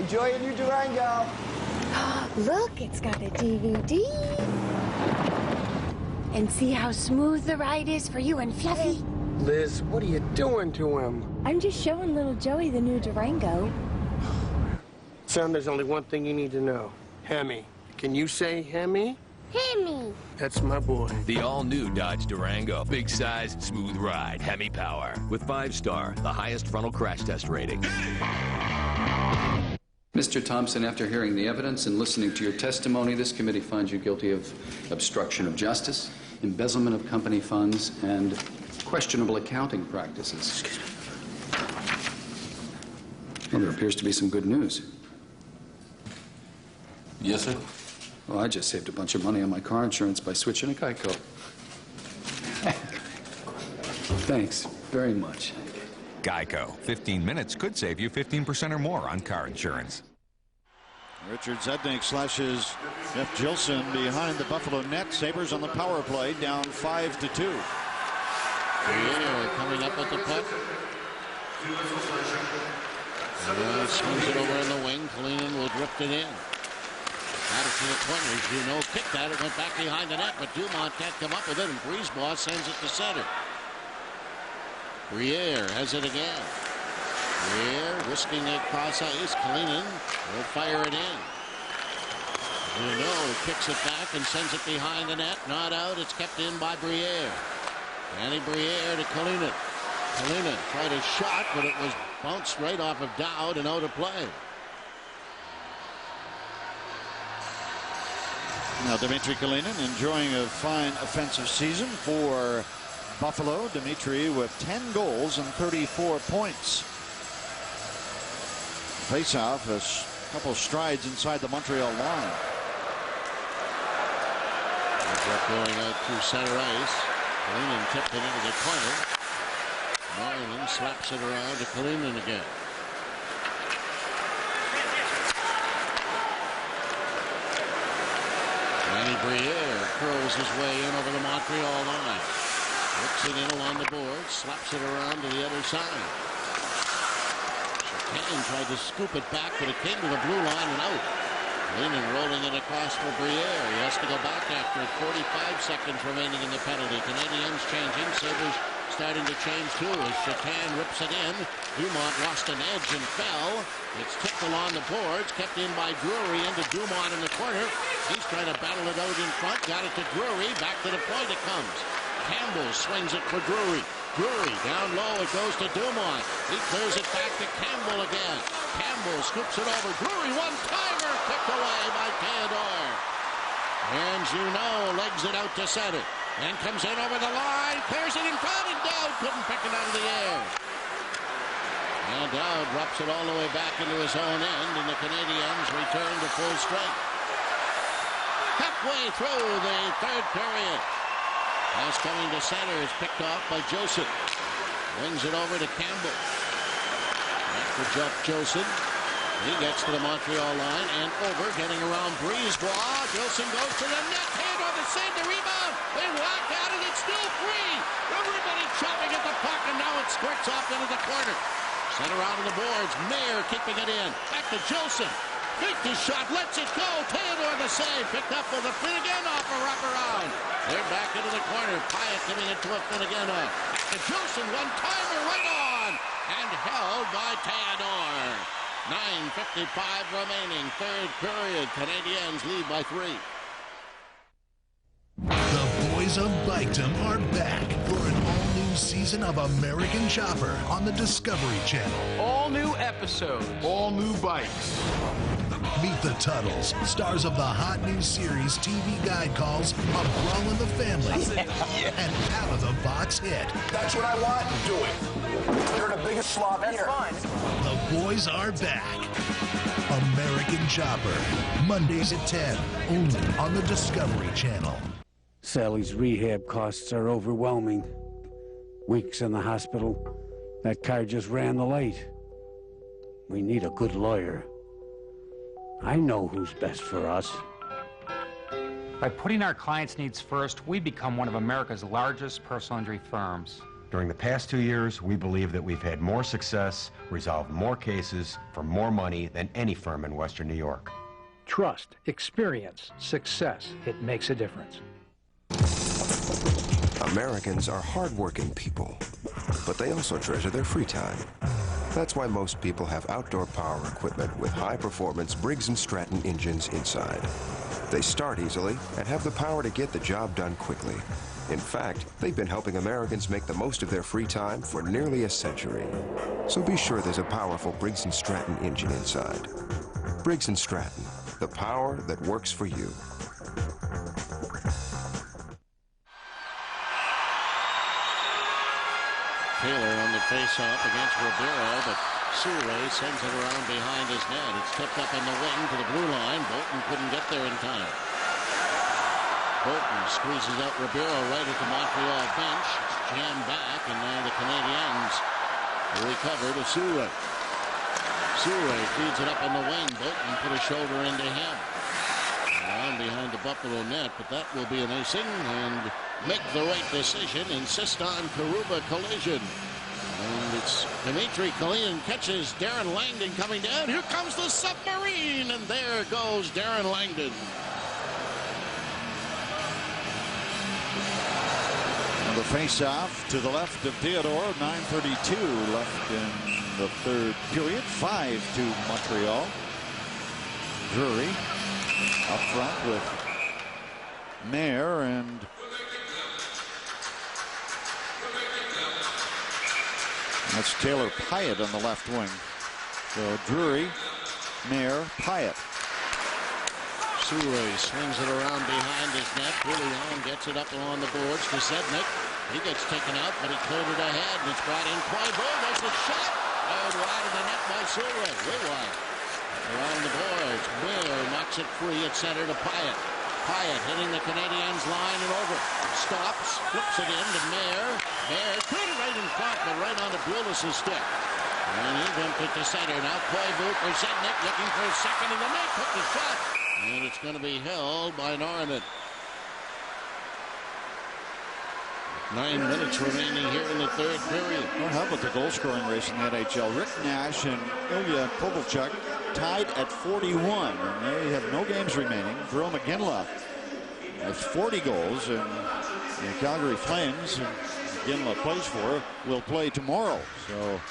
Enjoy your new Durango. Look, it's got a DVD. And see how smooth the ride is for you and Fluffy? Liz, what are you doing to him? I'm just showing little Joey the new Durango. Son, there's only one thing you need to know. Hemi. Can you say Hemi? Hemi. That's my boy. The all-new Dodge Durango. Big size, smooth ride, Hemi power. With 5-star, the highest frontal crash test rating. Mr. Thompson, after hearing the evidence and listening to your testimony, this committee finds you guilty of obstruction of justice, embezzlement of company funds, and questionable accounting practices. Well, there appears to be some good news. Yes, sir. Well, I just saved a bunch of money on my car insurance by switching to Geico. Thanks very much. Geico. 15 minutes could save you 15% or more on car insurance. Richard Zednick slashes Jeff Gilson behind the Buffalo net. Sabres on the power play, down 5-2. Briere coming up with the puck. Swings it over in the wing. Kalinin will drift it in. Got it to the corners. Dumont kicked at it, went back behind the net, but Dumont can't come up with it, and Briere sends it to center. Briere has it again. Briere whisking it across ice. Kalinin will fire it in. Dumont kicks it back and sends it behind the net. Not out. It's kept in by Briere. Danny Briere to Kalinin. Kalinin tried a shot, but it was bounced right off of Dowd and out of play. Now Dmitry Kalinin enjoying a fine offensive season for Buffalo. Dmitry with 10 goals and 34 points. Face-off, a couple strides inside the Montreal line. Going out through center ice. Kalinin tipped it into the corner. Moylan slaps it around to Kalinin again. Danny Briere curls his way in over the Montreal line. Whips it in along the board, slaps it around to the other side. Kane tried to scoop it back, but it came to the blue line and out. Kalinin rolling it across for Briere. He has to go back after it. 45 seconds remaining in the penalty. Canadiens changing. Sabres starting to change too as Chatan rips it in. Dumont lost an edge and fell. It's tipped along the boards, kept in by Drury into Dumont in the corner. He's trying to battle it out in front. Got it to Drury. Back to the point it comes. Campbell swings it for Drury. Drury down low. It goes to Dumont. He clears it back to Campbell again. Campbell scoops it over. Drury one-timer kicked away by Theodore. And Junot legs it out to center. And comes in over the line. Clears it in front and Dowd couldn't pick it out of the air. And Dowd drops it all the way back into his own end, and the Canadiens return to full strength. Halfway through the third period. Pass coming to center is picked off by Joseph. Wings it over to Campbell. That's for Jeff Joseph. He gets to the Montreal line and over, getting around Briere. Joseph goes to the net. Theodore to save the rebound. They walk out and it's still free. Everybody chopping at the puck, and now it squirts off into the corner. Sent around to the boards. Mayer keeping it in. Back to Joseph. Faked his shot, lets it go. Theodore the save. Picked up with a Finnegan off a wraparound. They're back into the corner. Pyatt giving it to a Finnegan off. Back to Joseph. One-timer right on. And held by Theodore. 9:55 remaining. Third period. Canadiens lead by 3. The boys of Bikedom are back for an all-new season of American Chopper on the Discovery Channel. All new episodes. All new bikes. Meet the Tuttles, stars of the hot new series TV guide calls A Brawl in the Family and Out of the Box Hit. That's what I want. Do it. You're the biggest slob here. That's fine. The boys are back. American Chopper, Mondays at 10, only on the Discovery Channel. Sally's rehab costs are overwhelming. Weeks in the hospital. That car just ran the light. We need a good lawyer. I know who's best for us. By putting our clients' needs first, we become one of America's largest personal injury firms. During the past 2 years, we believe that we've had more success, resolved more cases for more money than any firm in Western New York. Trust, experience, success. It makes a difference. Americans are hardworking people, but they also treasure their free time. That's why most people have outdoor power equipment with high-performance Briggs & Stratton engines inside. They start easily and have the power to get the job done quickly. In fact, they've been helping Americans make the most of their free time for nearly a century. So be sure there's a powerful Briggs & Stratton engine inside. Briggs & Stratton, the power that works for you. Taylor on the face-off against Briere, but Souray sends it around behind his net. It's tipped up on the wing to the blue line. Bolton couldn't get there in time. Bolton squeezes out Briere right at the Montreal bench. It's jammed back, and now the Canadiens recover to Souray. Souray feeds it up on the wing. Bolton put a shoulder into him. Around behind the Buffalo net, but that will be an icing, and make the right decision. Insist on Karuba collision. And it's Dmitry Kalinin catches Darren Langdon coming down. Here comes the submarine, and there goes Darren Langdon. The face-off to the left of Theodore. 9:32 left in the third period. 5-2 Montreal. Drury up front with Mayer and that's Taylor Pyatt on the left wing. So Drury, Mayer, Pyatt. Souray swings it around behind his net. Bullion gets it up along the boards to Zednick. He gets taken out, but he cleared it ahead, and it's brought in. Quaibo makes a shot. Oh, wide of the net by Souray. Way wide. Around the boards. Mayer knocks it free at center to Pyatt. Pyatt hitting the Canadiens line and over. Stops, flips it in to Mayer. Mayer put it right in front, but right onto Bulis' stick. And he dumped it to center. Now Quaibo for Zednick looking for a second in the net. Took the shot. And it's going to be held by Norman. 9 minutes remaining here in the third period. Well, how about the goal-scoring race in the NHL? Rick Nash and Ilya Kovalchuk tied at 41, and they have no games remaining. Jerome McGinley has 40 goals, and the Calgary Flames, McGinley plays for, will play tomorrow. So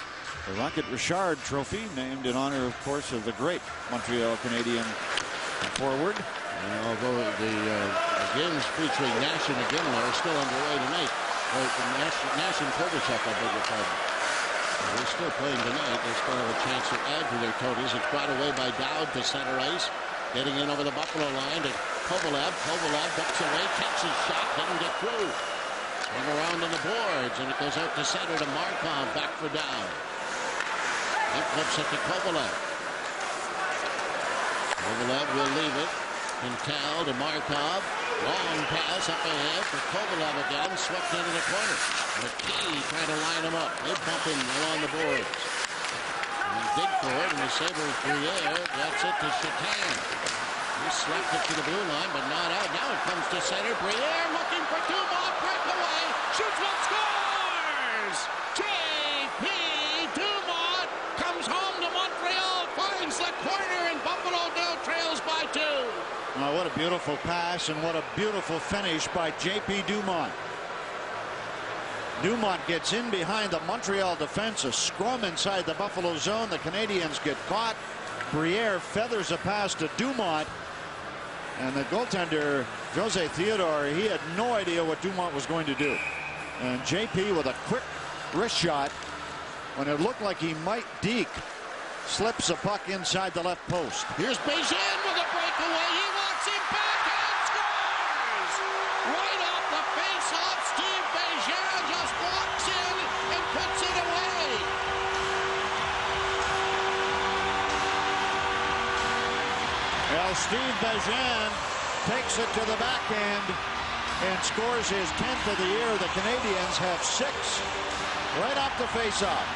the Rocket Richard Trophy, named in honor, of course, of the great Montreal Canadian forward. And although the games featuring Nash and McGinley are still underway tonight, Nash and Kovalchuk, I beg your pardon. They're still playing tonight. They still have a chance to add to their totals. It's brought away by Dowd to center ice. Getting in over the Buffalo line to Kovalev. Kovalev ducks away, catches shot, doesn't get through. And around on the boards, and it goes out to center to Markov, back for Dowd. He flips it to Kovalev. Kovalev will leave it. Pintal to Markov. Long pass up ahead for Kovalev again. Swept into the corner. McKee trying to line him up. They bump him along the boards. And dig for it, and the Sabres Briere gets it to Chatan. He slapped it to the blue line, but not out. Now it comes to center. Briere looking for Dumont. Breakaway. Shoots one, scores! J.P. Dumont comes home to Montreal. Finds the corner, and Buffalo now trails by 2. Oh, what a beautiful pass, and what a beautiful finish by J.P. Dumont. Dumont gets in behind the Montreal defense, a scrum inside the Buffalo zone. The Canadiens get caught. Briere feathers a pass to Dumont, and the goaltender, Jose Theodore, he had no idea what Dumont was going to do. And J.P. with a quick wrist shot, when it looked like he might deke, slips a puck inside the left post. Here's Beijing with a breakaway. He wants him back and scores! Right off the face-off, Steve Beijing just walks in and puts it away. Well, Steve Beijing takes it to the backhand and scores his 10th of the year. The Canadiens have 6 right off the face-off.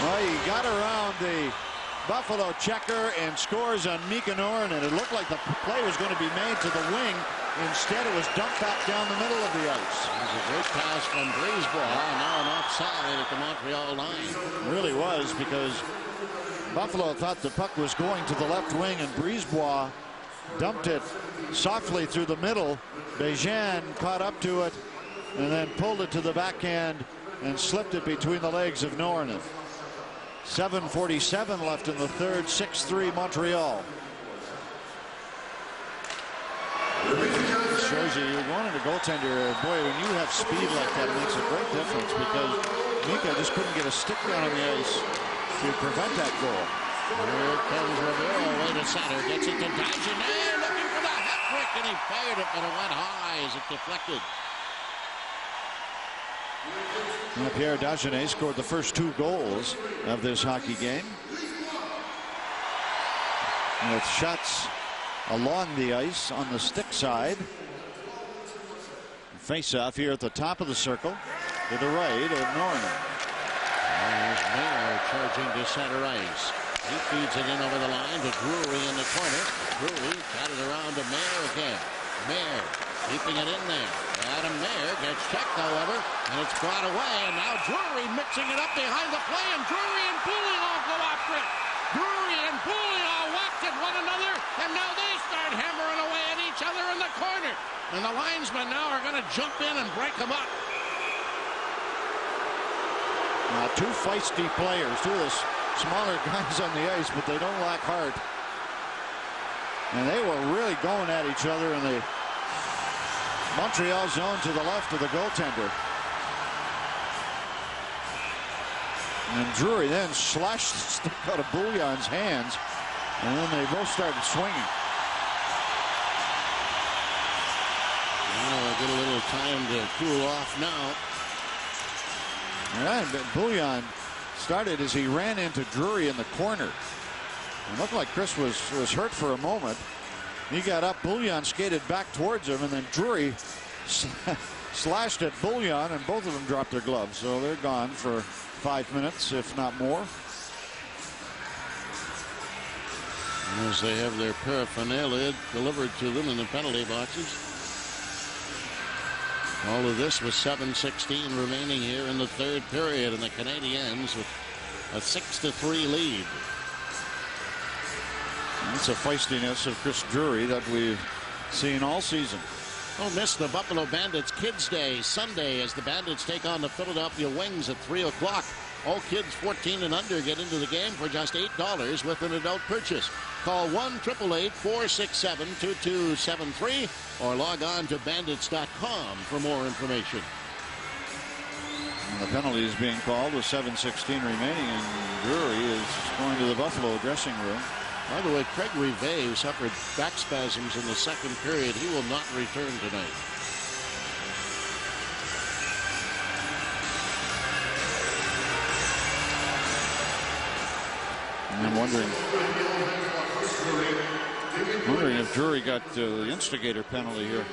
Well, he got around the Buffalo checker and scores on Mika Noren, and it looked like the play was going to be made to the wing. Instead, it was dumped back down the middle of the ice. It was a great pass from Briere. Now an offside at the Montreal line. It really was, because Buffalo thought the puck was going to the left wing, and Briere dumped it softly through the middle. Bégin caught up to it and then pulled it to the backhand and slipped it between the legs of Nornan. 7:47 left in the third. 6-3 Montreal. It shows you you're going into goaltender. Boy, when you have speed like that, it makes a great difference, because Mika just couldn't get a stick down on the ice to prevent that goal. Here comes Rivera away to center. Gets it to Dagenet, looking for the hat trick, and he fired it, but it went high as it deflected. Well, Pierre Dagenet scored the first 2 goals of this hockey game, with shots along the ice on the stick side. Face-off here at the top of the circle to the right of Nornan. There's Mayer charging to center ice. He feeds it in over the line to Drury in the corner. Drury got it around to Mayer again. Mayer keeping it in there. Adam Mayer gets checked, however, and it's brought away. And now Drury mixing it up behind the play, and Drury and Pooley all go after it. Drury and Pooley all whacked at one another, and now they start hammering away at each other in the corner. And the linesmen now are going to jump in and break them up. Now, 2 feisty players, 2 of the smaller guys on the ice, but they don't lack heart. And they were really going at each other in the Montreal zone to the left of the goaltender. And Drury then slashed the stick out of Bouillon's hands, and then they both started swinging. Well, they get a little time to cool off now. All right, but Bouillon started as he ran into Drury in the corner. It looked like Chris was hurt for a moment. He got up, Bouillon skated back towards him, and then Drury slashed at Bouillon, and both of them dropped their gloves. So they're gone for 5 minutes, if not more. As they have their paraphernalia delivered to them in the penalty boxes. All of this with 7:16 remaining here in the third period, and the Canadiens with a 6-3 lead. That's a feistiness of Chris Drury that we've seen all season. Don't miss the Buffalo Bandits Kids Day Sunday as the Bandits take on the Philadelphia Wings at 3 o'clock. All kids 14 and under get into the game for just $8 with an adult purchase. Call 1-888-467-2273 or log on to bandits.com for more information. And the penalty is being called with 7:16 remaining, and Drury is going to the Buffalo dressing room. By the way, Craig Rivet, who suffered back spasms in the second period, he will not return tonight. And I'm wondering if Drury got the instigator penalty here.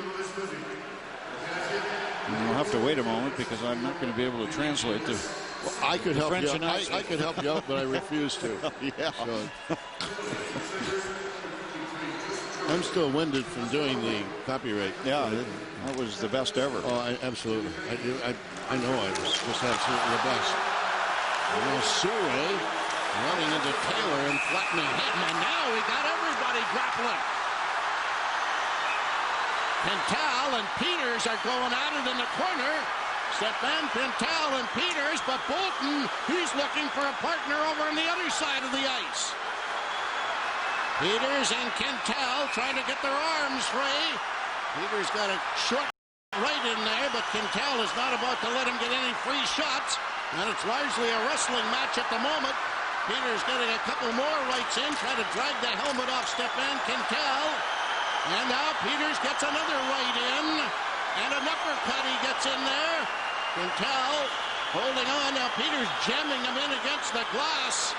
And we'll have to wait a moment because I'm not going to be able to translate the. Well, I could help you. I could help you out, but I refuse to. Yeah. So, I'm still winded from doing the copyright. Yeah, that was the best ever. Oh, absolutely. I know I was just absolutely the best. Now Souray running into Taylor and flattening him, and now we got everybody grappling. Pintal and Peters are going at it in the corner. Stepan, Pintal, and Peters, but Bolton, he's looking for a partner over on the other side of the ice. Peters and Quintal trying to get their arms free. Peters got a short right in there, but Quintal is not about to let him get any free shots, and it's largely a wrestling match at the moment. Peters getting a couple more rights in, trying to drag the helmet off Stepan Quintal. And now Peters gets another right in, and an uppercut he gets in there. Quintal holding on. Now Peters jamming him in against the glass.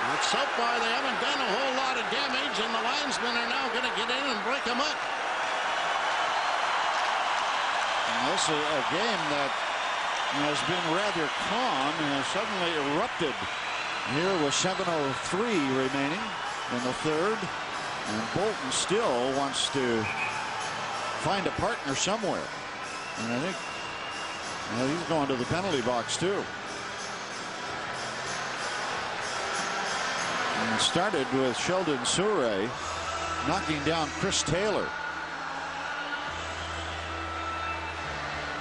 But so far they haven't done a whole lot of damage, and the linesmen are now going to get in and break them up. And this is a game that has been rather calm and has suddenly erupted here with 7:03 remaining in the third. And Bolton still wants to find a partner somewhere. And I think he's going to the penalty box too. And started with Sheldon Souray knocking down Chris Taylor.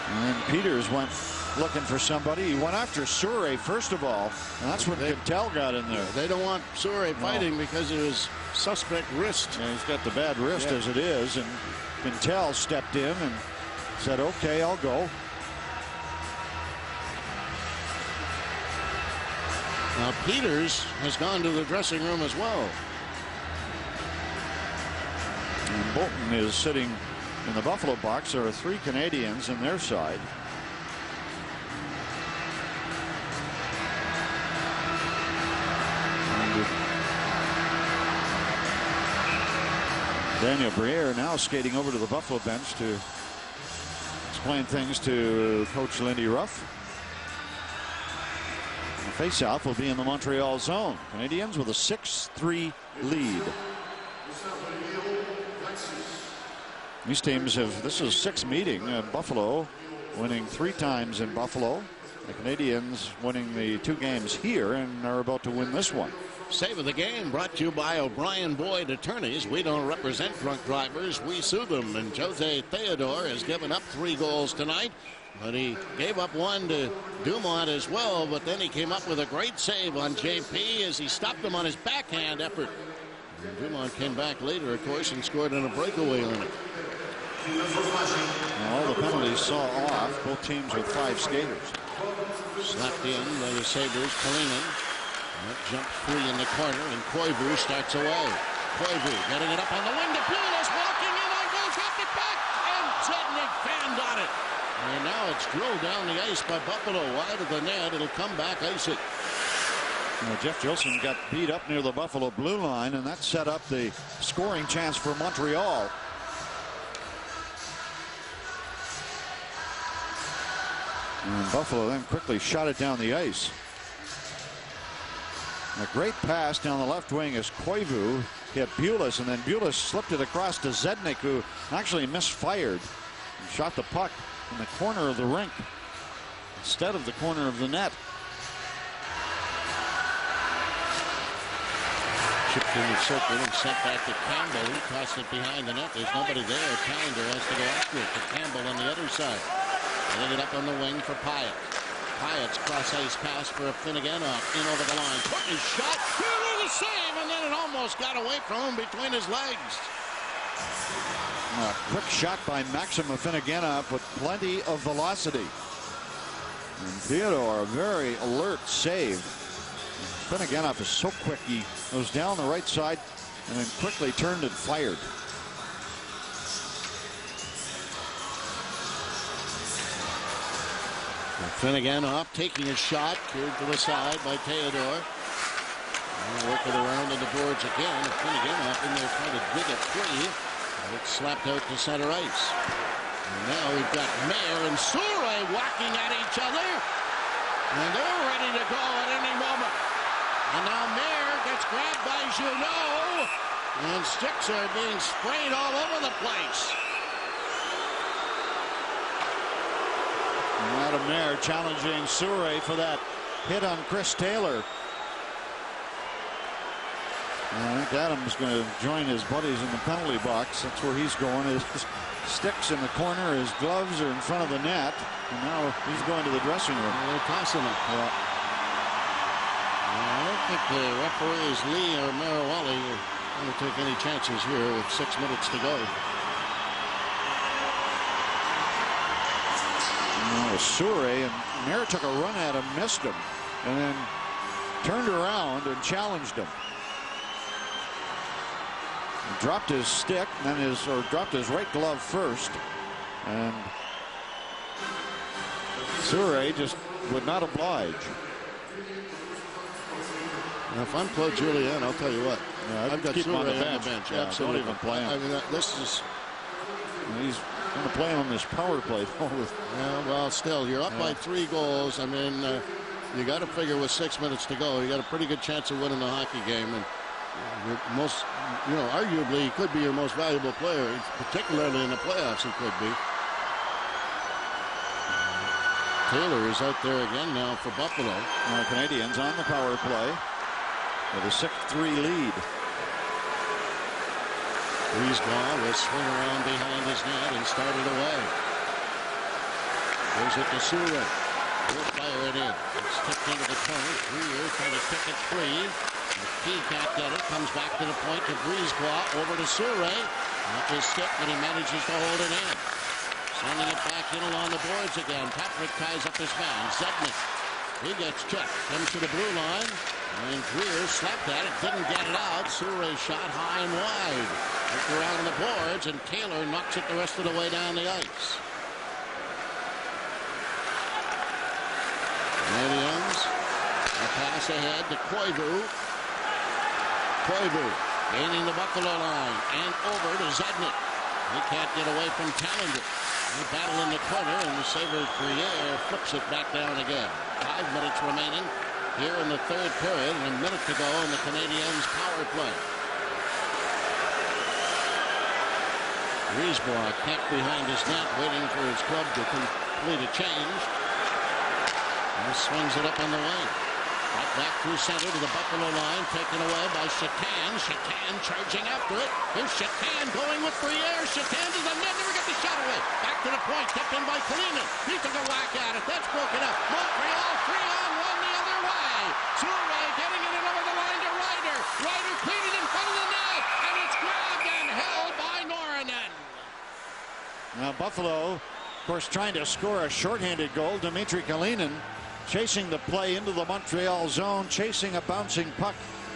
And then Peters went looking for somebody. He went after Souray first of all, and that's when Quintel got in there. They don't want Souray fighting because of his suspect wrist. Yeah, he's got the bad wrist as it is, and Quintel stepped in and said, okay, I'll go. Now Peters has gone to the dressing room as well. And Bolton is sitting in the Buffalo box. There are 3 Canadians in their side. Daniel Briere now skating over to the Buffalo bench to explain things to Coach Lindy Ruff. The face-off will be in the Montreal zone. Canadiens with a 6-3 lead. These teams have, this is 6th meeting. Buffalo winning 3 times in Buffalo. The Canadiens winning the 2 games here and are about to win this one. Save of the game brought to you by O'Brien Boyd Attorneys. We don't represent drunk drivers, we sue them. And Jose Theodore has given up 3 goals tonight, but he gave up 1 to Dumont as well. But then he came up with a great save on JP as he stopped him on his backhand effort. And Dumont came back later, of course, and scored on a breakaway limit. All the penalties saw off. Both teams with 5 skaters. Slapped in by the Sabres. Kalinin. That jump free in the corner, and Koivu starts away. Koivu getting it up on the wing to Pulis, walking in on goal, dropped it back, and Zednick fanned on it. And now it's drilled down the ice by Buffalo, wide of the net. It'll come back, ice it. Jeff Gilson got beat up near the Buffalo blue line, and that set up the scoring chance for Montreal. And Buffalo then quickly shot it down the ice. A great pass down the left wing as Koivu hit Pulis, and then Pulis slipped it across to Zednick, who actually misfired and shot the puck in the corner of the rink instead of the corner of the net. Chipped in the circle and sent back to Campbell. He tossed it behind the net. There's nobody there. Callender has to go after it. To Campbell on the other side. Getting it up on the wing for Pyatt. Pyatt's cross-ice pass for a Finnegan off in over the line. Took his shot. Here was a save, and then it almost got away from him between his legs. A quick shot by Maxim Finneganov with plenty of velocity. And Theodore, a very alert save. Finneganov is so quick. He goes down the right side and then quickly turned and fired. Finnegan off, taking a shot, cleared to the side by Theodore. Working around on the boards again. Finnegan off in there trying to dig it free. It's slapped out to center ice. And now we've got Mayer and Souray whacking at each other. And they're ready to go at any moment. And now Mayer gets grabbed by Junot. And sticks are being sprayed all over the place. Adam Mayer challenging Souray for that hit on Chris Taylor. I think Adam's going to join his buddies in the penalty box. That's where he's going. His sticks in the corner, his gloves are in front of the net, and now he's going to the dressing room. They're tossing him. Yeah. I don't think the referees Lee or Marawali are going to take any chances here with 6 minutes to go. Souray, and Mayer took a run at him, missed him, and then turned around and challenged him. He dropped his stick, then dropped his right glove first, and Souray just would not oblige. Now, if I'm Claude Julien, I'll tell you what. Yeah, I've got keep him on the bench. Yeah, absolutely. don't even play him. I mean, this is. He's going to play him on this power play. Yeah, well, still, you're up by 3 goals. I mean, you got to figure with 6 minutes to go, you got a pretty good chance of winning the hockey game. And most, arguably he could be your most valuable player, particularly in the playoffs he could be. Taylor is out there again now for Buffalo. The Canadiens on the power play with a 6-3 lead. Brisebois will swing around behind his net and start it away. Goes it to Souray. He'll fire it in. It's tipped into the corner. Briere trying to kick it free. He can't get it. Comes back to the point to Brisebois. Over to Souray. Off his stick, but he manages to hold it in. Sending it back in along the boards again. Patrick ties up his man. Zednick. He gets checked. Comes to the blue line. And Briere slapped at it. Didn't get it out. Souray shot high and wide. Looked around on the boards, and Taylor knocks it the rest of the way down the ice. Canadiens. A pass ahead to Koivu. Koivu gaining the Buffalo line and over to Zednick. He can't get away from Tallender. They battle in the corner, and the Sabres Briere flips it back down again. 5 minutes remaining here in the third period, and a minute to go in the Canadiens' power play. Brisebois kept behind his net, waiting for his club to complete a change. And swings it up on the wing. Back through center to the Buffalo line, taken away by Chatan. Chatan charging after it. Here's Chatan going with Briere. Chatan to the net, never get the shot away. Back to the point, kept in by Kalinin. He took a whack at it. That's broken up. Montreal 3-on-1 the other way. Souray getting it over the line to Ryder. Ryder cleaning in front of the net, and it's grabbed and held by Norrinen. Now Buffalo, of course, trying to score a shorthanded goal. Dmitry Kalinin chasing the play into the Montreal zone, chasing a bouncing puck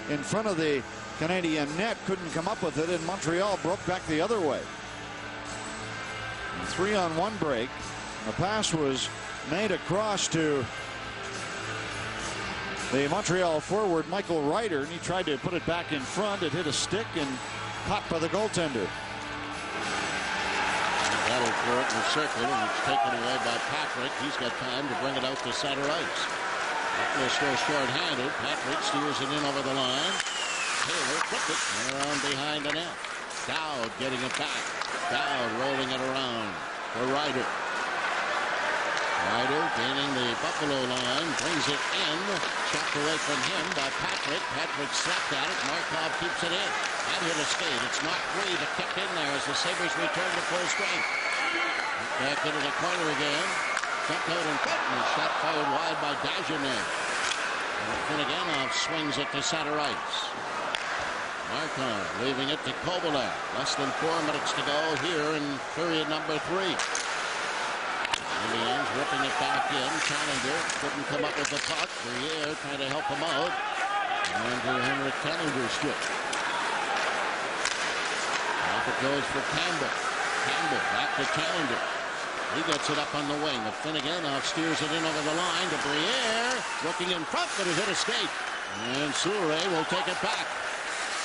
in front of the Canadian net. Couldn't come up with it, and Montreal broke back the other way. 3-on-1 break. The pass was made across to the Montreal forward, Michael Ryder, and he tried to put it back in front. It hit a stick and caught by the goaltender. Battle for it in the circle, and it's taken away by Patrick. He's got time to bring it out to center ice. Buffalo still short-handed. Patrick steers it in over the line. Taylor flipped it around behind the net. Dowd getting it back. Dowd rolling it around for Ryder. Ryder gaining the Buffalo line, brings it in. Shot away from him by Patrick. Patrick slapped at it. Markov keeps it in. That hit a skate. It's not free, but kept in there as the Sabres return to full strength. Back into the corner again. Jumped out and cut, and a shot fired wide by Dagenet. And Finneganov swings it to center ice. Markov leaving it to Kovalev. Less than 4 minutes to go here in period number 3. Indians ripping it back in. Challenger couldn't come up with the puck. Briere trying to help him out. And to Henrik Challenger's stick. Off it goes for Campbell. Campbell back to Challenger. He gets it up on the wing. Finneganov steers it in over the line to Briere. Looking in front, but it hit a skate. And Souray will take it back.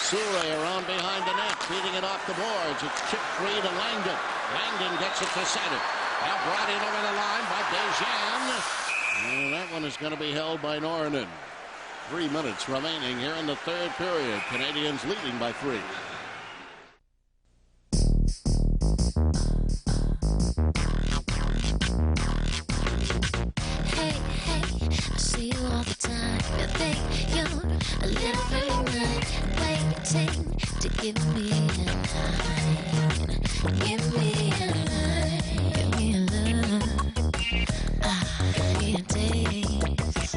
Souray around behind the net, feeding it off the boards. It's chipped free to Langdon. Langdon gets it to center. Now brought in over the line by Dejean. And that one is going to be held by Norrinen. 3 minutes remaining here in the third period. Canadiens leading by 3. Hey, I see you all the time. You think you're a little bit mine, waiting to give me a line. Give me a line. Give me a love. Give me a taste.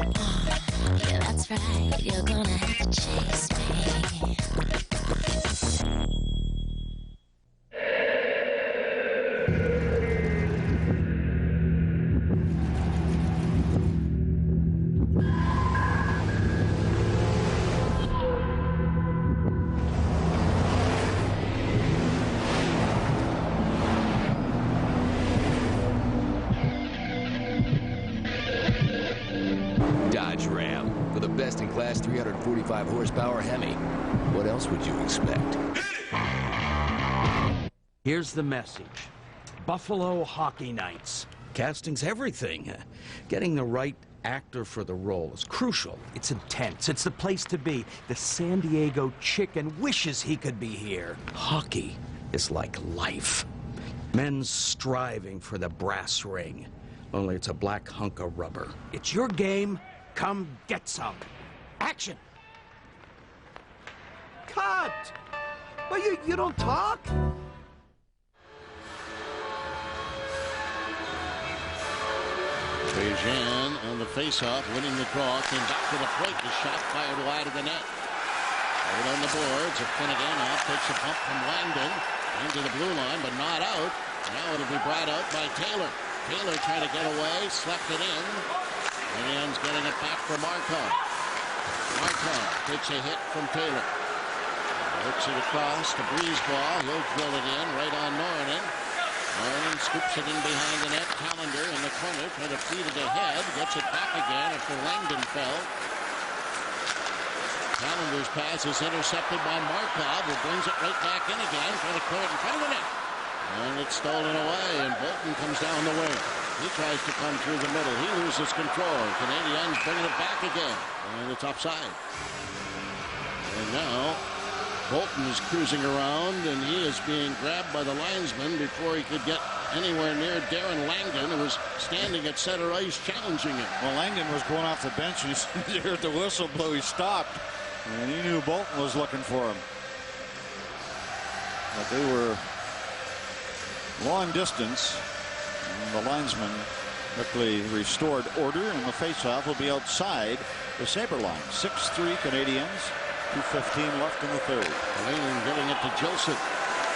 Yeah, that's right. You're gonna have to chase me. Dodge Ram for the best-in-class 345 horsepower Hemi. What else would you expect? Here's the message. Buffalo Hockey Nights. Casting's everything. Getting the right actor for the role is crucial. It's intense. It's the place to be. The San Diego chicken wishes he could be here. Hockey is like life. Men striving for the brass ring. Only it's a black hunk of rubber. It's your game. Come get some. Action! Cut! Well, you don't talk? Briere on the faceoff, winning the draw, came back to the plate. The shot fired wide of the net. Right on the boards. Finnegan off, takes a pump from Langdon into the blue line, but not out. Now it'll be brought out by Taylor. Taylor trying to get away, slept it in. Canadiens getting it back for Markov. Markov takes a hit from Taylor. Hooks it across to Briere's. He'll drill it in right on Norrin. Norrin scoops it in behind the net. Callender in the corner, trying to feed it ahead. Gets it back again after Langdon fell. Callender's pass is intercepted by Markov, who brings it right back in again, trying to clear it in front of the net. And it's stolen away, and Bolton comes down the wing. He tries to come through the middle. He loses control. Canadiens bringing it back again, and it's offside. And now Bolton is cruising around, and he is being grabbed by the linesman before he could get anywhere near Darren Langdon, who was standing at center ice challenging him. Well, Langdon was going off the bench, and as soon as he heard the whistle blow, he stopped. And he knew Bolton was looking for him. But they were long distance. And the linesman quickly restored order, and the faceoff will be outside the Sabre line. 6-3 Canadiens. 2:15 left in the third. Lane giving it to Gilson.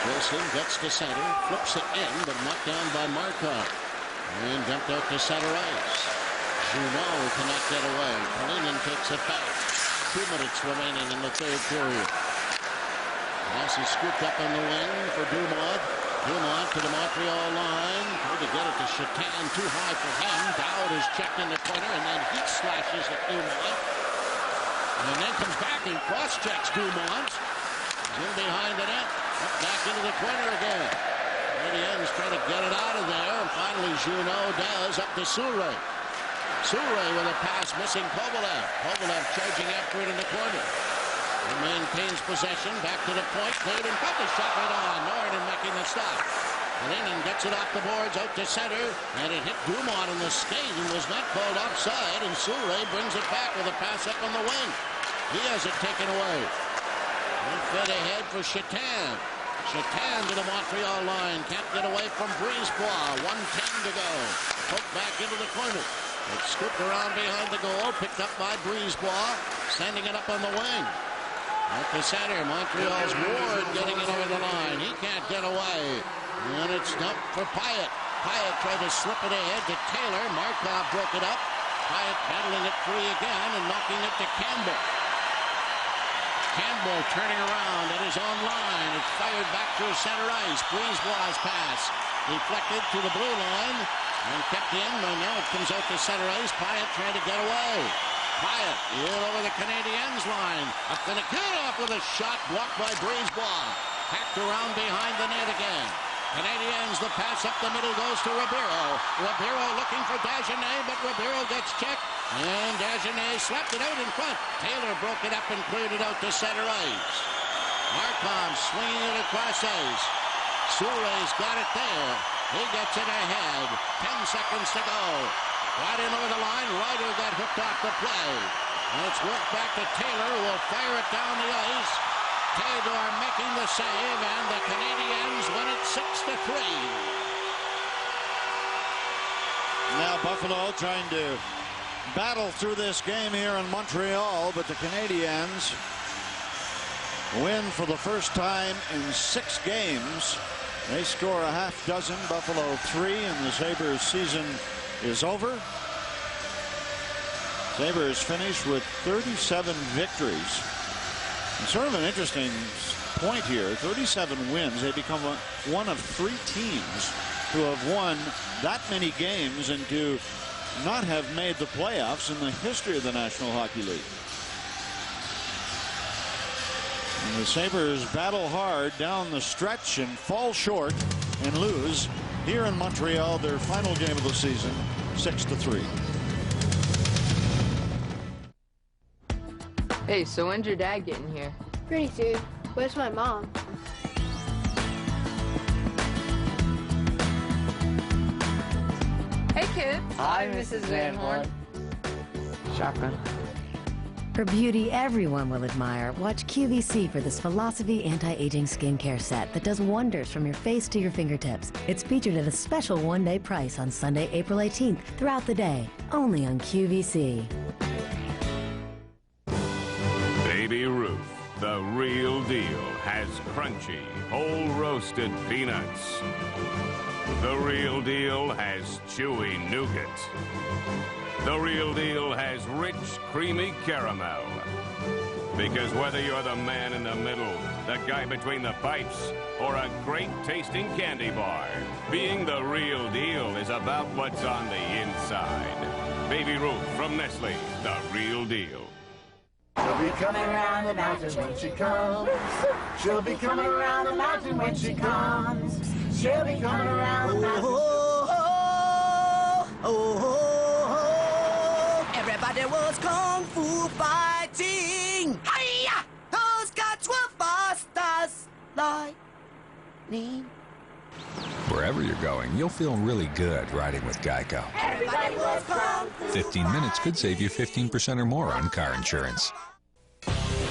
Gilson gets to center, flips it in, but knocked down by Markov. And dumped out to center ice. Junot cannot get away. Kalinin takes it back. 2 minutes remaining in the third period. Pass is scooped up on the wing for Dumont. Dumont to the Montreal line. Trying to get it to Chatin. Too high for him. Dowd is checked in the corner, and then he slashes at Dumont. And then comes back and cross-checks Dumont. He's in behind the net. Up back into the corner again. Canadiens trying to get it out of there. And finally Junot does, up to Souray. Souray with a pass missing Kovalev. Kovalev charging after it in the corner. He maintains possession. Back to the point. Cleared and cut the shot right on. Norrin making the stop. Kalinin gets it off the boards out to center, and it hit Dumont in the skate and was not called offside, and Souray brings it back with a pass up on the wing. He has it taken away. And fed ahead for Chatin. Chatin to the Montreal line. Can't get away from Briere. 1:10 to go. Poked back into the corner. It's scooped around behind the goal. Picked up by Briere. Sending it up on the wing. At the center, Montreal's Ward getting it over the line. He can't get away. And it's dumped for Pyatt. Pyatt tried to slip it ahead to Taylor. Markov broke it up. Pyatt battling it free again and knocking it to Campbell. Campbell turning around at his own line. It's fired back through center ice. Briere's pass deflected to the blue line and kept in. And now it comes out to center ice. Pyatt trying to get away. Pyatt in over the Canadiens line. Up to the cutoff with a shot blocked by Briere's. Hacked around behind the net again. Canadiens, the pass up the middle goes to Ribeiro. Ribeiro looking for Dagenet, but Ribeiro gets checked. And Dagenet slapped it out in front. Taylor broke it up and cleared it out to center ice. Markov swinging it across ice. Souray's got it there. He gets it ahead. 10 seconds to go. Right in over the line. Ryder got hooked off the play. And it's worked back to Taylor, who will fire it down the ice. Taylor making the save, and the Canadiens win it 6-3. Now Buffalo trying to battle through this game here in Montreal, but the Canadiens win for the first time in 6 games. They score a half dozen, Buffalo 3, and the Sabres season is over. Sabres finished with 37 victories. And sort of an interesting point here, 37 wins. They become one of 3 teams to have won that many games and to not have made the playoffs in the history of the National Hockey League. And the Sabres battle hard down the stretch and fall short and lose here in Montreal, their final game of the season, 6-3. Hey, so when's your dad getting here? Pretty soon. Where's my mom? Hey, kids. Hi, Mrs. Van Horn. Shotgun. For beauty everyone will admire, watch QVC for this Philosophy Anti-Aging Skincare Set that does wonders from your face to your fingertips. It's featured at a special one-day price on Sunday, April 18th, throughout the day, only on QVC. Baby Ruth, the real deal, has crunchy, whole roasted peanuts. The real deal has chewy nougat. The real deal has rich, creamy caramel. Because whether you're the man in the middle, the guy between the pipes, or a great-tasting candy bar, being the real deal is about what's on the inside. Baby Ruth from Nestle, the real deal. She'll be coming around the mountain when she comes. She'll be coming around the mountain when she comes. She'll be coming around the mountain. Everybody was kung fu fighting. Hiya! Those guts were fast as lightning. Wherever you're going, you'll feel really good riding with Geico. Everybody was kung fu. 15 minutes could save you 15% or more on car insurance.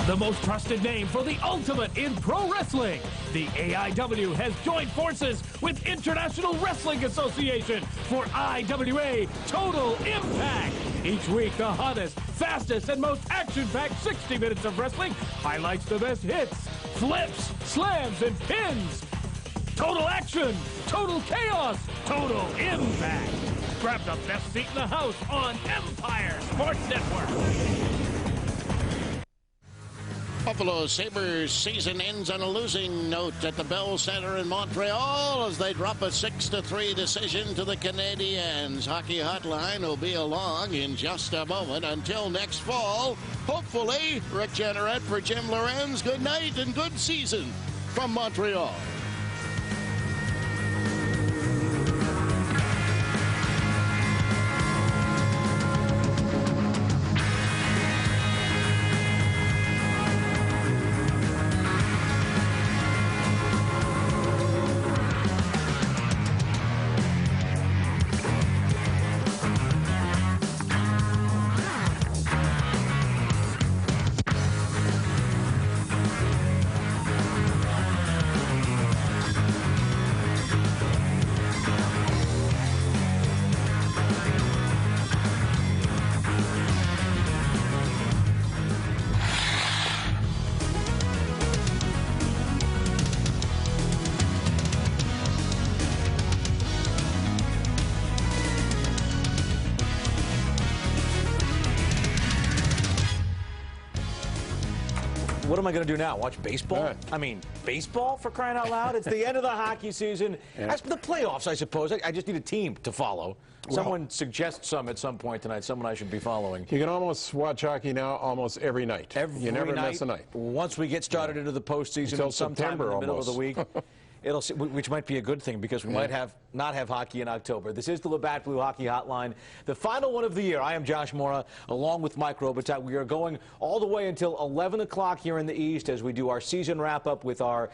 The most trusted name for the ultimate in pro wrestling. The AIW has joined forces with International Wrestling Association for IWA Total Impact. Each week, the hottest, fastest, and most action-packed 60 minutes of wrestling highlights the best hits, flips, slams, and pins. Total action, total chaos, total impact. Grab the best seat in the house on Empire Sports Network. Buffalo Sabres season ends on a losing note at the Bell Center in Montreal as they drop a 6-3 decision to the Canadiens. Hockey Hotline will be along in just a moment. Until next fall, hopefully, Rick Jenneret for Jim Lorenz. Good night and good season from Montreal. What am I going to do now? Watch baseball? I mean, baseball, for crying out loud? It's the end of the hockey season. That's the playoffs, I suppose. I just need a team to follow. Someone suggests some at some point tonight, someone I should be following. You can almost watch hockey now almost every night. You never miss a night. Once we get started into the postseason, until sometime September in the middle almost. of the week. Which might be a good thing because we might not have hockey in October. This is the Labatt Blue Hockey Hotline, the final one of the year. I am Josh Mora, along with Mike Robitaille. We are going all the way until 11 o'clock here in the East as we do our season wrap-up with our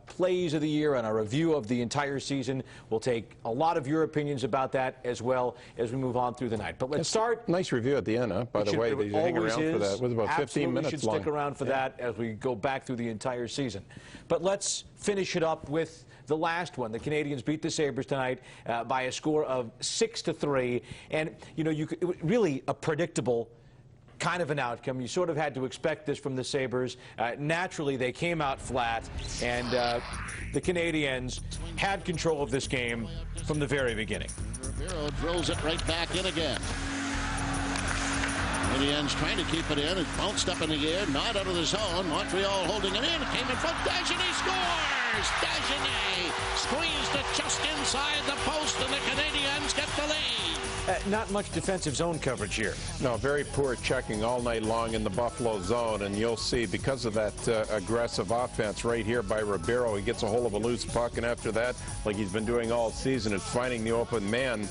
plays of the year and our review of the entire season. We'll take a lot of your opinions about that as well as we move on through the night. But let's start. Nice review at the end, huh? By the way, they hang around for that. It was about 15 minutes should long. Stick around for that as we go back through the entire season. But let's finish it up with the last one. The Canadiens beat the Sabres tonight by a score of 6-3. And, you know, it was really a predictable kind of an outcome. You sort of had to expect this from the Sabres. Naturally, they came out flat, and the Canadiens had control of this game from the very beginning. Ribeiro drills it right back in again. Canadiens trying to keep it in. It bounced up in the air, not out of the zone. Montreal holding it in. It came in front. Dagenet scores! Dagenet squeezed it just inside the post, and the Canadiens get the lead. Not much defensive zone coverage here. No, very poor checking all night long in the Buffalo zone, and you'll see because of that aggressive offense right here by Ribeiro, he gets a hold of a loose puck, and after that, like he's been doing all season, is finding the open man.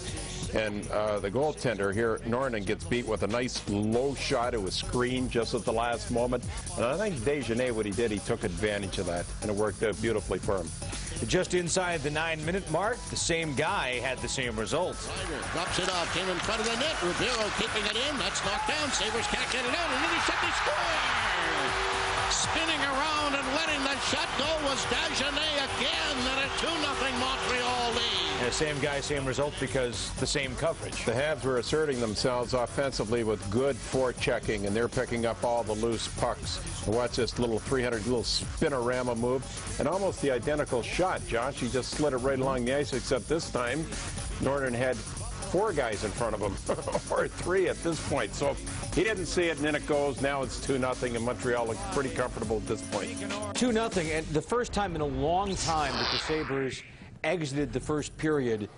And the goaltender here, Norton, gets beat with a nice low shot. It was screened just at the last moment. And I think Dagenet, what he did, he took advantage of that, and it worked out beautifully for him. Just inside the 9-minute mark, the same guy had the same result. Ryder drops it off, came in front of the net. Ribeiro keeping it in. That's knocked down. Sabres can't get it out, and then he said they score! Spinning around and letting the shot go was Dagenet again, and a 2-0 Montreal lead. Yeah, same guy, same result because the same coverage. The Habs were asserting themselves offensively with good forechecking, and they're picking up all the loose pucks. And watch this little 300 little spinorama move, and almost the identical shot, Josh. He just slid it right along the ice, except this time Norton had 4 guys in front of him, or 3 at this point. So he didn't see it, and then it goes. Now it's 2-0, and Montreal looks pretty comfortable at this point. 2-0, and the first time in a long time that the Sabres exited the first period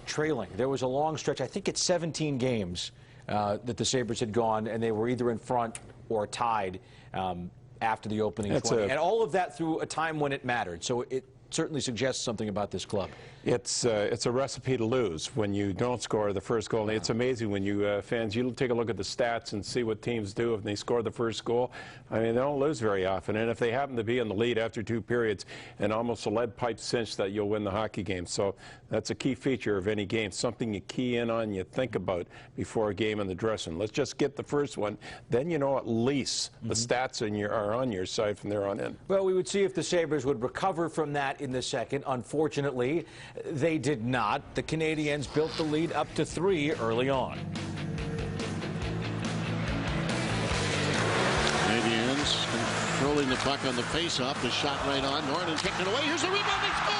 trailing. There was a long stretch, I think it's 17 games that the Sabres had gone, and they were either in front or tied after the opening 20. And all of that through a time when it mattered. So it certainly suggests something about this club. It's a recipe to lose when you don't score the first goal. And it's amazing when you fans, you take a look at the stats and see what teams do if they score the first goal. I mean, they don't lose very often. And if they happen to be in the lead after 2 periods and almost a lead pipe cinch that you'll win the hockey game. So that's a key feature of any game, something you key in on, you think about before a game in the dressing. Let's just get the first one. Then you know at least the stats are on your side from there on in. Well, we would see if the Sabres would recover from that in the second. Unfortunately, they did not. The Canadiens built the lead up to 3 early on. Canadiens controlling the puck on the face-off. The shot right on. Norton kicked it away. Here's the rebound. They score!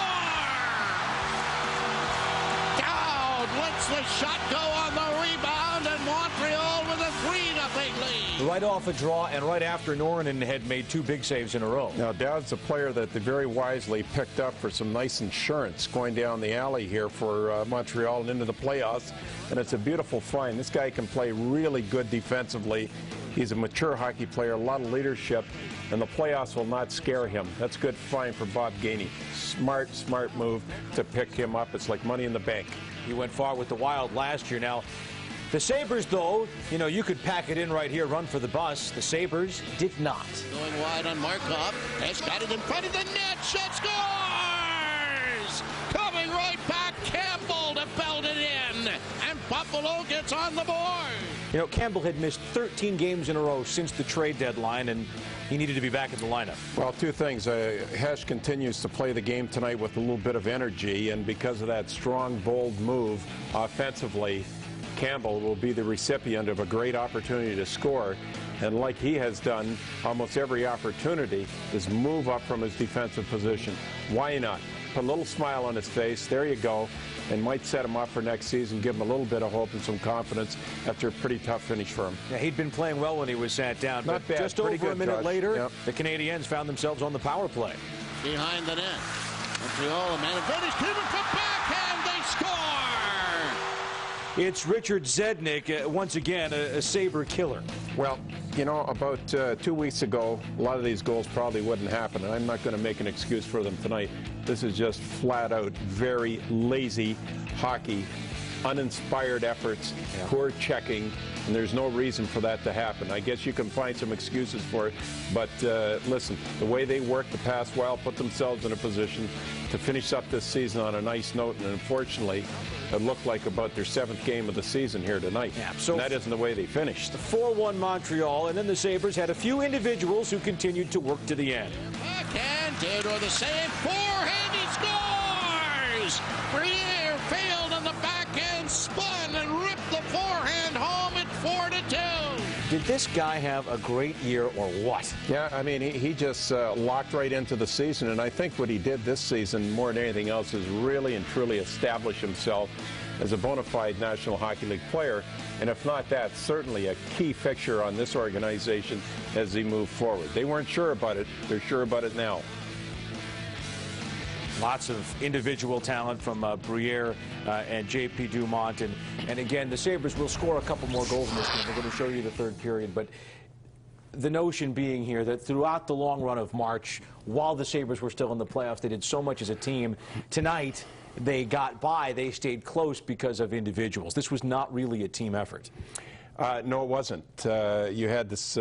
Dowd lets the shot go on the rebound, and Montreal with a 3-0 lead. Right off a draw and right after Norton had made 2 big saves in a row. Now, Dowd's a player that they very wisely picked up for some nice insurance going down the alley here for Montreal and into the playoffs, and it's a beautiful find. This guy can play really good defensively. He's a mature hockey player, a lot of leadership, and the playoffs will not scare him. That's a good find for Bob Gainey. Smart move to pick him up. It's like money in the bank. He went far with the Wild last year. Now, the Sabres, though, you know, you could pack it in right here, run for the bus. The Sabres did not. Going wide on Markov. Has got it in front of the net. Shot scores! Coming right back, Campbell to belt it in. And Buffalo gets on the board. You know, Campbell had missed 13 games in a row since the trade deadline, and he needed to be back in the lineup. Well, 2 things. Hesh continues to play the game tonight with a little bit of energy, and because of that strong, bold move offensively, Campbell will be the recipient of a great opportunity to score. And like he has done almost every opportunity, is move up from his defensive position. Why not? Put a little smile on his face. There you go. And might set him up for next season, give him a little bit of hope and some confidence after a pretty tough finish for him. Yeah, he'd been playing well when he was sat down. Not bad. Just Pretty over good, a minute Josh. later, the Canadiens found themselves on the power play. Behind the net. Montreal, a man advantage. Cleveland put back, and they score! It's Richard Zednick, once again, a Sabre killer. Well, you know, about 2 weeks ago, a lot of these goals probably wouldn't happen, and I'm not going to make an excuse for them tonight. This is just flat out very lazy hockey, uninspired efforts, poor checking, and there's no reason for that to happen. I guess you can find some excuses for it, but listen, the way they worked the past while put themselves in a position to finish up this season on a nice note, and unfortunately, it looked like about their 7th game of the season here tonight. Yeah, so and that isn't the way they finished. 4-1 Montreal, and then the Sabres had a few individuals who continued to work to the end. Backhand, Theodore the save, forehand, he scores! Briere failed on the backhand, spun and ripped the forehand home at 4-2. Did this guy have a great year or what? Yeah, I mean, he just locked right into the season, and I think what he did this season more than anything else is really and truly establish himself as a bona fide National Hockey League player, and if not that, certainly a key fixture on this organization as they move forward. They weren't sure about it. They're sure about it now. Lots of individual talent from Briere and J.P. Dumont. And again, the Sabres will score a couple more goals in this game. We're going to show you the third period. But the notion being here that throughout the long run of March, while the Sabres were still in the playoffs, they did so much as a team. Tonight, they got by. They stayed close because of individuals. This was not really a team effort. No, it wasn't. You had this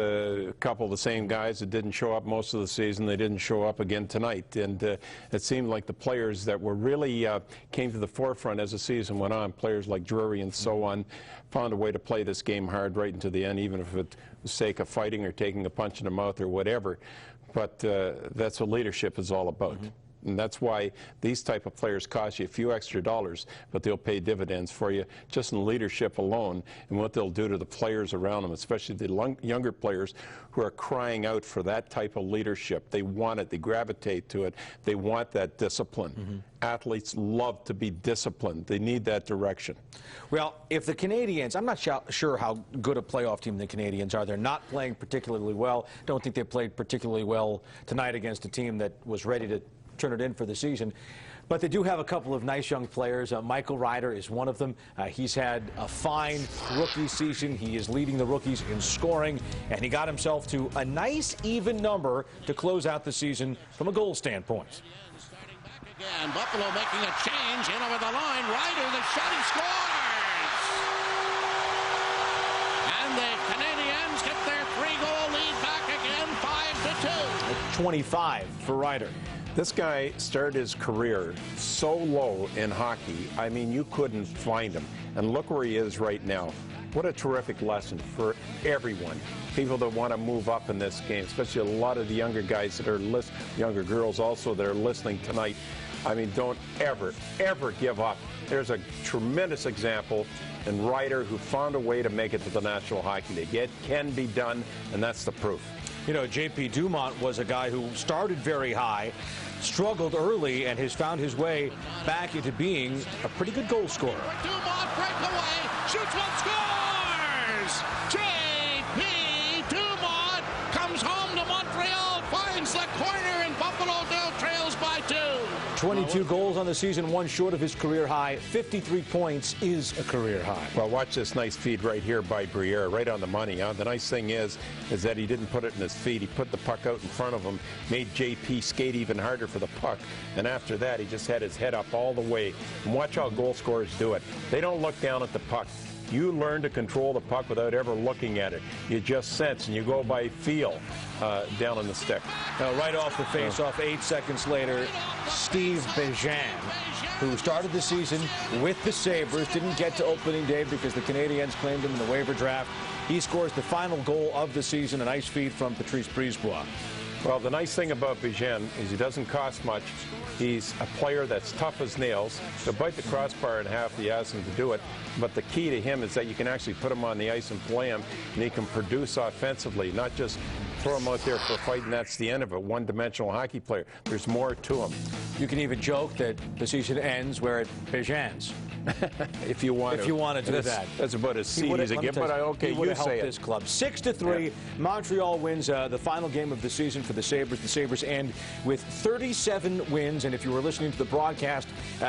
couple of the same guys that didn't show up most of the season. They didn't show up again tonight. And it seemed like the players that were really came to the forefront as the season went on, players like Briere and so on, found a way to play this game hard right into the end, even if it was sake of fighting or taking a punch in the mouth or whatever. But that's what leadership is all about. And that's why these type of players cost you a few extra dollars, but they'll pay dividends for you just in leadership alone and what they'll do to the players around them, especially the younger players who are crying out for that type of leadership. They want it. They gravitate to it. They want that discipline. Athletes love to be disciplined. They need that direction. Well, if the Canadiens, I'm not sure how good a playoff team the Canadiens are. They're not playing particularly well. Don't think they played particularly well tonight against a team that was ready to turn it in for the season. But they do have a couple of nice young players. Michael Ryder is one of them. He's had a fine rookie season. He is leading the rookies in scoring, and he got himself to a nice even number to close out the season from a goal standpoint. Starting back again, Buffalo making a change in over the line. Ryder, the shot, he scores! And the Canadiens get their 3-goal lead back again, 5-2. 25 for Ryder. This guy started his career so low in hockey, I mean, you couldn't find him. And look where he is right now. What a terrific lesson for everyone. People that want to move up in this game, especially a lot of the younger guys that are younger girls also that are listening tonight. I mean, don't ever, ever give up. There's a tremendous example in Ryder who found a way to make it to the National Hockey League. It can be done, and that's the proof. You know, J.P. Dumont was a guy who started very high, struggled early, and has found his way back into being a pretty good goal scorer. Dumont breakaway, shoots one, scores! J.P. Dumont comes home to Montreal, finds the corner, and Buffalo now trails by 2. 22 goals on the season, one short of his career high. 53 points is a career high. Well, watch this nice feed right here by Briere, right on the money. The nice thing is that he didn't put it in his feet. He put the puck out in front of him, made JP skate even harder for the puck. And after that, he just had his head up all the way. And watch how goal scorers do it. They don't look down at the puck. You learn to control the puck without ever looking at it. You just sense, and you go by feel down on the stick. Right off the face-off, 8 seconds later, Steve Bejan, who started the season with the Sabres, didn't get to opening day because the Canadiens claimed him in the waiver draft. He scores the final goal of the season, a nice feed from Patrice Brisebois. Well, the nice thing about Bejan is he doesn't cost much. He's a player that's tough as nails. He'll bite the crossbar in half if you ask him to do it. But the key to him is that you can actually put him on the ice and play him, and he can produce offensively, not just throw him out there for a fight, and that's the end of it. One-dimensional hockey player. There's more to him. You can even joke that the season ends where it Bejan's. If you want to do that. That's about as seedy as it gets, but okay, you say it. This club. 6-3, yeah. Montreal wins the final game of the season for the Sabres. The Sabres end with 37 wins, and if you were listening to the broadcast,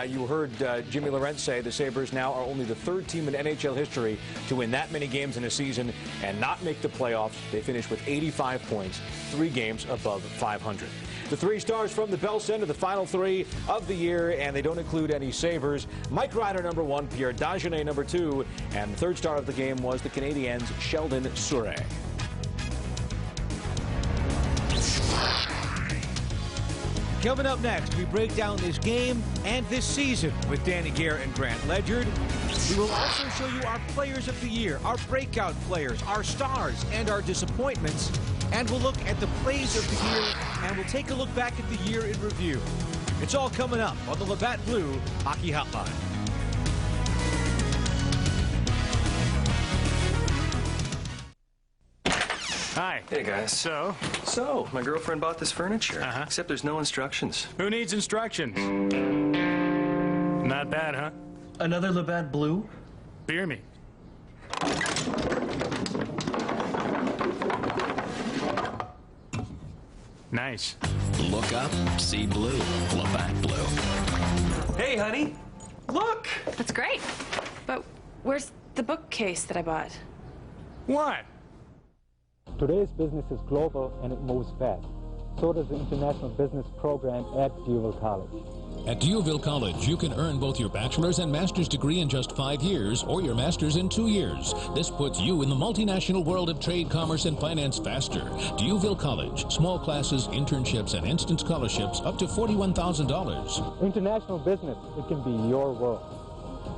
you heard Jimmy Lorentz say the Sabres now are only the third team in NHL history to win that many games in a season and not make the playoffs. They finished with 85 points, 3 games above 500. The 3 stars from the Bell Center, the final 3 of the year, and they don't include any Sabres. Mike Ryder, number 1, Pierre Dagenet, number 2, and the 3rd star of the game was the Canadiens' Sheldon Souray. Coming up next, we break down this game and this season with Danny Garrett and Grant Ledyard. We will also show you our players of the year, our breakout players, our stars, and our disappointments. And we'll look at the plays of the year, and we'll take a look back at the year in review. It's all coming up on the Labatt Blue Hockey Hotline. Hi. Hey, guys. So, my girlfriend bought this furniture, except there's no instructions. Who needs instructions? Not bad, huh? Another Labatt Blue? Beer me. Nice. Look up, see blue. Labatt Blue. Hey, honey. Look! That's great. But where's the bookcase that I bought? What? Today's business is global and it moves fast. So does the International Business Program at Dewville College. At Dewville College, you can earn both your bachelor's and master's degree in just 5 years or your master's in 2 years. This puts you in the multinational world of trade, commerce, and finance faster. Dewville College, small classes, internships, and instant scholarships up to $41,000. International business, it can be your world.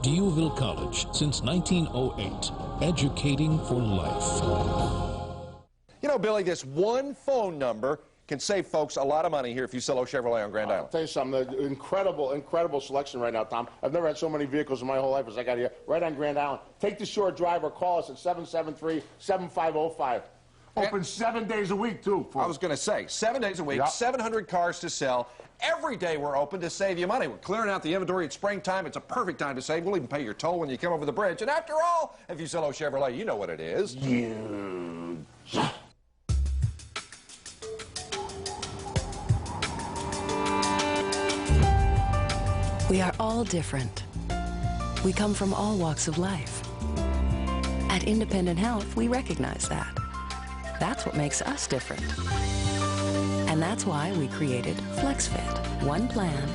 Dewville College, since 1908, educating for life. You know, Billy, this one phone number can save folks a lot of money here if you sell Chevrolet on Grand Island. I'll tell you something, the incredible selection right now, Tom. I've never had so many vehicles in my whole life as I got here, right on Grand Island. Take the short drive or call us at 773-7505. Open 7 days a week, too. I was going to say, 7 days a week, Yep. 700 cars to sell. Every day we're open to save you money. We're clearing out the inventory at springtime. It's a perfect time to save. We'll even pay your toll when you come over the bridge. And after all, if you sell Chevrolet, you know what it is. We are all different. We come from all walks of life. At Independent Health, we recognize that. That's what makes us different. And that's why we created FlexFit. One plan,